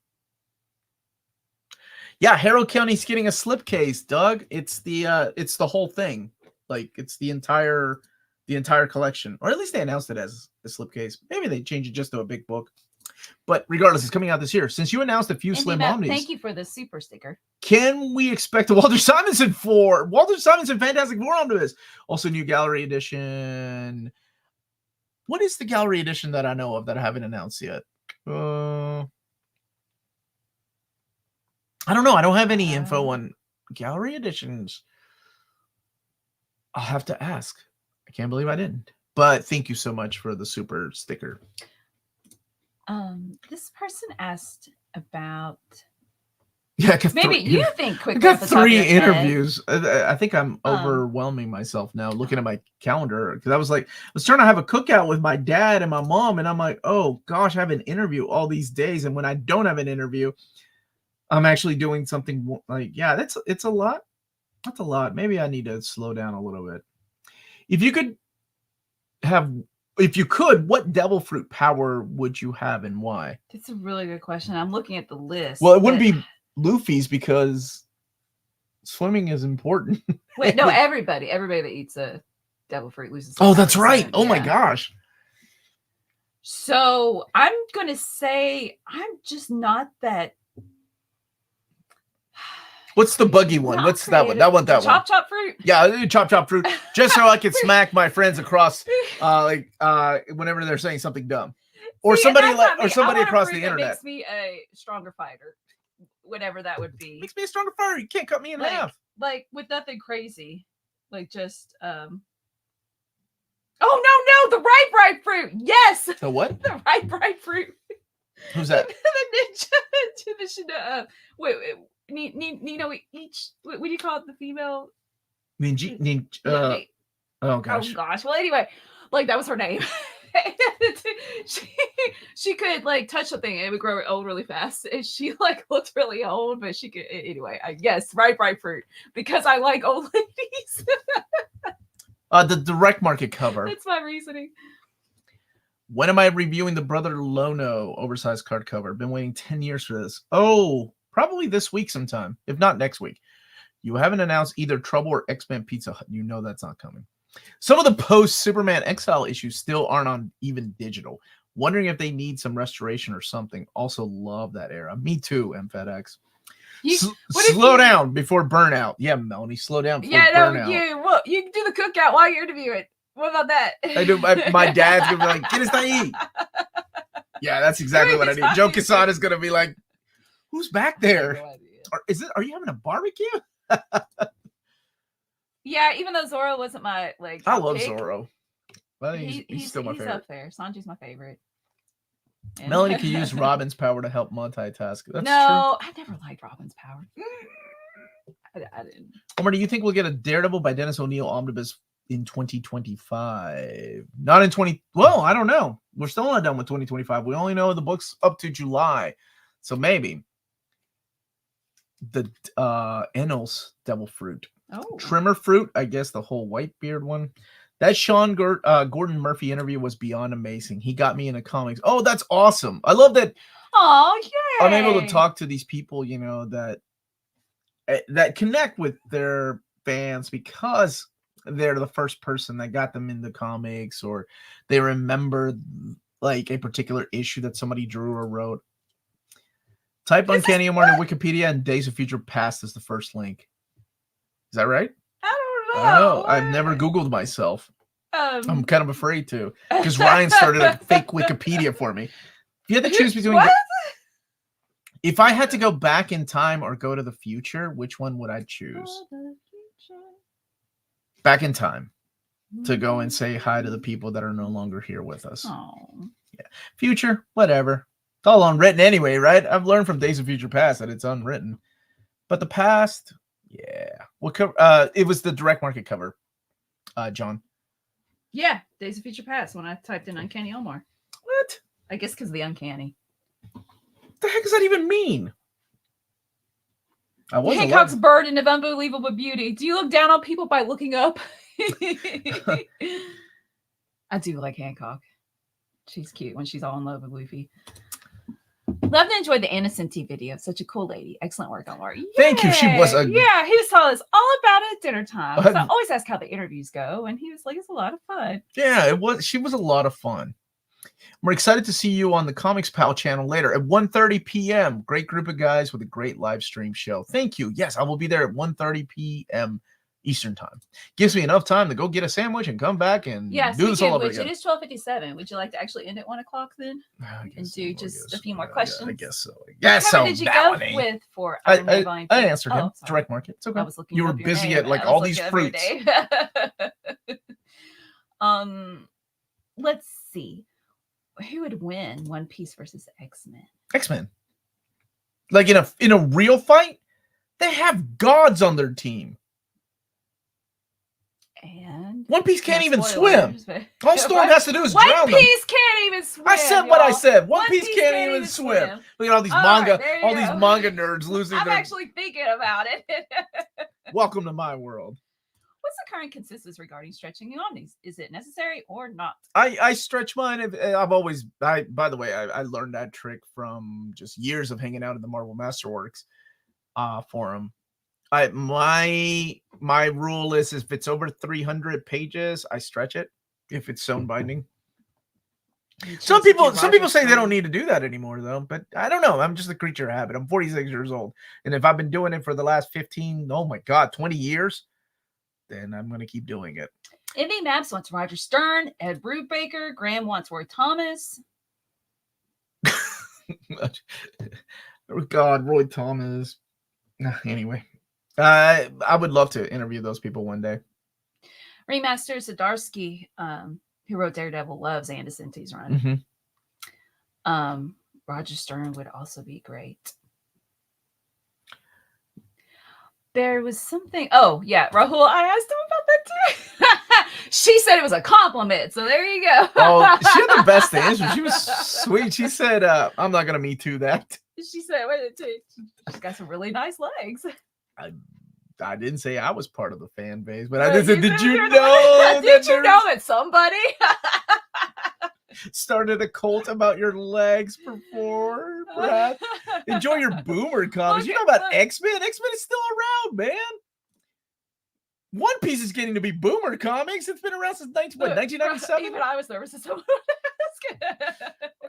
Yeah, Harrow County's getting a slipcase, Doug. It's the whole thing. Like it's the entire collection. Or at least they announced it as a slipcase. Maybe they change it just to a big book. But regardless, it's coming out this year. Since you announced a few Slim Omnis. Thank you for the super sticker. Can we expect a Walter Simonson Fantastic Four Omnibus? Also new gallery edition. What is the gallery edition that I know of that I haven't announced yet? I don't know. I don't have any info on gallery editions. I'll have to ask. I can't believe I didn't. But thank you so much for the super sticker. This person asked about. Yeah, maybe you think quickly. I got 3 interviews. I think I'm overwhelming myself now looking at my calendar because I was trying to have a cookout with my dad and my mom, and I'm like, oh gosh, I have an interview all these days, and when I don't have an interview, I'm actually doing something like it's a lot. That's a lot. Maybe I need to slow down a little bit. If you could, what devil fruit power would you have and why? That's a really good question. I'm looking at the list. Well, it wouldn't be Luffy's because swimming is important. Wait, no, everybody that eats a devil fruit loses. Oh, that's right. Oh my gosh. So I'm gonna say I'm just not that. What's the buggy one? What's creative. That one? That one. Chop fruit. Yeah, chop fruit. Just so I can smack my friends across, whenever they're saying something dumb, or somebody across the internet. Makes me a stronger fighter, whatever that would be. Makes me a stronger fighter. You can't cut me in half. Like with nothing crazy, like just Oh no, the ripe fruit. Yes. The what? The ripe fruit. Who's that? The ninja. Wait. Nino each. What do you call it? The female. Oh gosh. Oh gosh. Well, anyway, like that was her name. she could like touch something and it would grow old really fast. And she like looked really old, but she could anyway. I guess ripe fruit because I like old ladies. The direct market cover. That's my reasoning. When am I reviewing the Brother Lono oversized card cover? Been waiting 10 years for this. Oh, probably this week sometime, if not next week. You haven't announced either Trouble or X-Men Pizza Hut. You know that's not coming. Some of the post-Superman Exile issues still aren't on even digital. Wondering if they need some restoration or something. Also love that era. Me too, MFedX. Slow down before burnout. Yeah, Melanie, slow down before burnout. You can do the cookout while you're interviewing. What about that? I do. My dad's gonna be like, "Get us to eat." Yeah, that's exactly what I need. Joe Quesada's gonna be like, "Who's back there? No idea. Are you having a barbecue?" Yeah, even though Zoro wasn't my like. I love pick, Zoro. Well, he's still my favorite. Up there. Sanji's my favorite. And Melanie can use Robin's power to help multitask. That's no, I never liked Robin's power. I didn't. Omar, do you think we'll get a Daredevil by Dennis O'Neil omnibus in 2025? Not in 20. Well, I don't know. We're still not done with 2025. We only know the book's up to July, so maybe the Enel's Devil Fruit. Oh, Trimmer Fruit, I guess the whole Whitebeard one. That Sean Gordon Murphy interview was beyond amazing. He got me into comics. Oh, that's awesome. I love that. Oh, yeah. I'm able to talk to these people, you know, that connect with their fans because they're the first person that got them into comics, or they remember like a particular issue that somebody drew or wrote. Type Uncanny Omar to Wikipedia and Days of Future Past is the first link. Is that right? I don't know. I've never Googled myself. I'm kind of afraid to, because Ryan started a fake Wikipedia for me. If you had to choose between, if I had to go back in time or go to the future, which one would I choose? Back in time, to go and say hi to the people that are no longer here with us. Oh. Yeah. Future, whatever. It's all unwritten anyway, right? I've learned from Days of Future Past that it's unwritten. But the past, yeah. What cover? It was the direct market cover, John. Yeah, Days of Future Past when I typed in Uncanny Omar. What? I guess because of the Uncanny. What the heck does that even mean? Hancock's burden of unbelievable beauty. Do you look down on people by looking up? I do like Hancock. She's cute when she's all in love with Luffy. Love and enjoyed the Innocenti video. Such a cool lady. Excellent work, Omar. Thank you. She was a... Yeah, he was telling us all about it at dinner time. So I always ask how the interviews go, and he was like, it's a lot of fun. Yeah, it was. She was a lot of fun. We're excited to see you on the Comics Pal channel later at 1:30 p.m. Great group of guys with a great live stream show. Thank you. Yes, I will be there at 1:30 p.m. Eastern time. Gives me enough time to go get a sandwich and come back and do this all over again. It is 12:57. Would you like to actually end at 1 o'clock then? And do just a few more questions? I guess so. Yes. So did you go with for I answered him. Direct market. It's okay. I was looking. You were busy at like all these fruits. Let's see. Who would win One Piece versus X-Men? X-Men. Like in a real fight, they have gods on their team. And One Piece can't even swim. All Storm has to do is drown them. One Piece can't even swim. I said what I said. One Piece can't even swim. Look at all these manga, all these manga nerds losing I'm actually thinking about it. Welcome to my world. What's the current consensus regarding stretching the omnis? Is it necessary or not? I stretch mine. I've always, by the way, I learned that trick from just years of hanging out in the Marvel Masterworks forum. My rule is if it's over 300 pages, I stretch it. If it's sewn binding. Some people say they don't need to do that anymore though, but I don't know. I'm just a creature of habit. I'm 46 years old, and if I've been doing it for the last 20 years, then I'm going to keep doing it. MV Maps wants Roger Stern, Ed Brubaker, Graham wants Roy Thomas. God, Roy Thomas. Anyway, I would love to interview those people one day. Remaster Zdarsky, who wrote Daredevil, loves Anderson's run. Mm-hmm. Roger Stern would also be great. There was something. Oh, yeah. Rahul, I asked him about that too. She said it was a compliment. So there you go. Oh, she had the best answer. She was sweet. She said, I'm not going to Me Too that. She said, she's got some really nice legs. I didn't say I was part of the fan base, but I said, did you know that somebody started a cult about your legs before? Perhaps? Enjoy your boomer comics. You know about X-Men? X-Men is still around, man. One Piece is getting to be boomer comics. It's been around since 1997. Even I was nervous as someone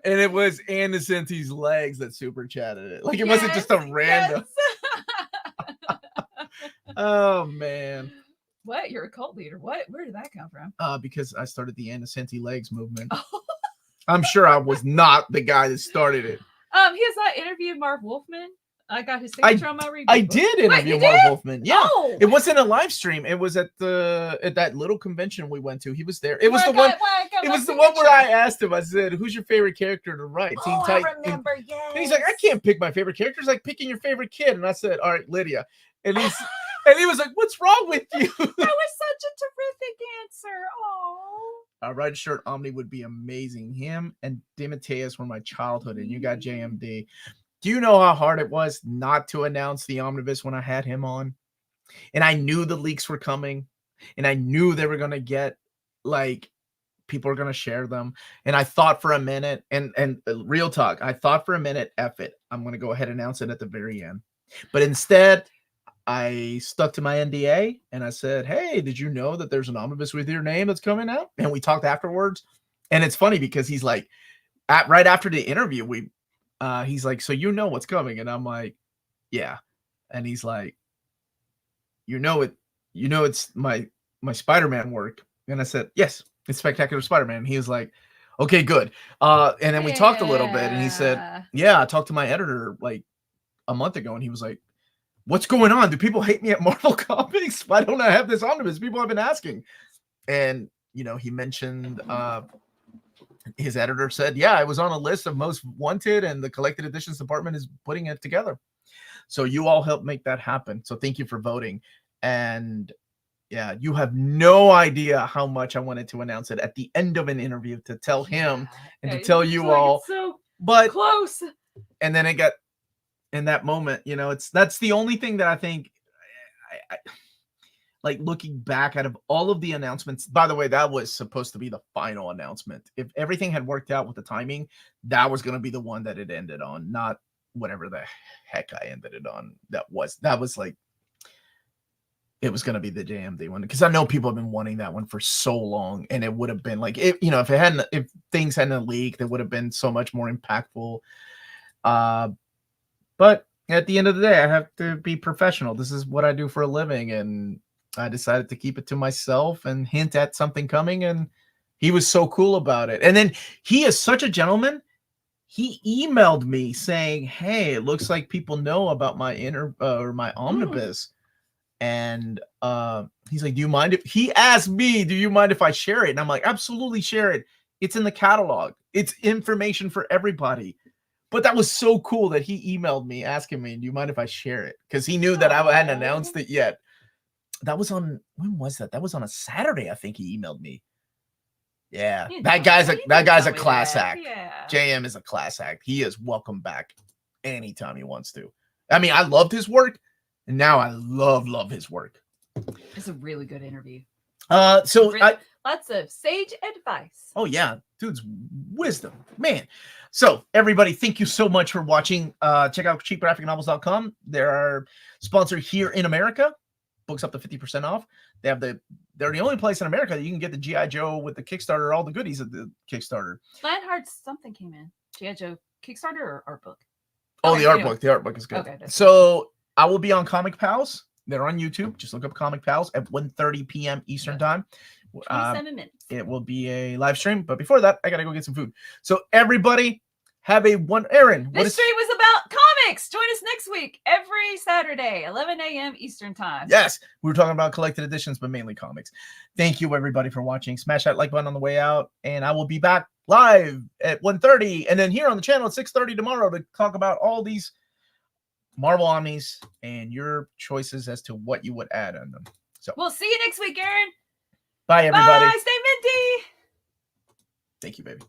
and it was Anderson's legs that super chatted it. Like it wasn't just a random. Yes. Oh man. What? You're a cult leader? What? Where did that come from? Because I started the Anna Legs movement. Oh. I'm sure I was not the guy that started it. Has not interviewed Marv Wolfman. I got his signature on my review. I did interview Marv Wolfman. Yeah, oh. It wasn't a live stream. It was at that little convention we went to. He was there. It was the one. It was the one where I asked him. I said, "Who's your favorite character to write?" Oh, I remember. Yes. And he's like, "I can't pick my favorite character. It's like picking your favorite kid." And I said, "All right, Lydia." And he was like, "What's wrong with you?" That was such a terrific answer. Oh. A red shirt Omni would be amazing. Him and DeMatteis were my childhood, and you got JMD. Do you know how hard it was not to announce the Omnibus when I had him on? And I knew the leaks were coming, and I knew they were going to get, like, people are going to share them. And I thought for a minute, and real talk, I thought for a minute, F it. I'm going to go ahead and announce it at the very end. But instead, I stuck to my NDA, and I said, "Hey, did you know that there's an Omnibus with your name that's coming out?" And we talked afterwards. And it's funny because he's like, right after the interview, he's like, "So you know what's coming?" And I'm like, "Yeah." And he's like, it's my Spider-Man work." And I said, "Yes, it's Spectacular Spider-Man." And he was like, "Okay, good." And then we talked a little bit, and he said, "Yeah, I talked to my editor like a month ago," and he was like, "What's going on? Do people hate me at Marvel Comics? Why don't I have this Omnibus? People have been asking." And he mentioned his editor said, "Yeah, I was on a list of most wanted, and the collected editions department is putting it together." So you all helped make that happen. So thank you for voting. And yeah, you have no idea how much I wanted to announce it at the end of an interview to tell him and to tell you all. But close. And then it got in that moment, that's the only thing that I think I like looking back out of all of the announcements. By the way, that was supposed to be the final announcement. If everything had worked out with the timing, that was going to be the one that it ended on, not whatever the heck I ended it on. That was like, it was going to be the JMD one, because I know people have been wanting that one for so long, and it would have been like, if things hadn't leaked, it would have been so much more impactful. But at the end of the day, I have to be professional. This is what I do for a living, and I decided to keep it to myself and hint at something coming, and he was so cool about it. And then he is such a gentleman. He emailed me saying, "Hey, it looks like people know about my my Omnibus." And he's like, "Do you mind if..." He asked me, "Do you mind if I share it?" And I'm like, "Absolutely, share it. It's in the catalog. It's information for everybody." But that was so cool that he emailed me asking me, "Do you mind if I share it?" Because he knew that I hadn't announced it yet. That was on, when was that? That was on a Saturday, I think he emailed me. Yeah, that guy's a class act. Yeah. JM is a class act. He is welcome back anytime he wants to. I mean, I loved his work, and now I love his work. It's a really good interview. Lots of sage advice. Oh yeah, dude's wisdom, man. So everybody, thank you so much for watching. Check out cheapgraphicnovels.com. They're our sponsor here in America. Books up to 50% off. They're the only place in America that you can get the G.I. Joe with the Kickstarter, all the goodies of the Kickstarter. Lionheart something came in. G.I. Joe Kickstarter or art book? Oh, okay, the art book. The art book is good. Okay, so I will be on Comic Pals. They're on YouTube. Just look up Comic Pals at 1:30 p.m. Eastern time. 27 minutes. It will be a live stream, but before that, I gotta go get some food. So everybody, have a one. Aaron, this stream was about comics. Join us next week, every Saturday, 11 a.m. Eastern time. Yes, we were talking about collected editions, but mainly comics. Thank you, everybody, for watching. Smash that like button on the way out, and I will be back live at 1:30, and then here on the channel at 6:30 tomorrow to talk about all these Marvel Omnis and your choices as to what you would add on them. So we'll see you next week, Aaron. Bye, everybody. Bye. Stay minty. Thank you, baby.